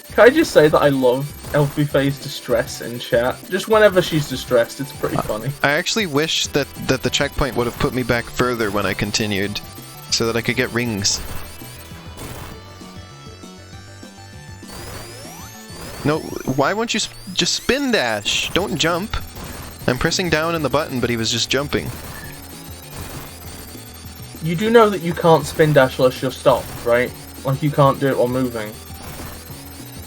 Can I just say that I love Elfie Faye's distress in chat? Just whenever she's distressed, it's pretty funny. I actually wish that the checkpoint would have put me back further when I continued, so that I could get rings. No, why won't you just spin dash? Don't jump. I'm pressing down on the button, but he was just jumping. You do know that you can't spin dash unless you're stopped, right? Like, you can't do it while moving.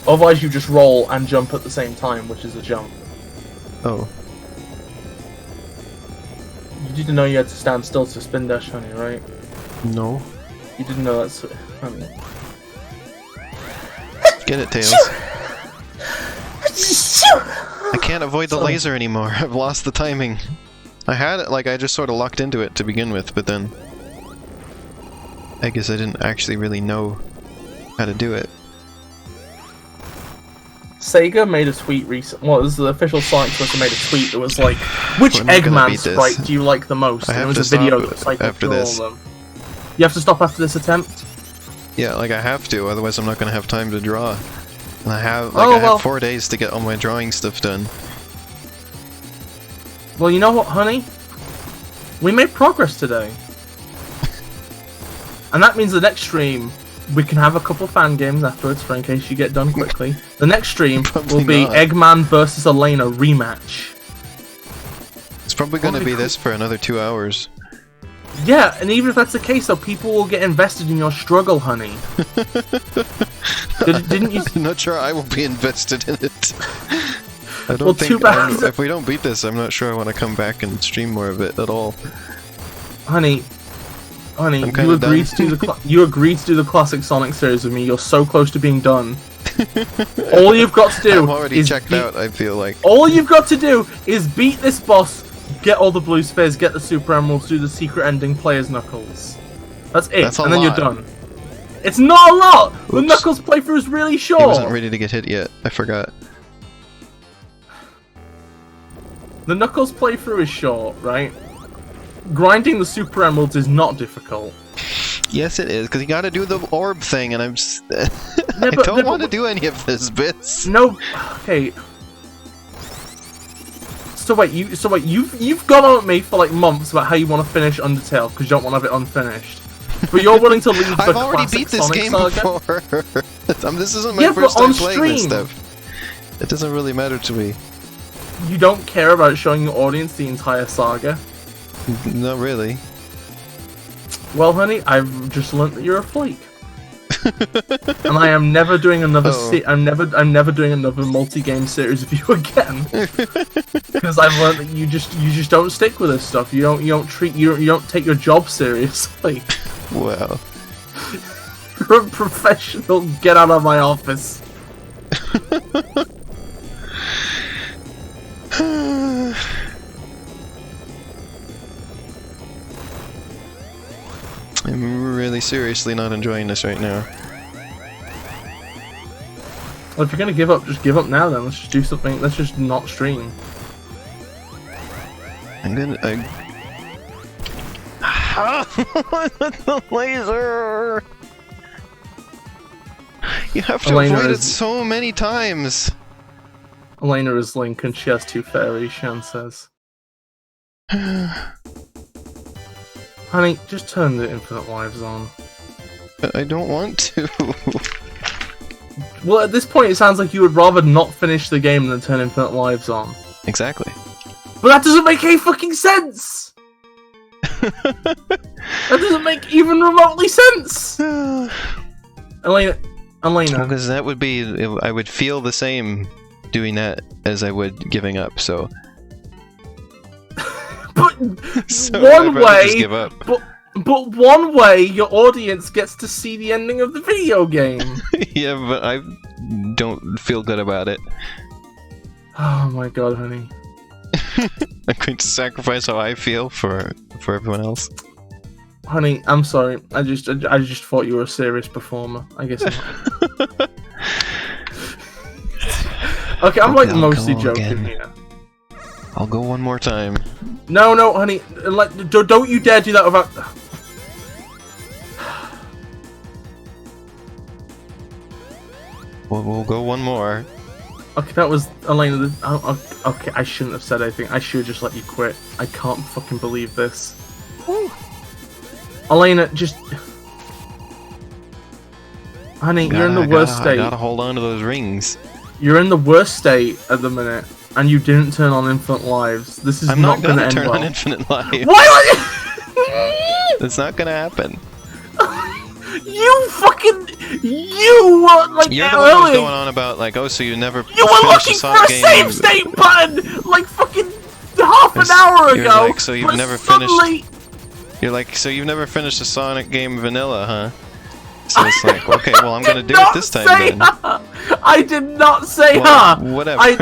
Otherwise you just roll and jump at the same time, which is a jump. Oh. You didn't know you had to stand still to spin dash, honey, right? No. You didn't know that's... honey. Get it, Tails. I can't avoid the laser anymore. I've lost the timing. I had it, like, I just sort of locked into it to begin with, but then... I guess I didn't actually really know how to do it. Sega made a tweet recently. Well, this is the official Sonic Twitter made a tweet that was like, which Eggman sprite do you like the most? And it was a video that cycled through all of them. You have to stop after this attempt? Yeah, like I have to, otherwise I'm not going to have time to draw. And I have, like, I have 4 days to get all my drawing stuff done. Well, you know what, honey? We made progress today. And that means the next stream, we can have a couple fan games afterwards, for in case you get done quickly. The next stream will be Eggman vs. Elena rematch. It's probably going to be this for another 2 hours. Yeah, and even if that's the case, though, people will get invested in your struggle, honey. Didn't you? I'm not sure I will be invested in it. I don't well, think. too bad. If we don't beat this, I'm not sure I want to come back and stream more of it at all. Honey, you agreed to do the classic Sonic series with me. You're so close to being done. All you've got to do I'm already checked out, I feel like. All you've got to do is beat this boss, get all the blue spheres, get the super emeralds, do the secret ending, play as Knuckles. That's it, and then you're done. It's not a lot! Oops. The Knuckles playthrough is really short! He wasn't ready to get hit yet, I forgot. The Knuckles playthrough is short, right? Grinding the super emeralds is not difficult. Yes, it is, because you gotta do the orb thing, and I'm just... I don't want to do any of this bits. No, okay. So wait, you've gone on at me for like months about how you want to finish Undertale because you don't want to have it unfinished. But you're willing to leave the I've already beat this Sonic game saga? before. This isn't my first time playing this stuff. It doesn't really matter to me. You don't care about showing your audience the entire saga? Not really. Well, honey, I've just learnt that you're a flake. And I am never doing another. I'm never doing another multi-game series with you again. Because I've learned that you just don't stick with this stuff. You don't take your job seriously. Well, you're a professional. Get out of my office. I'm really seriously not enjoying this right now. Well, if you're gonna give up, just give up now then. Let's just do something. Let's just not stream. The laser! You have to avoid it so many times! Elena is Link and she has 2 fairies, Shan says. Honey, just turn the infinite lives on. I don't want to. Well, at this point it sounds like you would rather not finish the game than turn infinite lives on. Exactly. But that doesn't make any fucking sense! That doesn't make even remotely sense! Elena. Because that would be... I would feel the same doing that as I would giving up, so... But so one way... just give up. But But one way your audience gets to see the ending of the video game. Yeah, but I don't feel good about it. Oh my god, honey. I'm going to sacrifice how I feel for everyone else. Honey, I'm sorry. I just thought you were a serious performer. I guess. Okay, I'm like mostly joking here. I'll go one more time. No, honey. Like, don't you dare do that without. We'll go one more. Okay, that was Elena. Okay, I shouldn't have said anything. I should have just let you quit. I can't fucking believe this. Ooh. Elena, just. Honey, you're in the worst state. I gotta hold on to those rings. You're in the worst state at the minute, and you didn't turn on infinite lives. This is not gonna end well. I'm not gonna turn on infinite lives. Why are you? It's not gonna happen. You fucking. You were like. You're the one who's going on about, like, oh, so you never. You were looking for a save state button! Like fucking half an hour ago! You're like, so you've never finished. You're like, so you've never finished a Sonic game vanilla, huh? So it's like, okay, well, I'm gonna do it this time then. I did not say her! Whatever. I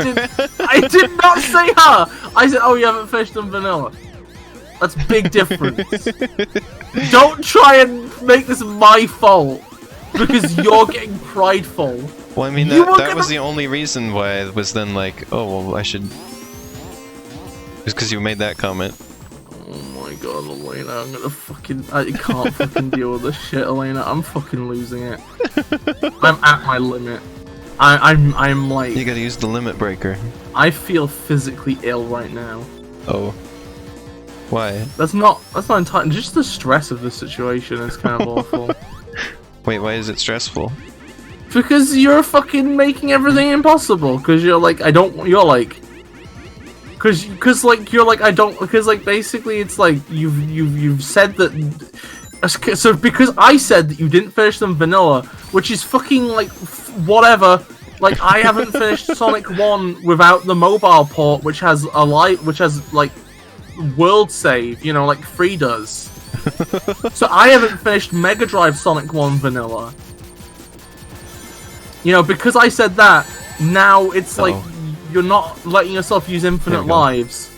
did not say her! I said, oh, you haven't finished them vanilla. That's a big difference. Don't try and make this my fault, because you're getting prideful. Well, I mean, that was the only reason why I was then like, oh, well, I should... It's because you made that comment. Oh my god, Elena, I'm gonna fucking... I can't fucking deal with this shit, Elena. I'm fucking losing it. I'm at my limit. I'm like... You gotta use the limit breaker. I feel physically ill right now. Oh. Why? That's not entirely... Just the stress of this situation is kind of awful. Wait, why is it stressful? Because you're fucking making everything impossible. Because you're like, I don't... You're like... Because like, you're like, I don't... Because like, basically it's like, you've said that... So because I said that you didn't finish them vanilla, which is fucking like, whatever... Like, I haven't finished Sonic 1 without the mobile port, which has like, world save, you know, like 3 does. So I haven't finished Mega Drive Sonic 1 vanilla. You know, because I said that, now it's like, you're not letting yourself use infinite lives.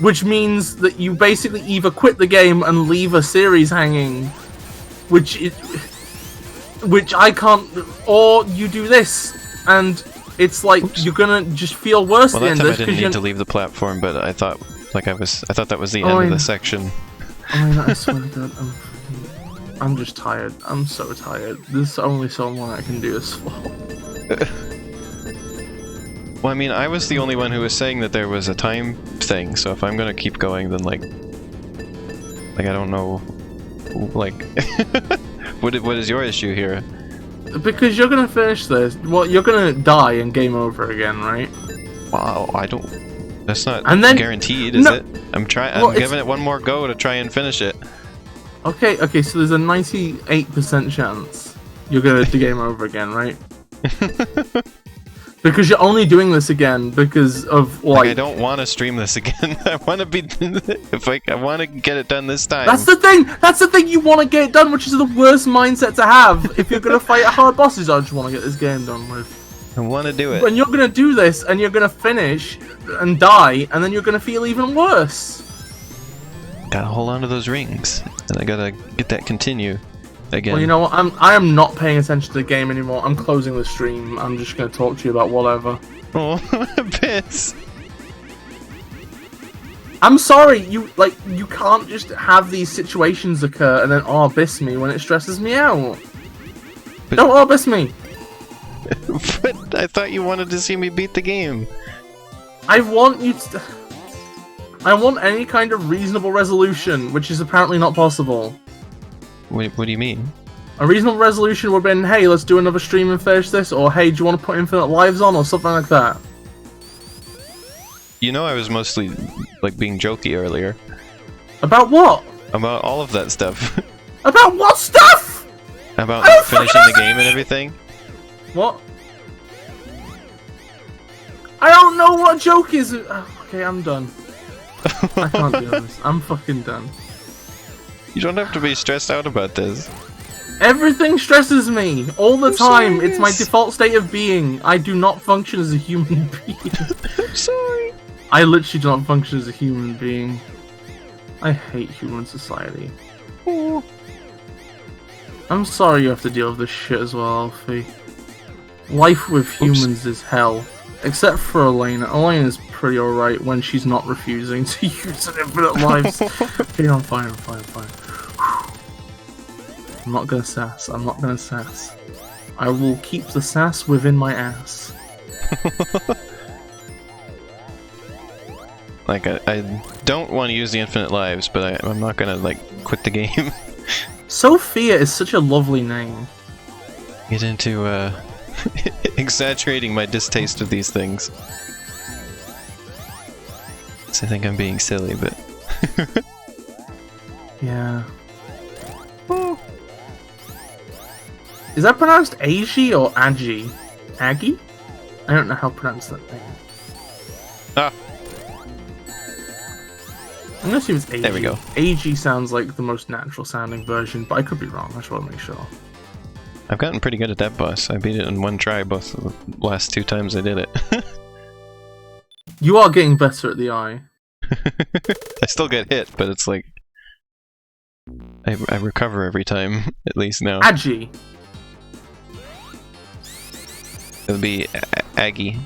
Which means that you basically either quit the game and leave a series hanging, which I can't, or you do this. And it's like, you're gonna just feel worse at the end of this. I didn't need to leave the platform, but I thought, like, I thought that was the end of the section. I swear to God, I'm just tired. I'm so tired. There's only so long I can do this for. Well, I mean, I was the only one who was saying that there was a time thing, so if I'm gonna keep going, then like I don't know, like, what is your issue here? Because you're gonna finish this. Well, you're gonna die and game over again, right? Wow, I don't. That's not guaranteed, is it? I'm giving it one more go to try and finish it. Okay, so there's a 98% chance you're gonna do game over again, right? Because you're only doing this again because of like... I don't want to stream this again. I want to be... I want to get it done this time. That's the thing! That's the thing, you want to get it done, which is the worst mindset to have if you're going to fight hard bosses. I just want to get this game done with. I want to do it. When you're going to do this, and you're going to finish, and die, and then you're going to feel even worse. Gotta hold on to those rings. And I gotta get that continue. Again. Well, you know what? I am not paying attention to the game anymore. I'm closing the stream. I'm just going to talk to you about whatever. Oh, piss. I'm sorry. You can't just have these situations occur and then arbiss me when it stresses me out. But don't arbiss me. But I thought you wanted to see me beat the game. I want you to... I want any kind of reasonable resolution, which is apparently not possible. What do you mean? A reasonable resolution would have been, hey, let's do another stream and finish this, or hey, do you want to put infinite lives on, or something like that. You know I was mostly, like, being jokey earlier. About what? About all of that stuff. About what stuff? About finishing the game and everything. What? I don't know what a joke is. Okay, I'm done. I can't do this. I'm fucking done. You don't have to be stressed out about this. Everything stresses me all the I'm time. serious. It's my default state of being. I do not function as a human being. I'm sorry. I literally do not function as a human being. I hate human society. Oh. I'm sorry you have to deal with this shit as well, Alfie. Life with humans is hell. Except for Elena. Elena's pretty alright when she's not refusing to use an infinite lives. Okay, I'm fine, I'm fine, I'm fine. I'm not gonna sass. I'm not gonna sass. I will keep the sass within my ass. Like, I don't want to use the infinite lives, but I'm not gonna, like, quit the game. Sophia is such a lovely name. Get into, exaggerating my distaste of these things. So I think I'm being silly, but... Yeah. Is that pronounced Agi or Agi? Aggie? I don't know how to pronounce that name. Ah! I'm gonna assume it's Agi. There we go. Agi sounds like the most natural sounding version, but I could be wrong. I just want to make sure. I've gotten pretty good at that boss. I beat it in one try both of the last 2 times I did it. You are getting better at the eye. I still get hit, but it's like... I recover every time, at least now. Agi! It'll be Aggie.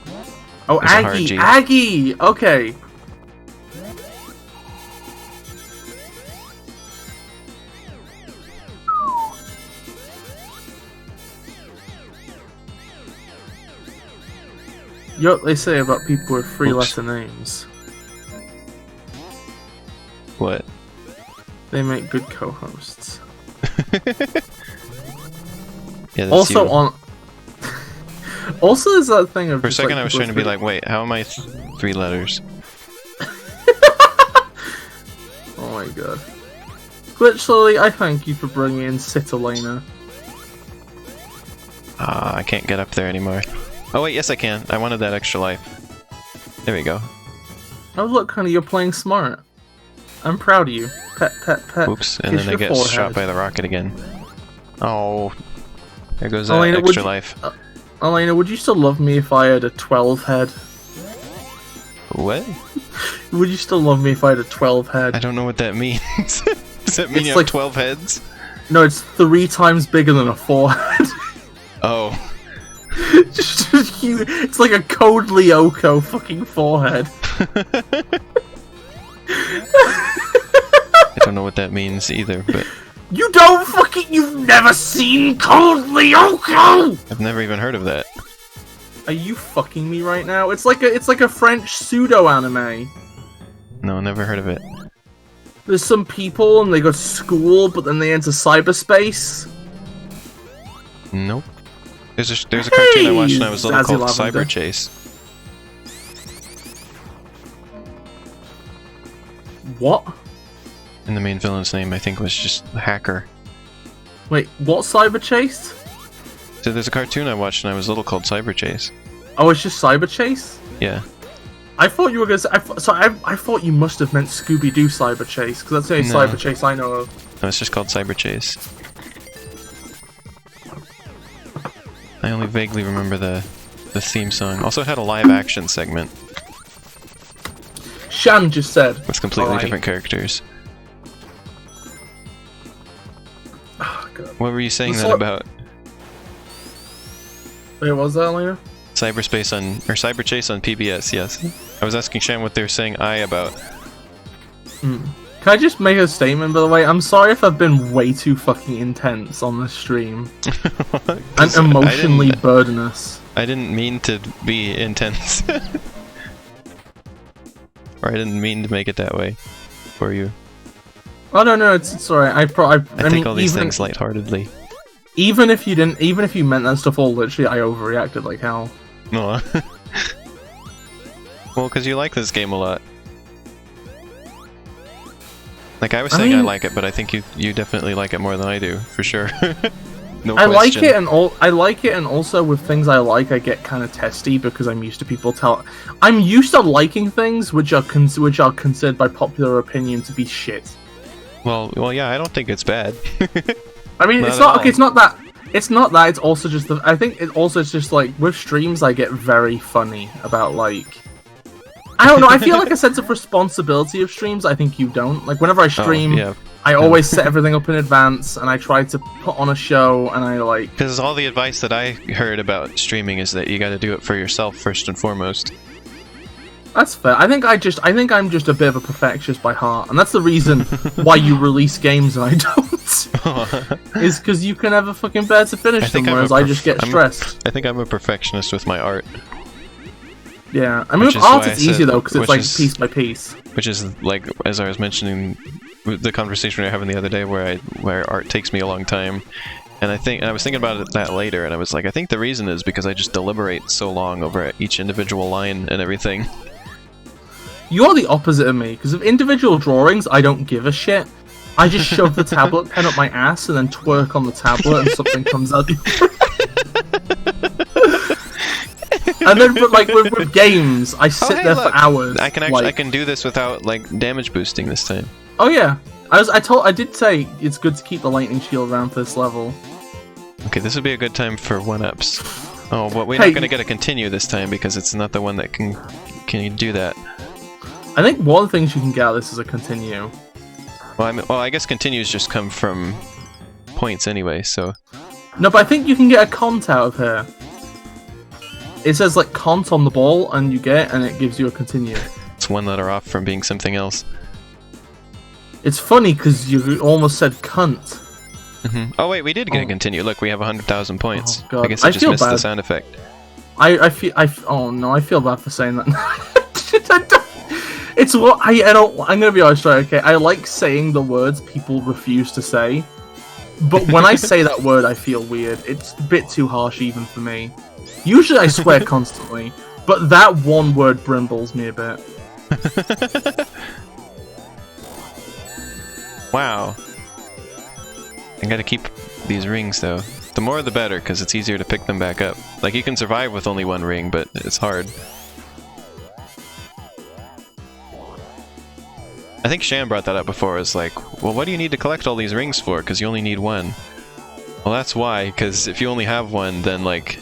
Oh, There's a hard Aggie! G. Aggie! Okay. You know what they say about people with 3-letter names? What? They make good co-hosts. Yeah, that's Also you. on... Also there's that thing of For a just, second like, I was people trying to be with like, wait, how am I 3 letters? Oh my god. Glitchly, I thank you for bringing in Citalena. Ah, I can't get up there anymore. Oh wait, yes I can. I wanted that extra life. There we go. Oh look, honey, you're playing smart. I'm proud of you. Pet, pet, pet. Oops, and Kiss then I your get forehead. shot by the rocket again. Oh. There goes that Elena, extra life. Elena, would you still love me if I had a 12 head? What? Would you still love me if I had a 12 head? I don't know what that means. Does that mean It's you like- have 12 heads? No, it's 3 times bigger than a forehead. Oh. Just huge. It's like a Code Lyoko fucking forehead. I don't know what that means either, but You don't fucking. You've never seen Code Lyoko! I've never even heard of that. Are you fucking me right now? It's like a French pseudo anime. No, never heard of it. There's some people and they go to school, but then they enter cyberspace. Nope. There's a cartoon I watched when I was little Zazie called Lavender. Cyber Chase. What? And the main villain's name, I think, was just Hacker. Wait, what Cyber Chase? So there's a cartoon I watched when I was little called Cyber Chase. Oh, it's just Cyber Chase? Yeah. I thought you were gonna say. I thought you must have meant Scooby Doo Cyber Chase, because that's the only No. Cyber Chase I know of. No, it's just called Cyber Chase. I only vaguely remember the theme song. Also, it had a live-action segment Shan just said. with completely Alright. different characters. Oh, God. What were you saying That's then what- about Wait, what was that, Elena? Cyberspace on or Cyber Chase on PBS? Yes. I was asking Shan what they were saying about. Can I just make a statement, by the way? I'm sorry if I've been way too fucking intense on this stream. And emotionally burdenous. I didn't mean to be intense. Or I didn't mean to make it that way for you. Oh no, it's alright. I take mean, all these even, things lightheartedly. even if you didn't, even if you meant that stuff all literally, I overreacted like hell. No. Well, because you like this game a lot. Like I was saying, I mean- like it, but I think you definitely like it more than I do, for sure. No I like question. it, and also with things I like, I get kind of testy because I'm used to people I'm used to liking things which are considered by popular opinion to be shit. Well, yeah, I don't think it's bad. I mean, it's not okay. It's not that. It's not that. It's also just the. I think it also is just like with streams, I get very funny about like. I don't know. I feel like a sense of responsibility of streams. I think you don't. Like whenever I stream, I always set everything up in advance, and I try to put on a show, and I like. Because all the advice that I heard about streaming is that you got to do it for yourself first and foremost. That's fair. I think I'm just a bit of a perfectionist by heart, and that's the reason why you release games and I don't. Is because you can never fucking bear to finish them, whereas I just get stressed. I think I'm a perfectionist with my art. Yeah, I mean with art it's easier though, because it's like piece by piece. Which is like, as I was mentioning, the conversation we were having the other day, where art takes me a long time, and I was thinking about that later, and I was like, I think the reason is because I just deliberate so long over each individual line and everything. You're the opposite of me, because of individual drawings, I don't give a shit. I just shove the tablet pen up my ass and then twerk on the tablet and something comes out. And then, but like with games, I sit there for hours. I can do this without like damage boosting this time. Oh yeah, I did say it's good to keep the lightning shield around for this level. Okay, this would be a good time for 1-ups. Oh, but we're not gonna get a continue this time because it's not the one that can do that. I think one of the things you can get out of this is a continue. Well, I guess continues just come from points anyway, so. No, but I think you can get a cont out of here. It says like cont on the ball, and you get it, and it gives you a continue. It's one letter off from being something else. It's funny because you almost said cunt. Mm-hmm. Oh wait, we did get a continue. Look, we have 100,000 points. Oh, God. I guess I just missed the sound effect. Oh no, I feel bad for saying that. It's what I don't. I'm gonna be honest, right? Okay, I like saying the words people refuse to say, but when I say that word, I feel weird. It's a bit too harsh even for me. Usually I swear constantly, but that one word brimbles me a bit. Wow. I gotta keep these rings though. The more the better, because it's easier to pick them back up. Like you can survive with only one ring, but it's hard. I think Sham brought that up before. It's like, well, what do you need to collect all these rings for? Because you only need one. Well, that's why, because if you only have one, then like,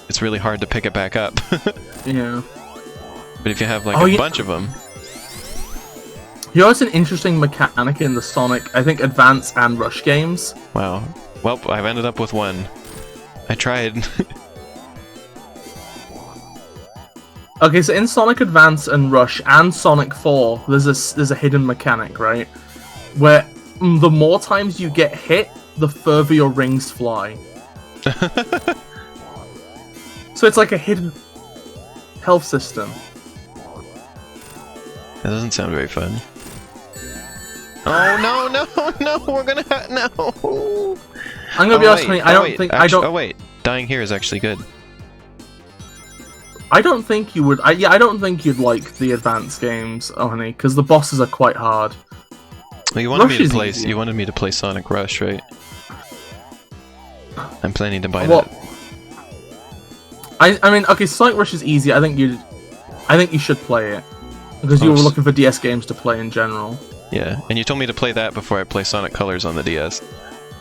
it's really hard to pick it back up. Yeah. But if you have like a bunch of them. You know, it's an interesting mechanic in the Sonic, I think, Advance and Rush games. Wow. Well, I've ended up with one. I tried. Okay, so in Sonic Advance and Rush and Sonic 4, there's a hidden mechanic, right? Where the more times you get hit, the further your rings fly. So it's like a hidden health system. That doesn't sound very fun. Oh no, we're gonna no. I'm gonna be honest with you, Oh wait, dying here is actually good. I don't think you would. I don't think you'd like the advanced games, honey, because the bosses are quite hard. Well, you wanted me to play Sonic Rush, right? I'm planning to buy that. I mean, okay, Sonic Rush is easy. I think you should play it because you were looking for DS games to play in general. Yeah, and you told me to play that before I play Sonic Colors on the DS.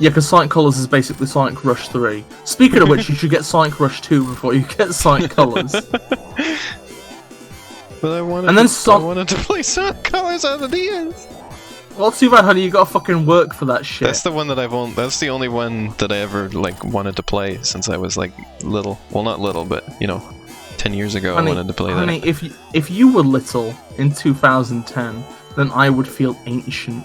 Yeah, because Sonic Colors is basically Sonic Rush 3. Speaking of which, you should get Sonic Rush 2 before you get Sonic Colors. But I wanted to play Sonic Colors on the DS. Well, too bad, honey. You gotta fucking work for that shit. That's the one that that's the only one that I ever like wanted to play since I was like little. Well, not little, but you know, 10 years ago I wanted to play that. Honey, if you were little in 2010, then I would feel ancient.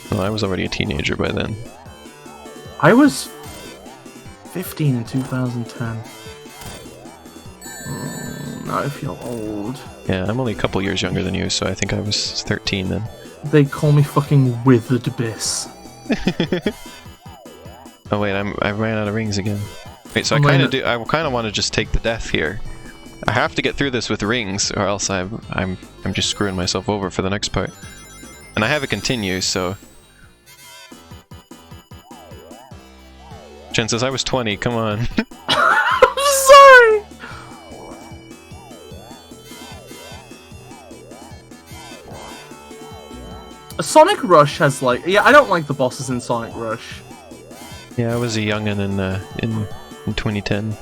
Well, I was already a teenager by then. I was 15 in 2010. Now I feel old. Yeah, I'm only a couple years younger than you, so I think I was 13 then. They call me fucking Withered Abyss. Oh wait, I ran out of rings again. Wait, so I kind of want to just take the death here. I have to get through this with rings, or else I'm just screwing myself over for the next part. And I have a continue, so. Jen says I was 20. Come on. I'm sorry. Sonic Rush has like, yeah, I don't like the bosses in Sonic Rush. Yeah, I was a youngin' in 2010.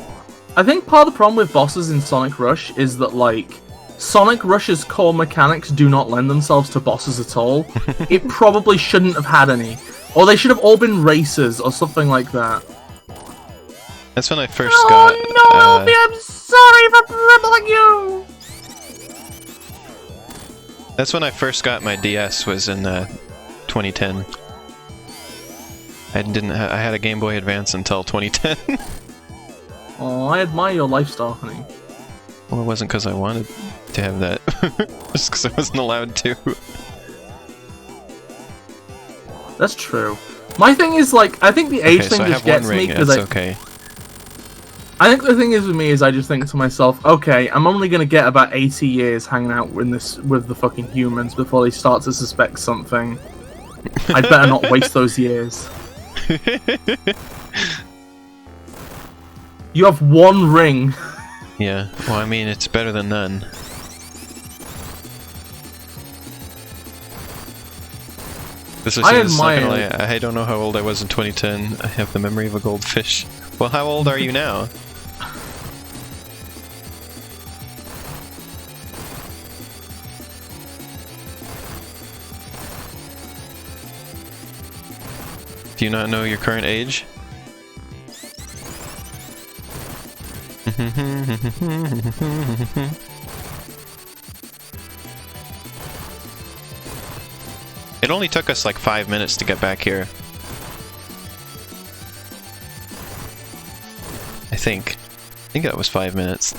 I think part of the problem with bosses in Sonic Rush is that like Sonic Rush's core mechanics do not lend themselves to bosses at all. It probably shouldn't have had any, or they should have all been racers or something like that. That's when I first got. Oh no, Elfie, I'm sorry for privileging you. That's when I first got my DS. Was in 2010. I had a Game Boy Advance until 2010. Oh, I admire your lifestyle, honey. Well, it wasn't because I wanted to have that. Just because I wasn't allowed to. That's true. My thing is like, I think the age thing so just gets me because okay. I think the thing is with me is I just think to myself, okay, I'm only gonna get about 80 years hanging out with the fucking humans before they start to suspect something. I'd better not waste those years. You have one ring. Yeah, well, I mean, it's better than none. I admire. I don't know how old I was in 2010. I have the memory of a goldfish. Well, how old are you now? Do you not know your current age? It only took us like 5 minutes to get back here. I think that was 5 minutes.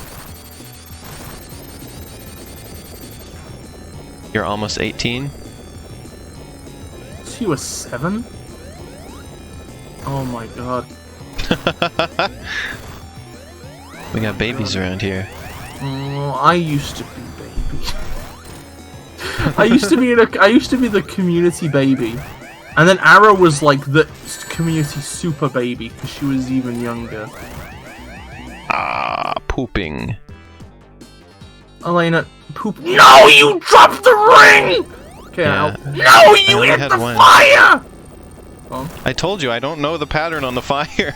You're almost 18? So you were 7? Oh my god. We got babies around here. I used to be baby. I used to be the community baby, and then A.I.R was like the community super baby because she was even younger. Ah, pooping. Elena, poop. No, you dropped the ring. Okay, Yeah. no, you hit the fire. Oh. I told you I don't know the pattern on the fire.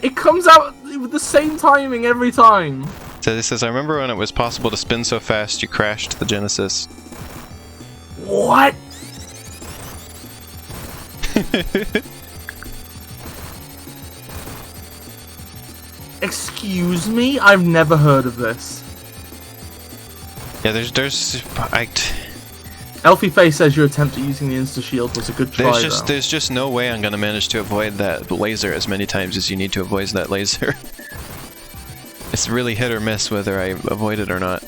It comes out with the same timing every time. So this says, I remember when it was possible to spin so fast you crashed the Genesis. What? Excuse me? I've never heard of this. Yeah, there's Elfie Face says your attempt at using the insta-shield was a good try, there's just no way I'm gonna manage to avoid that laser as many times as you need to avoid that laser. It's really hit or miss whether I avoid it or not.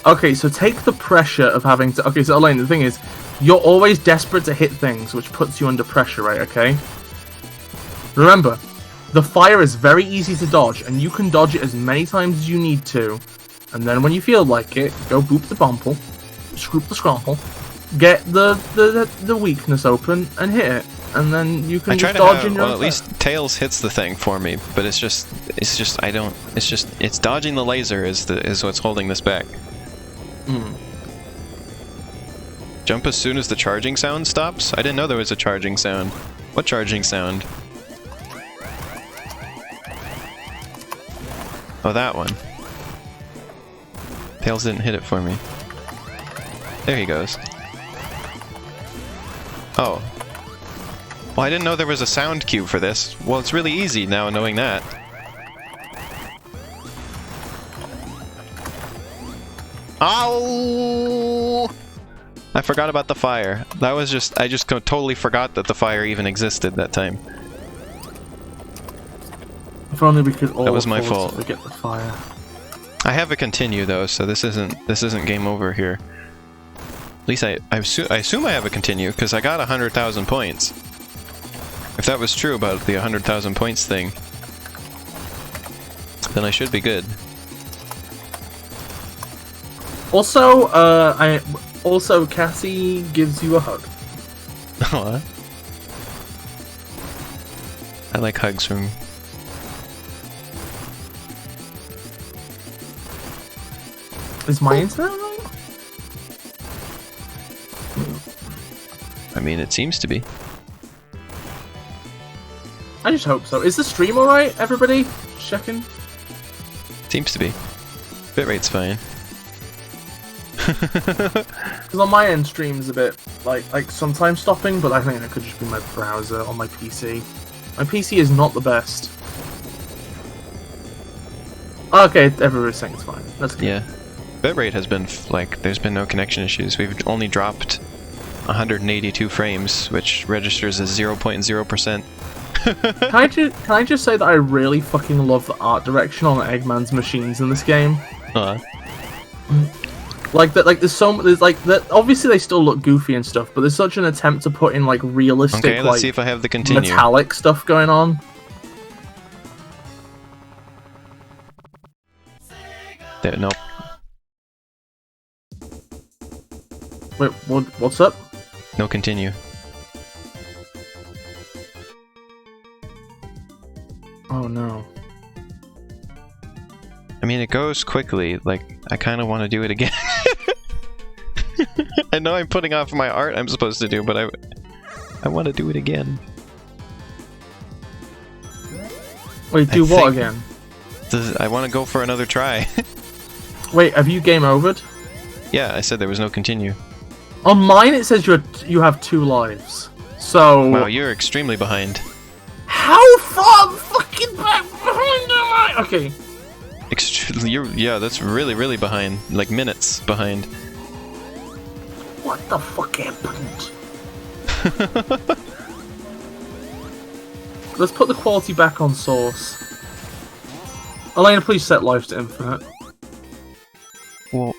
Okay, so take the pressure of having to... Okay, so Elaine, the thing is, you're always desperate to hit things, which puts you under pressure, right, okay? Remember, the fire is very easy to dodge, and you can dodge it as many times as you need to. And then when you feel like it, go boop the bumple, scroop the scrumple, get the weakness open, and hit it. And then you can just dodge in your well, at least Tails hits the thing for me, but it's dodging the laser is what's holding this back. Jump as soon as the charging sound stops? I didn't know there was a charging sound. What charging sound? Oh, that one. Tails didn't hit it for me. There he goes. Oh. Well, I didn't know there was a sound cue for this. Well, it's really easy now knowing that. Ow! I forgot about the fire. That was just... I just totally forgot that the fire even existed that time. If only we could all... That was my fault. Forget the fire. I have a continue though, so this isn't game over here. At least I assume I have a continue because I got 100,000 points. If that was true about the 100,000 points thing, then I should be good. Also, also Cassie gives you a hug. What? I like hugs from... Is my internet right? mean, it seems to be. I just hope so. Is the stream alright, everybody? Checking. Seems to be. Bitrate's fine. Because on my end, stream's a bit like sometimes stopping, but I think that could just be my browser on my PC. My PC is not the best. Okay, everybody's saying it's fine. That's good. Yeah. Bitrate has been, like, there's been no connection issues. We've only dropped 182 frames, which registers as 0.0%. Can I just say that I really fucking love the art direction on Eggman's machines in this game? Like that, like there's like that. Obviously, they still look goofy and stuff, but there's such an attempt to put in like realistic, okay, let's see if I have the continue. Metallic stuff going on. There, nope. Wait, what's up? No continue. Oh no. I mean, it goes quickly. Like, I kind of want to do it again. I know I'm putting off my art I'm supposed to do, but I want to do it again. Wait, do what again? I want to go for another try. Wait, have you game overed? Yeah, I said there was no continue. On mine, it says you have 2 lives. So. Wow, you're extremely behind. How far fucking back behind am I? Okay. Yeah, that's really, really behind. Like minutes behind. What the fuck happened? Let's put the quality back on source. Elena, please set life to infinite. Well,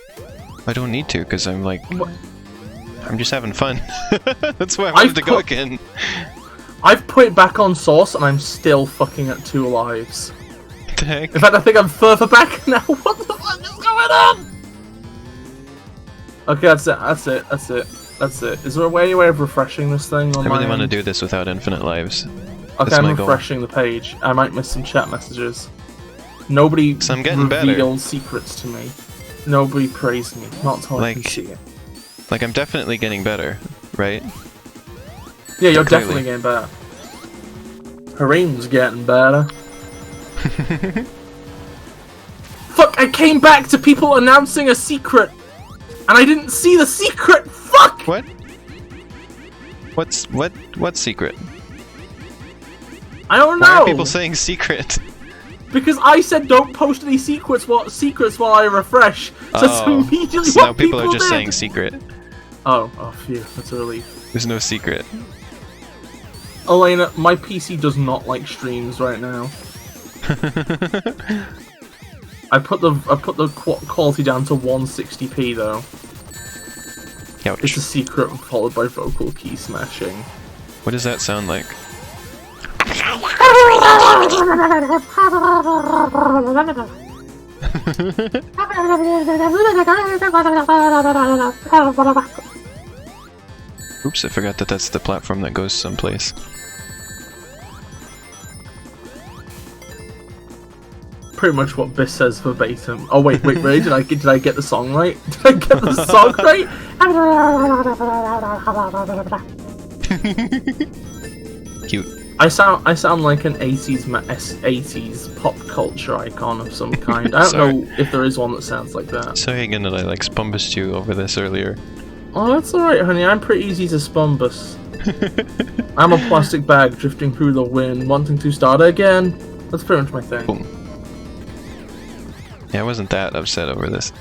I don't need to, because I'm like... What? I'm just having fun. That's why I wanted to go again. I've put it back on source, and I'm still fucking at 2 lives. What the heck? In fact, I think I'm further back now. What the fuck is going on? Okay, that's it. Is there a way of refreshing this thing on I really my want to end? do this without infinite lives. Okay, I'm refreshing the page. I might miss some chat messages. Nobody So I'm getting reveals secrets to me. Nobody praised me. Not until I can see it. Like, I'm definitely getting better, right? Yeah, you're definitely getting better. Hareem's getting better. Fuck, I came back to people announcing a secret! And I didn't see the secret! Fuck! What? What secret? I don't know! Why are people saying secret? Because I said don't post any secrets while I refresh. So that's immediately so what now people are just did. saying secret. Oh, phew, that's a relief. There's no secret. Elena, my PC does not like streams right now. I put the quality down to 160p though. Ouch. It's a secret followed by vocal key smashing. What does that sound like? Oops, I forgot that that's the platform that goes someplace. Pretty much what Bis says verbatim. Oh wait, Ray, did I get the song right? Did I get the song right? Cute. I sound like an 80s pop culture icon of some kind. I don't know if there is one that sounds like that. Sorry again that I like spumbused you over this earlier. Oh, that's alright, honey. I'm pretty easy to spumbus. I'm a plastic bag drifting through the wind, wanting to start again. That's pretty much my thing. Boom. Yeah, I wasn't that upset over this.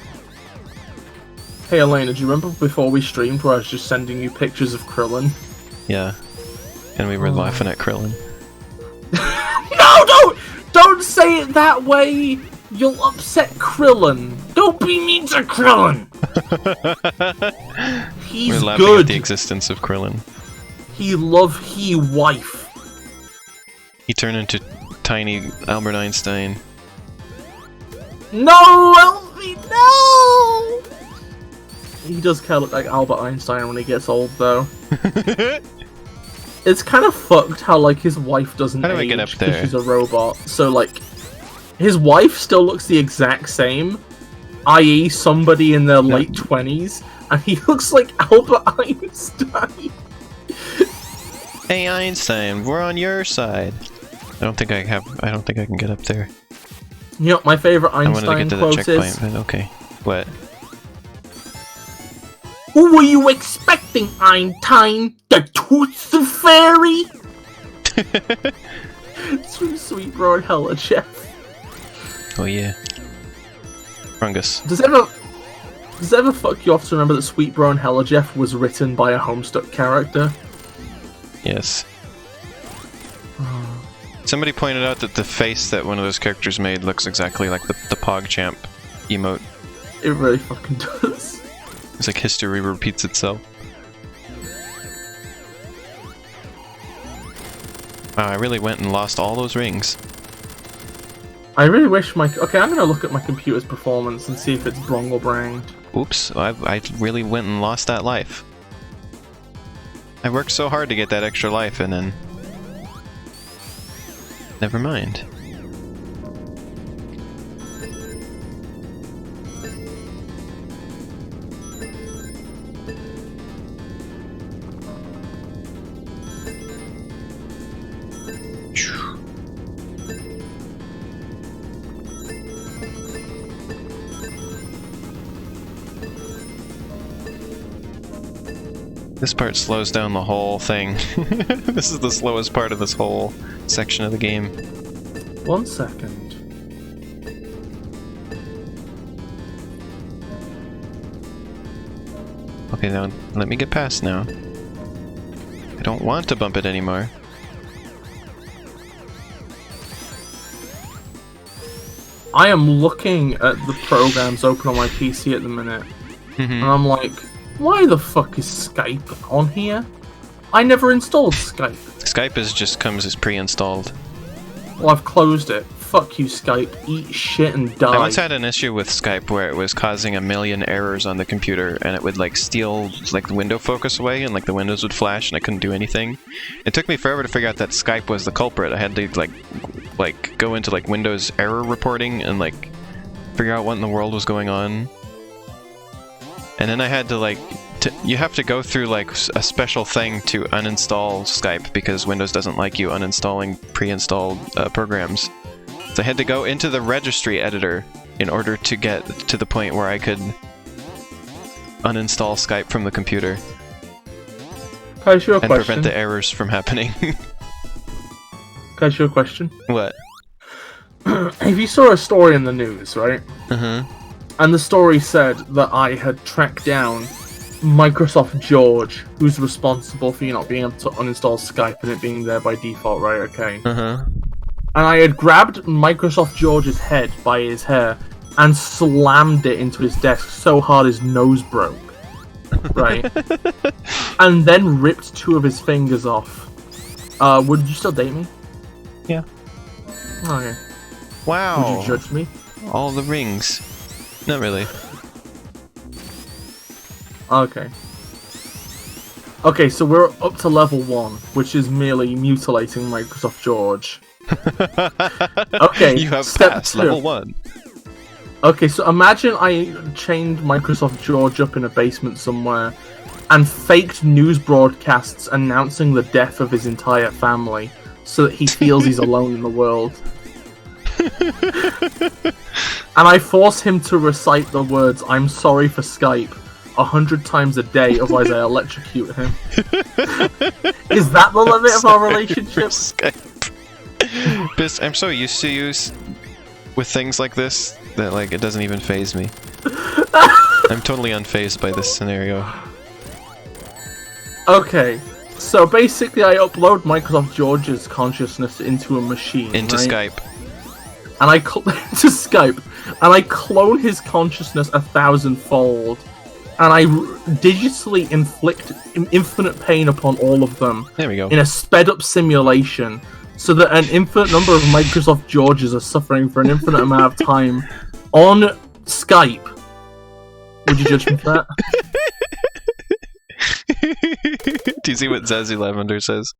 Hey Elena, do you remember before we streamed where I was just sending you pictures of Krillin? Yeah. And we were laughing at Krillin. No, don't say it that way! You'll upset Krillin. Don't be mean to Krillin! He's we're laughing good. at the existence of Krillin. He wife. He turned into tiny Albert Einstein. No, Elfie, no! He does kind of look like Albert Einstein when he gets old, though. It's kind of fucked how, like, his wife doesn't age because she's a robot. So, like, his wife still looks the exact same, i.e. somebody in their late 20s, and he looks like Albert Einstein. Hey Einstein, we're on your side. I don't think I can get up there. You know, my favorite I wanted to Einstein get to the quote checkpoint, is, but okay. What? "Who were you expecting, Einstein? The Tooth Fairy?" It's from Sweet Bro and Hella Chef. Oh yeah. Rungus. Does it ever fuck you off to remember that Sweet Bro and Hella Jeff was written by a Homestuck character? Yes. Somebody pointed out that the face that one of those characters made looks exactly like the PogChamp emote. It really fucking does. It's like history repeats itself. Wow, I really went and lost all those rings. I really wish my... Okay, I'm gonna look at my computer's performance and see if it's brongle-branged. Oops, I really went and lost that life. I worked so hard to get that extra life and then... Never mind. This part slows down the whole thing. This is the slowest part of this whole section of the game. 1 second. Okay, now let me get past now. I don't want to bump it anymore. I am looking at the programs open on my PC at the minute, and I'm like, why the fuck is Skype on here? I never installed Skype. Skype just comes as pre-installed. Well, I've closed it. Fuck you, Skype. Eat shit and die. I once had an issue with Skype where it was causing a million errors on the computer, and it would like steal like the window focus away, and like the windows would flash, and I couldn't do anything. It took me forever to figure out that Skype was the culprit. I had to like go into like Windows error reporting and like figure out what in the world was going on. And then I had to you have to go through like a special thing to uninstall Skype because Windows doesn't like you uninstalling pre-installed programs. So I had to go into the registry editor in order to get to the point where I could uninstall Skype from the computer. Can I ask you a question? Prevent the errors from happening. Can I ask you a question? What? If you saw a story in the news, right? And the story said that I had tracked down Microsoft George, who's responsible for you not being able to uninstall Skype and it being there by default, right? Okay. And I had grabbed Microsoft George's head by his hair and slammed it into his desk so hard his nose broke. Right? And then ripped 2 of his fingers off. Would you still date me? Yeah. Okay. Wow. Would you judge me? All the rings. Not really. Okay. Okay, so we're up to level 1, which is merely mutilating Microsoft George. Okay, you have step passed 2. level 1. Okay, so imagine I chained Microsoft George up in a basement somewhere and faked news broadcasts announcing the death of his entire family so that he feels he's alone in the world. And I force him to recite the words, "I'm sorry for Skype," 100 times a day, otherwise I electrocute him. Is that the limit of our relationship? Bis, I'm so used to you with things like this that like it doesn't even faze me. I'm totally unfazed by this scenario. Okay, so basically I upload Microsoft George's consciousness into a machine, Into right? Skype. And I to Skype, and I clone his consciousness 1,000-fold, and I digitally inflict infinite pain upon all of them. There we go. In a sped-up simulation, so that an infinite number of Microsoft Georges are suffering for an infinite amount of time on Skype. Would you judge me for that? Do you see what Zazie Lavender says?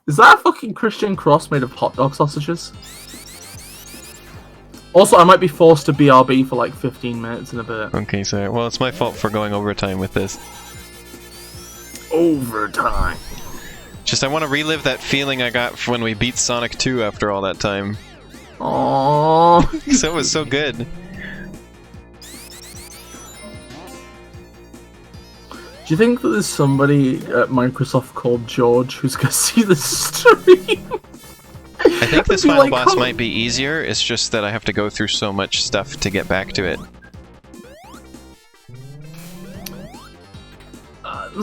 Is that a fucking Christian cross made of hot dog sausages? Also, I might be forced to BRB for like 15 minutes in a bit. Okay, sorry. Well, it's my fault for going overtime with this. overtime. Just I want to relive that feeling I got when we beat Sonic 2 after all that time. Aww. Because it was so good. Do you think that there's somebody at Microsoft called George who's gonna see the stream? I think this final boss might be easier, it's just that I have to go through so much stuff to get back to it.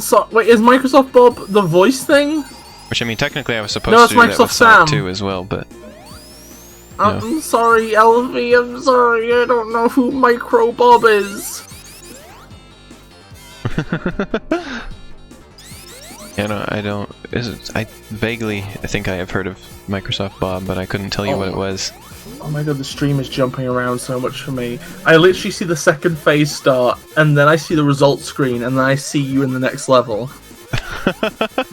So, wait, is Microsoft Bob the voice thing? Which, I mean, technically I was supposed to do that with Sonic 2 as well, but... I'm sorry, Elvie, I'm sorry, I don't know who Micro Bob is. Yeah, no, I don't... I vaguely think I have heard of Microsoft Bob, but I couldn't tell you what it was. Oh my god, the stream is jumping around so much for me. I literally see the second phase start, and then I see the results screen, and then I see you in the next level.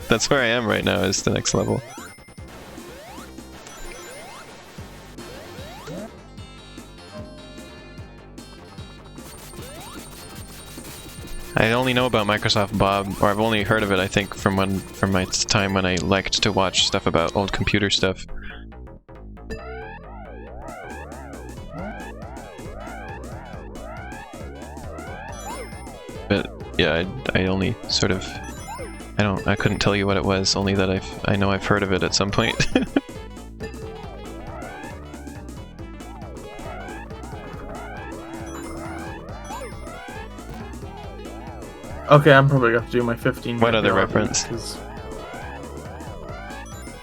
That's where I am right now, is the next level. I only know about Microsoft Bob, or I've only heard of it, I think, from my time when I liked to watch stuff about old computer stuff. But yeah, I only sort of I couldn't tell you what it was, only that I know I've heard of it at some point. Okay, I'm probably gonna have to do my 15 minute. What other reference?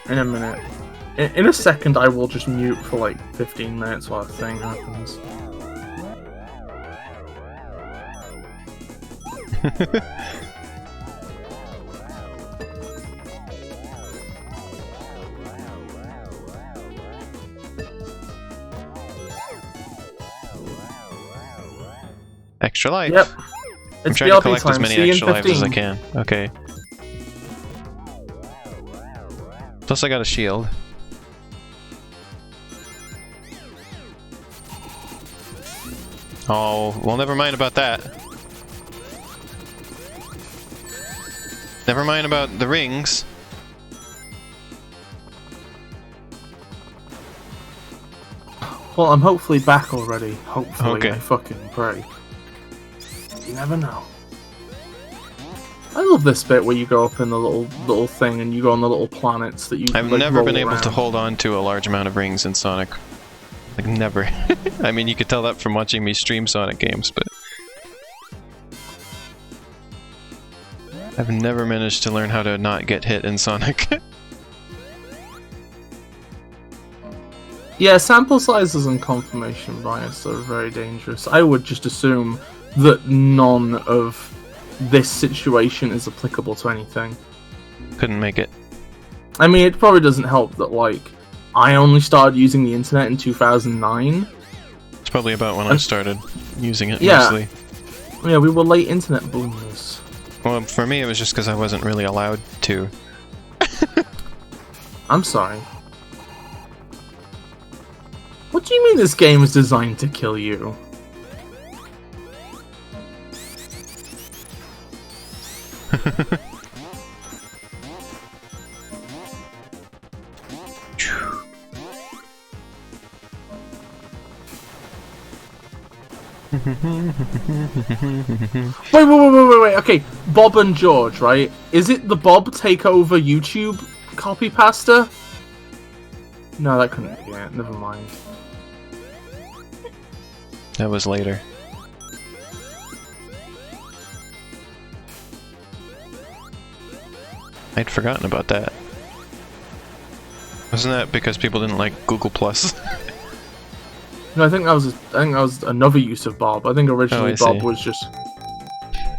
In a minute. In a second, I will just mute for like 15 minutes while the thing happens. Extra life. Yep. I'm trying to collect as many extra lives as I can. Okay. Plus I got a shield. Oh, well, never mind about that. Never mind about the rings. Well, I'm hopefully back already. Hopefully, okay. I fucking pray. You never know. I love this bit where you go up in the little thing and you go on the little planets that you. I've like, never been roll able around. to hold on to a large amount of rings in Sonic. Like, never. I mean, you could tell that from watching me stream Sonic games, but... I've never managed to learn how to not get hit in Sonic. Yeah, sample sizes and confirmation bias are very dangerous. I would just assume that none of this situation is applicable to anything. Couldn't make it. I mean, it probably doesn't help that, like, I only started using the internet in 2009. It's probably about when I started using it, yeah. mostly. Yeah, we were late internet boomers. Well, for me it was just because I wasn't really allowed to. I'm sorry. What do you mean this game is designed to kill you? Wait, okay, Bob and George, right? Is it the Bob Takeover YouTube copy pasta? No, that couldn't be it, never mind. That was later. I'd forgotten about that. Wasn't that because people didn't like Google Plus? No, I think that was another use of Bob. I think originally Bob was just.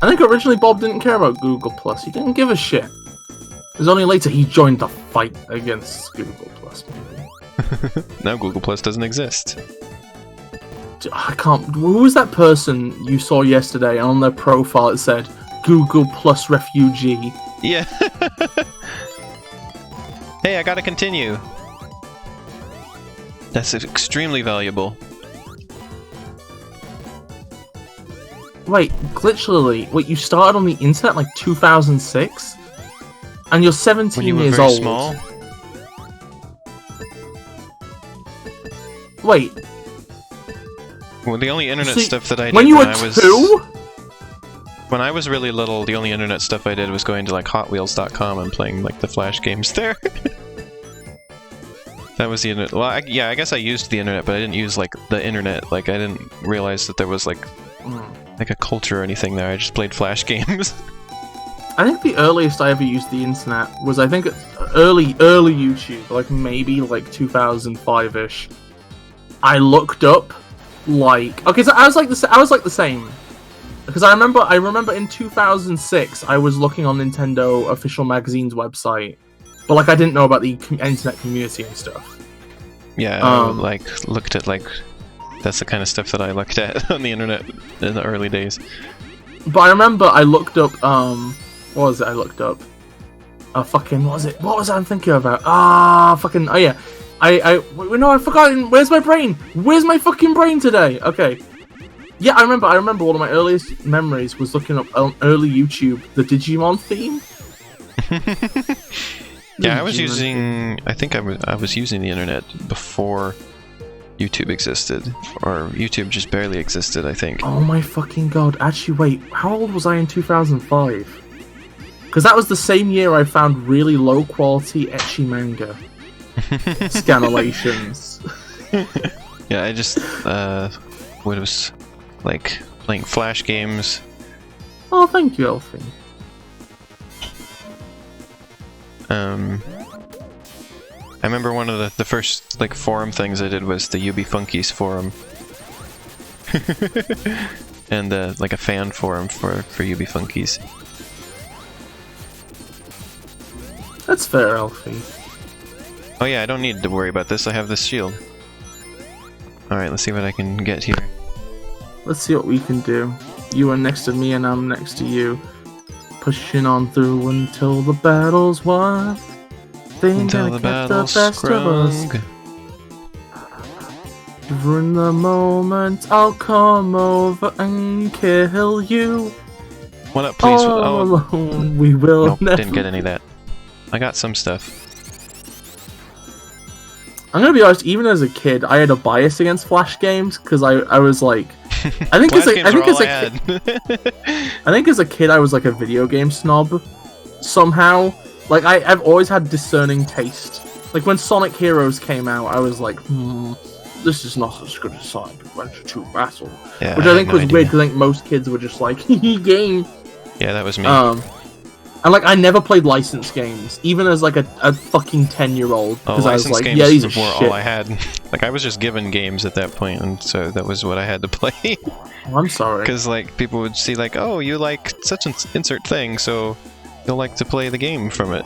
I think originally Bob didn't care about Google Plus. He didn't give a shit. It was only later he joined the fight against Google Plus. Maybe. Now Google Plus doesn't exist. I can't. Who was that person you saw yesterday? On their profile it said Google Plus refugee. Yeah. Hey, I gotta continue. That's extremely valuable. Wait, Glitch Lily. Wait, you started on the internet like 2006? And you're 17 when you were years very old. small. Wait. Well, the only internet See, stuff that I did when you were I was 2? when I was really little, the only internet stuff I did was going to like HotWheels.com and playing like the Flash games there. That was the internet. Well, yeah, I guess I used the internet, but I didn't use like the internet. Like I didn't realize that there was like a culture or anything there. I just played Flash games. I think the earliest I ever used the internet was, I think, early YouTube, like maybe like 2005-ish. I looked up, like, okay, so I was like the same, because I remember in 2006 I was looking on Nintendo official magazine's website, but like I didn't know about the internet community and stuff. Yeah, I like looked at like that's the kind of stuff that I looked at on the internet in the early days. But I remember I looked up what was it I looked up? Fucking, what was it? What was I thinking about? Fucking, oh yeah. No, I've forgotten. Where's my brain? Where's my fucking brain today? Okay. Yeah, I remember one of my earliest memories was looking up on early YouTube the Digimon theme. Yeah, I think I was using the internet before YouTube existed, or YouTube just barely existed, I think. Oh my fucking god. Actually, wait, how old was I in 2005? Because that was the same year I found really low quality ecchi manga. Scanalations. Yeah, I just was like playing Flash games. Oh, thank you, Elfie. I remember one of the first like forum things I did was the UB Funkies forum. And like a fan forum for UB Funkies. That's fair, Elfie. Oh yeah, I don't need to worry about this, I have this shield. Alright, let's see what I can get here. Let's see what we can do. You are next to me and I'm next to you. Pushing on through until the battle's won. Until the battle's sprung. In the moment I'll come over and kill you. What up, please? All alone we will nope, never... didn't get any of that. I got some stuff. I'm gonna be honest, even as a kid, I had a bias against Flash games, because I was like... I think as a kid I was like a video game snob, somehow. Like, I've always had discerning taste. Like, when Sonic Heroes came out, I was like, this is not as good as Sonic Adventure 2 Battle. Yeah, which I think was weird, because I think most kids were just like, game. Yeah, that was me. And like, I never played licensed games, even as like a fucking 10-year-old, because I was like, games yeah, these are were shit. all I had. Like, I was just given games at that point, and so that was what I had to play. Oh, I'm sorry. Because like people would see like, oh, you like such an insert thing, so you'll like to play the game from it.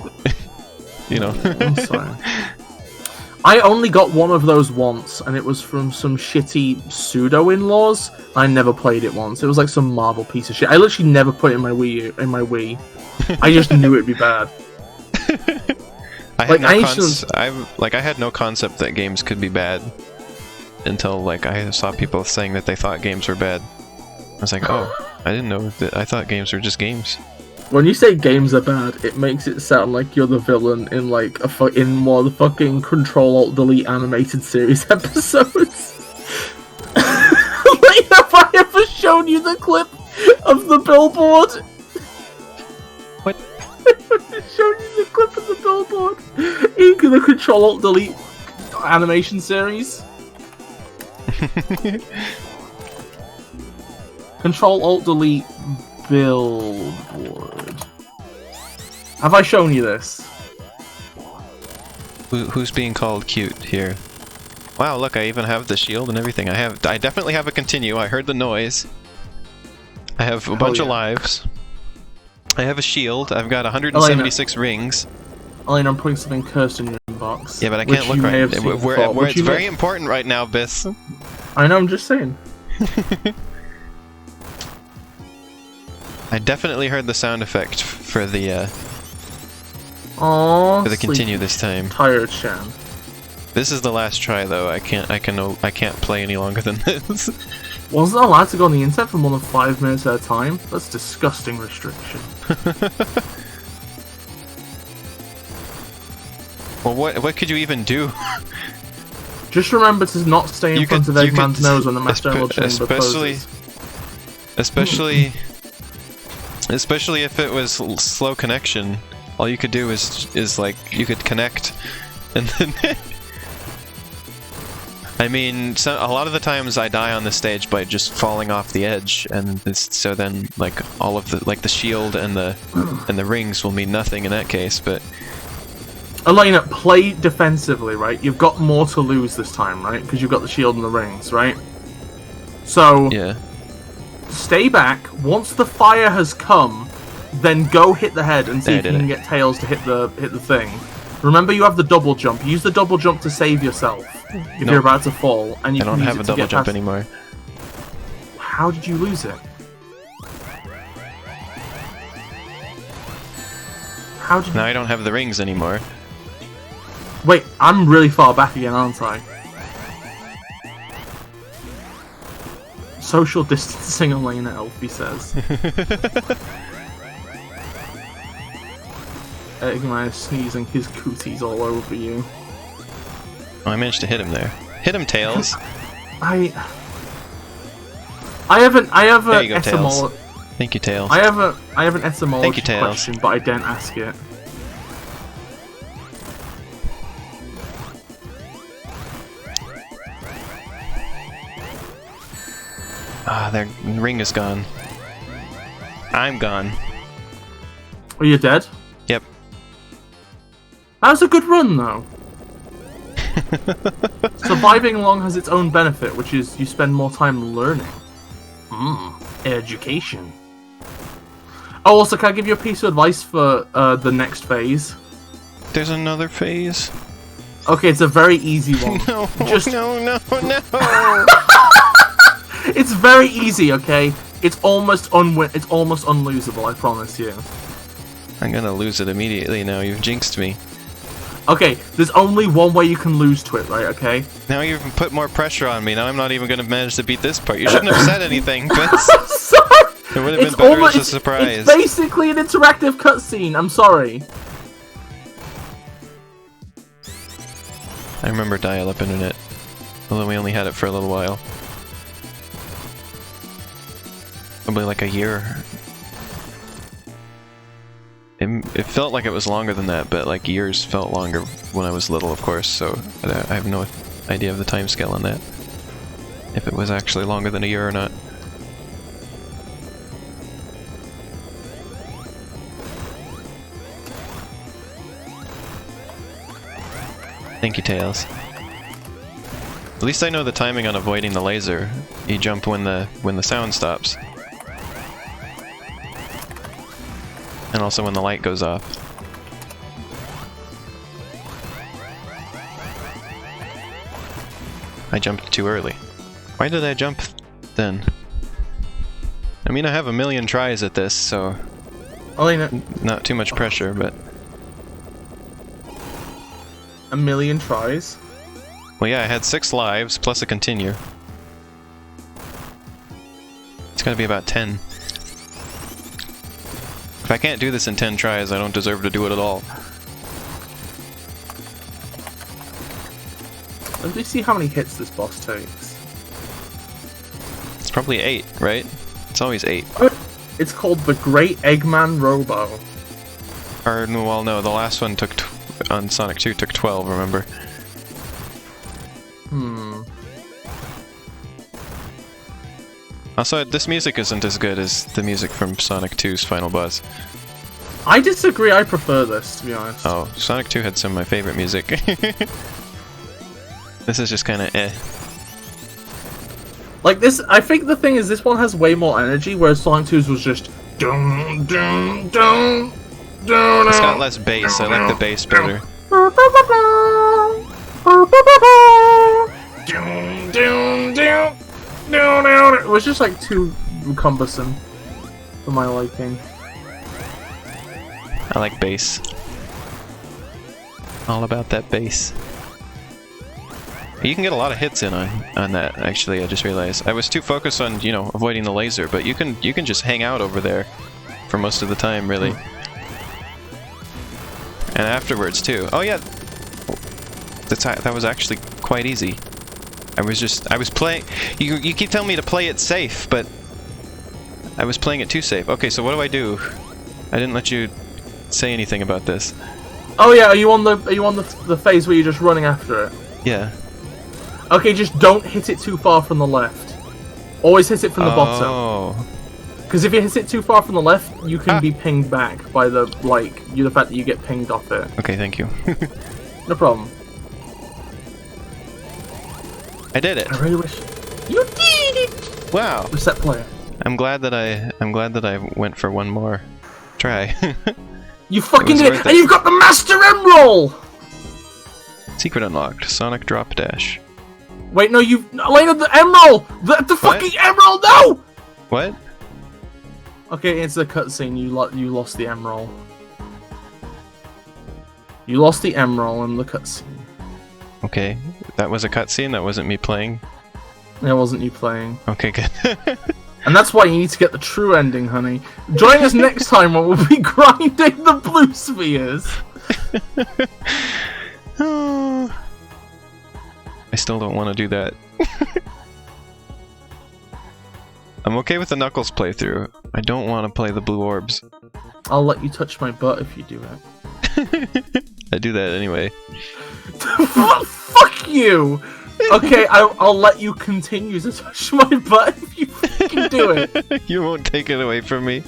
You know. I'm sorry. I only got one of those once, and it was from some shitty pseudo-in-laws. I never played it once. It was like some Marvel piece of shit. I literally never put it in my Wii. I just knew it'd be bad. I had no concept that games could be bad until like I saw people saying that they thought games were bad. I was like, oh, I didn't know that. I thought games were just games. When you say games are bad, it makes it sound like you're the villain in like in one of the fucking Control-Alt-Delete animated series episodes. Like, have I ever shown you the clip of the billboard? What? I've shown you the clip of the billboard in the Control-Alt-Delete animation series. Control-Alt-Delete billboard. Have I shown you this? Who's being called cute here? Wow, look, I even have the shield and everything. I definitely have a continue. I heard the noise. I have a bunch of lives. I have a shield. I've got 176 rings. Elena, I'm putting something cursed in your inbox. Yeah, but I can't look right now. Where it's very important right now, Bis. I know, I'm just saying. I definitely heard the sound effect for the Aww, for the continue this time. Tired Shan. This is the last try though. I can't play any longer than this. Wasn't allowed to go on the internet for more than 5 minutes at a time? That's disgusting restriction. Well, what could you even do? Just remember to not stay in front of Eggman's nose when the Master Emerald Chamber closes. Especially if it was slow connection, all you could do is like you could connect, and then I mean, a lot of the times I die on this stage by just falling off the edge, and so then like all of the shield and the rings will mean nothing in that case. But Elena, play defensively, right? You've got more to lose this time, right? Because you've got the shield and the rings, right? So yeah, stay back. Once the fire has come, then go hit the head and see if you can get Tails to hit the thing. Remember, you have the double jump. Use the double jump to save yourself if you're about to fall, and you can use it to get past. I don't have a double jump anymore. How did you lose it? How did? Now I don't have the rings anymore. Wait, I'm really far back again, aren't I? Social distancing, Elena, Elfie says. Eggman is sneezing his cooties all over you. Oh, I managed to hit him there. Hit him, Tails. I have an Tails. Thank you, Tails. I have an etymology question, but I didn't ask it. Ah, their ring is gone. I'm gone. Are you dead? Yep. That was a good run, though. Surviving long has its own benefit, which is you spend more time learning. Education. Oh, also, can I give you a piece of advice for the next phase? There's another phase? Okay, it's a very easy one. No. It's very easy, okay? It's almost unlosable, I promise you. I'm gonna lose it immediately now, you've jinxed me. Okay, there's only one way you can lose to it, right, okay? Now you've put more pressure on me, now I'm not even gonna manage to beat this part. You shouldn't have said anything, but sorry! It would have been better as a surprise. It's basically an interactive cutscene, I'm sorry. I remember dial-up internet, although we only had it for a little while. Probably like a year. It felt like it was longer than that, but like years felt longer when I was little, of course, so I have no idea of the time scale on that. If it was actually longer than a year or not. Thank you, Tails. At least I know the timing on avoiding the laser. You jump when the sound stops. And also when the light goes off. I jumped too early. Why did I jump then? I mean, I have a million tries at this, so... not too much pressure, but... A million tries? Well, yeah, I had 6 lives, plus a continue. It's gotta be about 10. If I can't do this in 10 tries, I don't deserve to do it at all. Let me see how many hits this boss takes. It's probably 8, right? It's always 8. It's called the Great Eggman Robo. Or, well, no, the last one took, on Sonic 2, took 12, remember? Also, this music isn't as good as the music from Sonic 2's final boss. I disagree, I prefer this, to be honest. Oh, Sonic 2 had some of my favorite music. This is just kinda eh. Like this, I think the thing is this one has way more energy, whereas Sonic 2's was just... It's got less bass, I like the bass better. It was just like too cumbersome for my liking. I like bass. All about that bass. You can get a lot of hits in on that, actually, I just realized. I was too focused on, you know, avoiding the laser, but you can just hang out over there for most of the time, really. And afterwards, too. Oh yeah, That was actually quite easy. I was playing. You keep telling me to play it safe, but I was playing it too safe. Okay, so what do I do? I didn't let you say anything about this. Oh yeah, are you on the phase where you're just running after it? Yeah. Okay, just don't hit it too far from the left. Always hit it from the bottom. Oh. Because if you hit it too far from the left, you can be pinged back by the fact that you get pinged off it. Okay, thank you. No problem. I did it. I really wish you did it. Wow. Reset player. I'm glad that I went for one more try. You fucking did it, and you've got the Master Emerald. Secret unlocked. Sonic drop dash. Wait, no, Elena, the Emerald! The fucking Emerald, no! What? Okay, it's the cutscene. You lost the Emerald. You lost the Emerald in the cutscene. Okay, that was a cutscene. That wasn't me playing. That wasn't you playing. Okay, good. And that's why you need to get the true ending, honey. Join us next time when we'll be grinding the blue spheres. I still don't want to do that. I'm okay with the Knuckles playthrough. I don't want to play the blue orbs. I'll let you touch my butt if you do it. I do that anyway. Fuck you! Okay, I'll let you continue to touch my butt if you fucking do it. You won't take it away from me.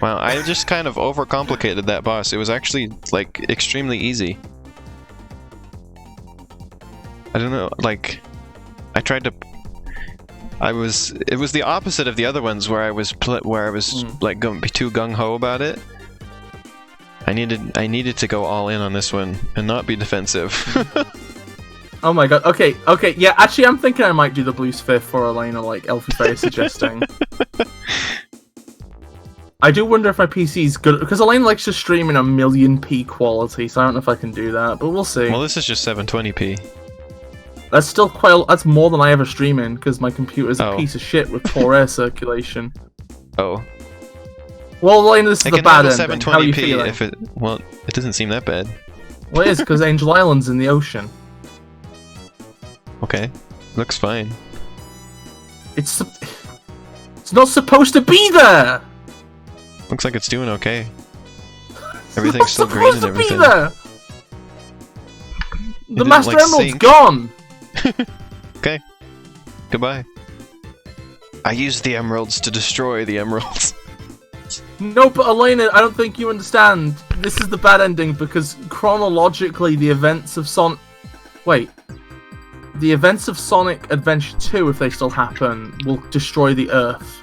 Wow, I just kind of overcomplicated that boss. It was actually, like, extremely easy. I don't know, like... I tried to... It was the opposite of the other ones where I was like going too gung-ho about it. I needed to go all in on this one and not be defensive. Oh my god. Okay, yeah, actually I'm thinking I might do the blue sphere for Elena, like FlutterBug is suggesting. I do wonder if my PC's good, because Elena likes to stream in 1000p quality, so I don't know if I can do that, but we'll see. Well, this is just 720p. That's still that's more than I ever stream in, because my computer's a piece of shit with poor air circulation. Oh. Well, Elena, this is the bad ending. 720p How are you feeling? if it... Well, it doesn't seem that bad. Well, it is, because Angel Island's in the ocean. Okay. Looks fine. It's not supposed to be there! Looks like it's doing okay. Everything's still green and everything. The Master Emerald's gone! Okay. Goodbye. I used the emeralds to destroy the emeralds. No, but Elena, I don't think you understand. This is the bad ending because chronologically the events of the events of Sonic Adventure 2, if they still happen, will destroy the Earth.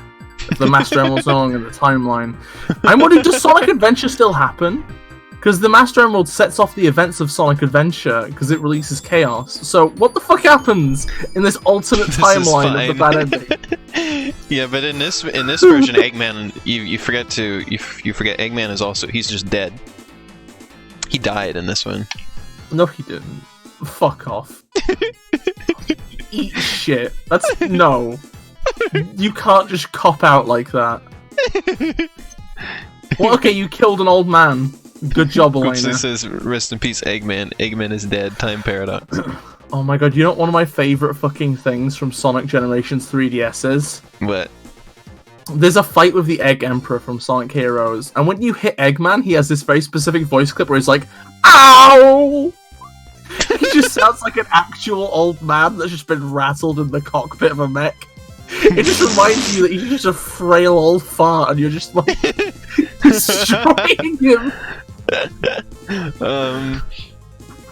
The Master Emerald's no longer in the timeline. I'm wondering, does Sonic Adventure still happen? Because the Master Emerald sets off the events of Sonic Adventure, because it releases Chaos. So, what the fuck happens in this alternate timeline of the bad ending? Yeah, but in this version, Eggman, you forget Eggman is also, he's just dead. He died in this one. No, he didn't. Fuck off. Eat shit. That's no. You can't just cop out like that. Well, okay, you killed an old man. Good job, Elena. Oops, this says, rest in peace, Eggman. Eggman is dead. Time paradox. Oh my god, you know what one of my favourite fucking things from Sonic Generations 3DS is? What? There's a fight with the Egg Emperor from Sonic Heroes, and when you hit Eggman, he has this very specific voice clip where he's like, OW! He just sounds like an actual old man that's just been rattled in the cockpit of a mech. It just reminds you that he's just a frail old fart, and you're just like destroying him.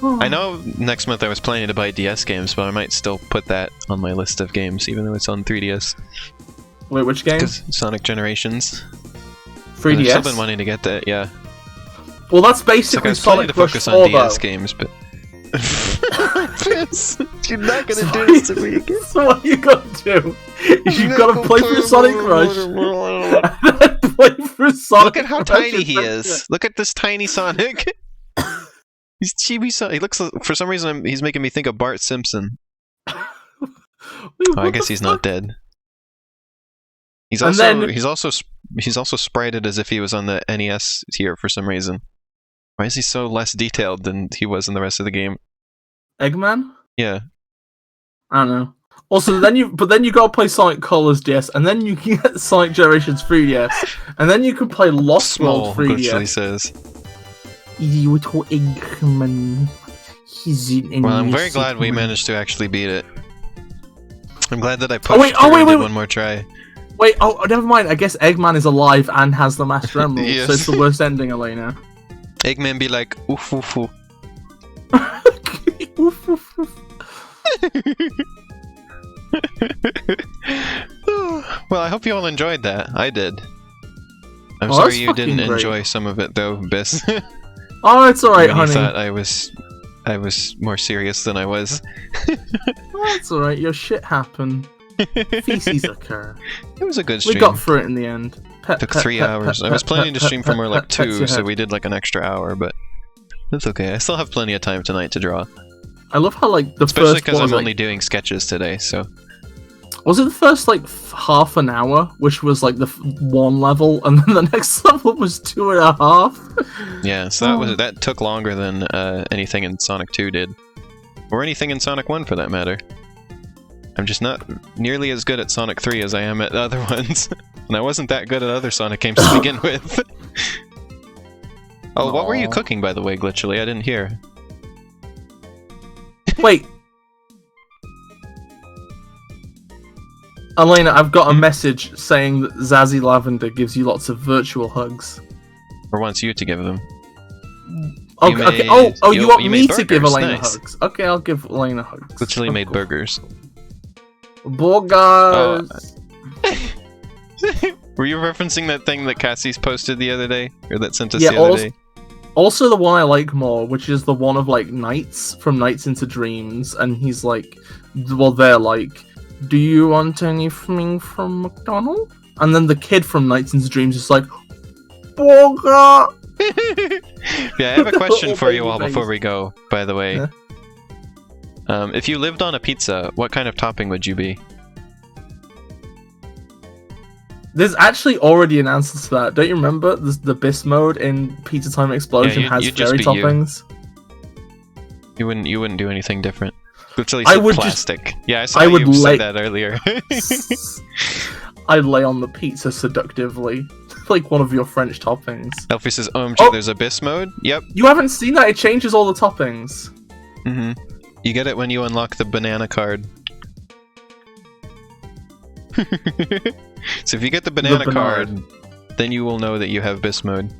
I know next month I was planning to buy DS games, but I might still put that on my list of games, even though it's on 3DS. Wait, which game? Sonic Generations. 3DS? I've still been wanting to get that, yeah. Well, that's basically Sonic to focus on DS games, but... You're not gonna do this to me again. So what you gotta do is you've gotta play through Sonic Rush and then play through Sonic. Look at how tiny he is. Look at this tiny Sonic. He's chibi Sonic. He looks, for some reason, he's making me think of Bart Simpson. Wait, I guess he's not dead. He's also sprited as if he was on the NES here for some reason. Why is he so less detailed than he was in the rest of the game? Eggman? Yeah. I don't know. Also, then you gotta play Sonic Colors DS, and then you can get Sonic Generations 3DS, and then you can play Lost World 3DS. Glitchly says. Little Eggman. Well, I'm very glad we managed to actually beat it. I'm glad that I pushed wait, one more try. Wait, never mind. I guess Eggman is alive and has the Master Emerald, Yes. so it's the worst ending, Elena. Eggman be like, oof oof oof. Oof, oof, oof. Well, I hope you all enjoyed that. I did. I'm sorry you didn't great. enjoy some of it though, Bis. Oh, it's alright, You honey. thought I was more serious than I was. That's alright, your shit happened. Feces occur. It was a good stream. We got through it in the end. Took 3 hours. I was planning to stream for more like 2, so we did like an extra hour, but that's okay. I still have plenty of time tonight to draw. I love how like the Especially first because one, I'm only doing sketches today, so... Was it the first like half an hour, which was like the one level, and then the next level was 2.5? Yeah, so that took longer than anything in Sonic 2 did. Or anything in Sonic 1 for that matter. I'm just not nearly as good at Sonic 3 as I am at the other ones. And I wasn't that good at other Sonic games to begin with. Oh, what were you cooking, by the way, Glitchily? I didn't hear. Wait. Elena, I've got a message saying that Zazzy Lavender gives you lots of virtual hugs. Or wants you to give them. Okay. You want me to give Elena nice. hugs? Okay, I'll give Elena hugs. Glitchily made burgers. Burgers. Were you referencing that thing that Cassie's posted the other day? Or that sent us the other day? Also the one I like more, which is the one of like Nights from Nights into Dreams, and he's like, well, they're like, do you want anything from McDonald's? And then the kid from Nights into Dreams is like, burger! Yeah, I have a question for you all before we go, by the way. Yeah. If you lived on a pizza, what kind of topping would you be? There's actually already an answer to that. Don't you remember? The BIS mode in Pizza Time Explosion has fairy toppings. You wouldn't do anything different. Literally I would plastic. Yeah, I saw you say that earlier. I'd lay on the pizza seductively, like one of your French toppings. Elfie says, OMG, there's a BIS mode? Yep. You haven't seen that? It changes all the toppings. Mm-hmm. You get it when you unlock the banana card. So if you get the banana card, then you will know that you have BIS mode.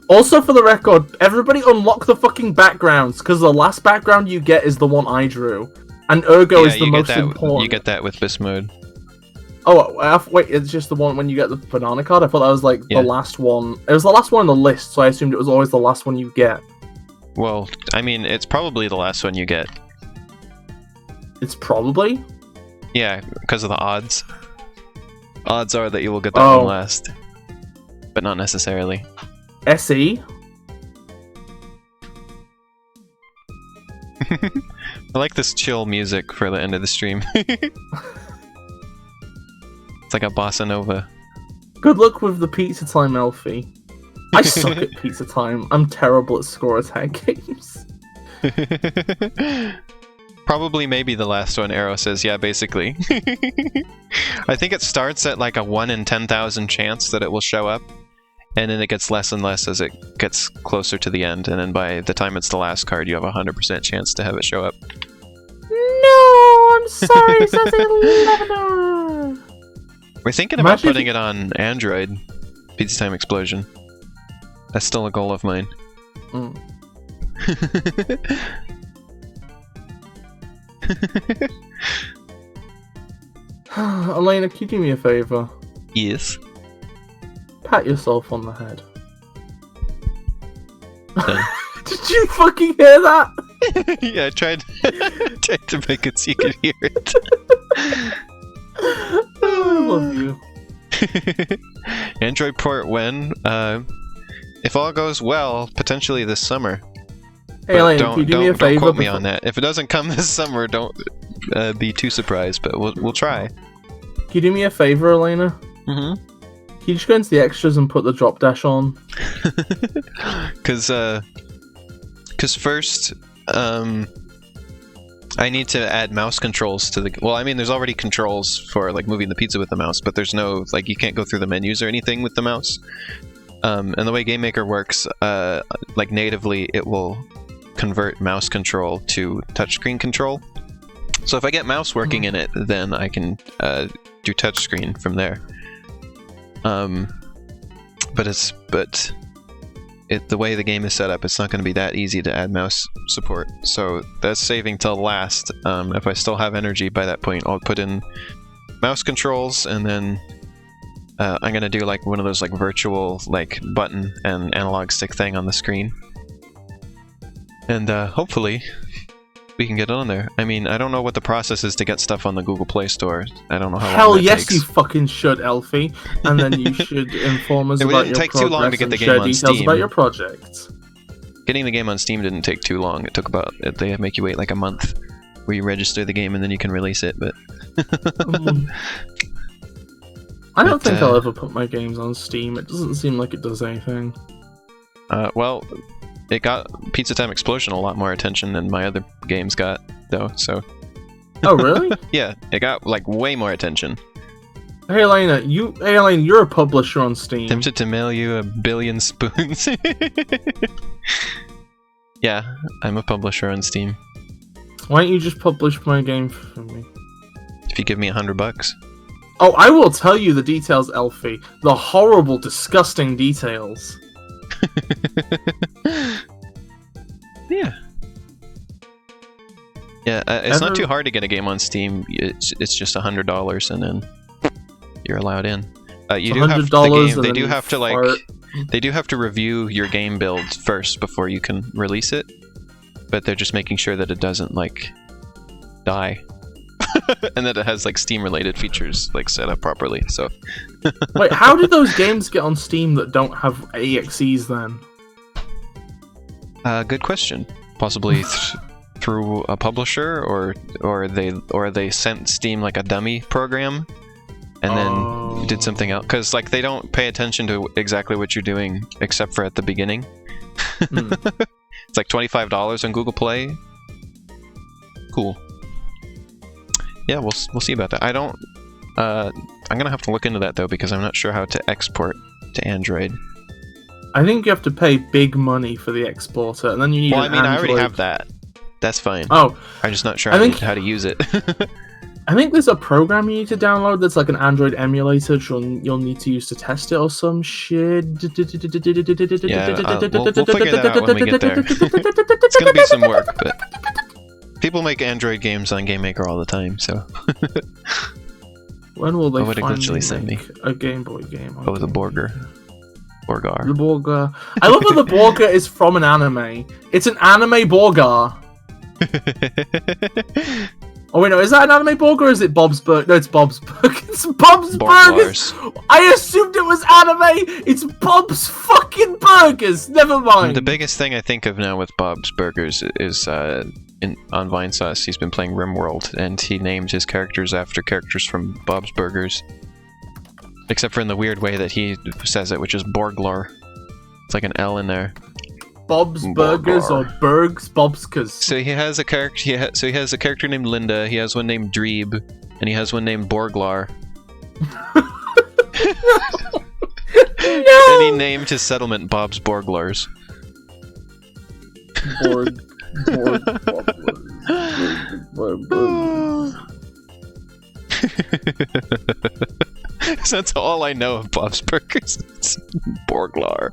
Also, for the record, everybody unlock the fucking backgrounds, because the last background you get is the one I drew. And Ergo is the most important. You get that with BIS mode. Oh, wait, it's just the one when you get the banana card? I thought that was like the last one. It was the last one on the list, so I assumed it was always the last one you get. Well, I mean, it's probably the last one you get. It's probably? Yeah, because of the odds. Odds are that you will get that one last. But not necessarily. SE? I like this chill music for the end of the stream. It's like a bossa nova. Good luck with the Pizza Time, Elfie. I suck at Pizza Time. I'm terrible at score attack games. Probably maybe the last one, Arrow says. Yeah, basically. I think it starts at like a 1 in 10,000 chance that it will show up. And then it gets less and less as it gets closer to the end. And then by the time it's the last card, you have a 100% chance to have it show up. No, I'm sorry, Lavender. We're thinking about putting it on Android. Pizza Time Explosion. That's still a goal of mine. Mm. Elena, can you do me a favor? Yes. Pat yourself on the head. Did you fucking hear that? Yeah, I tried to make it so you could hear it. I love you. Android port when? If all goes well, potentially this summer. Hey, Elena, can you do me a favor? Don't quote me on that. If it doesn't come this summer, don't be too surprised, but we'll try. Can you do me a favor, Elena? Mm-hmm. Can Can you just go into the extras and put the drop dash on? Because first, I need to add mouse controls to the... Well, I mean, there's already controls for, like, moving the pizza with the mouse, but there's no, like, you can't go through the menus or anything with the mouse. And the way Game Maker works, like, natively, it will convert mouse control to touchscreen control. So if I get mouse working in it, then I can do touchscreen from there. The way the game is set up, it's not going to be that easy to add mouse support. So that's saving till last. If I still have energy by that point, I'll put in mouse controls, and then I'm going to do like one of those like virtual like button and analog stick thing on the screen. And hopefully we can get on there. I mean, I don't know what the process is to get stuff on the Google Play Store. I don't know how long Hell that yes, takes. you fucking should, Elfie. And then you should inform us about your take too long to get the game on details Steam. about your project. Getting the game on Steam didn't take too long. It took about... They make you wait like a month where you register the game and then you can release it, but... I don't think I'll ever put my games on Steam. It doesn't seem like it does anything. Well, it got Pizza Time Explosion a lot more attention than my other games got, though, so... Oh, really? Yeah, it got, like, way more attention. Hey, Elena, you're a publisher on Steam. Tempted to mail you 1 billion spoons. Yeah, I'm a publisher on Steam. Why don't you just publish my game for me? If you give me $100. Oh, I will tell you the details, Elfie. The horrible, disgusting details. Yeah. Yeah, it's not too hard to get a game on Steam. It's just $100, and then you're allowed in. You do have the game. They do have to like. They do have to review your game build first before you can release it. But they're just making sure that it doesn't like die, and that it has like Steam-related features like set up properly. So. Wait, how did those games get on Steam that don't have AXEs then? Good question. Possibly through a publisher, or they sent Steam like a dummy program, and then did something else. Because like they don't pay attention to exactly what you're doing except for at the beginning. It's like $25 on Google Play. Cool. Yeah, we'll see about that. I don't. I'm gonna have to look into that though, because I'm not sure how to export to Android. I think you have to pay big money for the exporter, and then you need an Android. I already have that. That's fine. Oh. I'm just not sure how to use it. I think there's a program you need to download that's like an Android emulator you'll need to use to test it or some shit. Yeah, we'll figure that out when we get there. It's gonna be some work, but people make Android games on Game Maker all the time, so... When will they finally send me a Game Boy game? Oh, the Borgar. The Borgar. I love that the Borgar is from an anime. It's an anime Borgar. Oh wait, no, is that an anime Borgar or is it Bob's Burgers? No, it's Bob's Burgers. It's Bob's Burgers! I assumed it was anime! It's Bob's fucking Burgers! Never mind! The biggest thing I think of now with Bob's Burgers is on Vinesauce, he's been playing RimWorld, and he named his characters after characters from Bob's Burgers. Except for in the weird way that he says it, which is Borglar. It's like an L in there. Bob's Burgers or Berg's Bobskas. So he has a character. He has a character named Linda. He has one named Dreeb, and he has one named Borglar. No! And he named his settlement Bob's Borglars. That's all I know of Bob's Burgers. It's Borglar.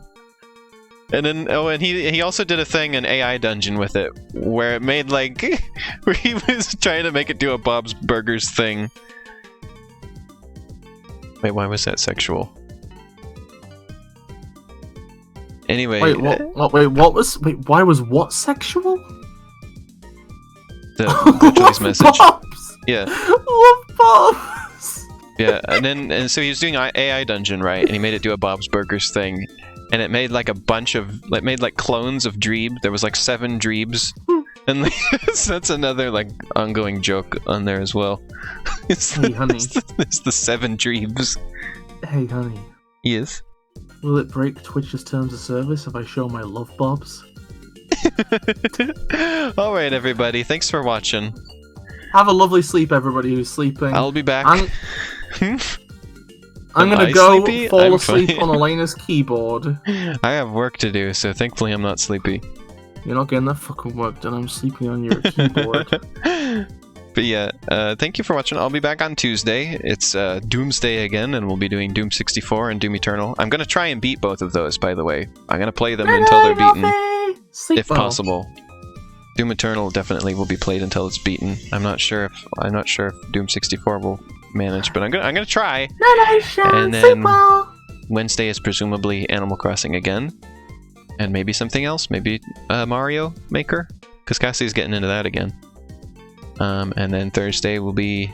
And then, and he also did a thing, an AI dungeon with it, where it made like, where he was trying to make it do a Bob's Burgers thing. Wait, why was that sexual? Anyway. Wait, why was what sexual? The choice message. Bobs? Yeah. Love Bobs! Yeah, and so he was doing AI dungeon, right? And he made it do a Bob's Burgers thing. And it made like a bunch of, it made like clones of Dreeb. There was like 7 Dreebs. And like, that's another like ongoing joke on there as well. It's hey, honey. It's the 7 Dreebs. Hey, honey. Yes. Will it break Twitch's terms of service if I show my love bobs? Alright, everybody. Thanks for watching. Have a lovely sleep, everybody who's sleeping. I'll be back. I'm gonna go fall asleep on Elena's keyboard. I have work to do, so thankfully I'm not sleepy. You're not getting that fucking work done. I'm sleeping on your keyboard. But yeah, thank you for watching. I'll be back on Tuesday. It's Doomsday again, and we'll be doing Doom 64 and Doom Eternal. I'm gonna try and beat both of those, by the way. I'm gonna play them until they're beaten, if possible. Doom Eternal definitely will be played until it's beaten. I'm not sure if Doom 64 will manage, but I'm gonna try. And then Wednesday is presumably Animal Crossing again, and maybe something else. Maybe Mario Maker, because Cassie's getting into that again. And then Thursday will be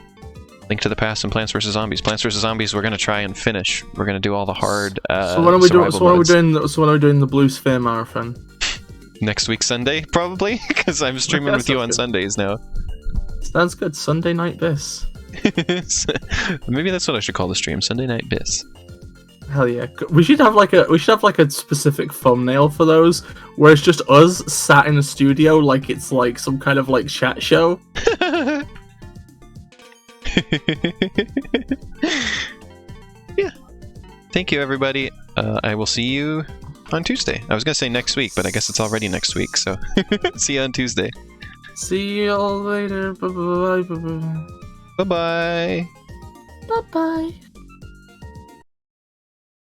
Link to the Past and Plants vs Zombies. Plants vs Zombies we're gonna try and finish. We're gonna do all the hard. So when are we doing? So when are we doing the Blue Sphere marathon? Next week Sunday, probably, because I'm streaming with you on Sundays now. Sounds good. Sunday night bis. Maybe that's what I should call the stream. Sunday night bis. Hell yeah! We should have like a specific thumbnail for those, where it's just us sat in a studio, like it's like some kind of like chat show. Yeah. Thank you, everybody. I will see you on Tuesday. I was gonna say next week, but I guess it's already next week. So see you on Tuesday. See you all later. Bye bye. Bye bye. Bye bye.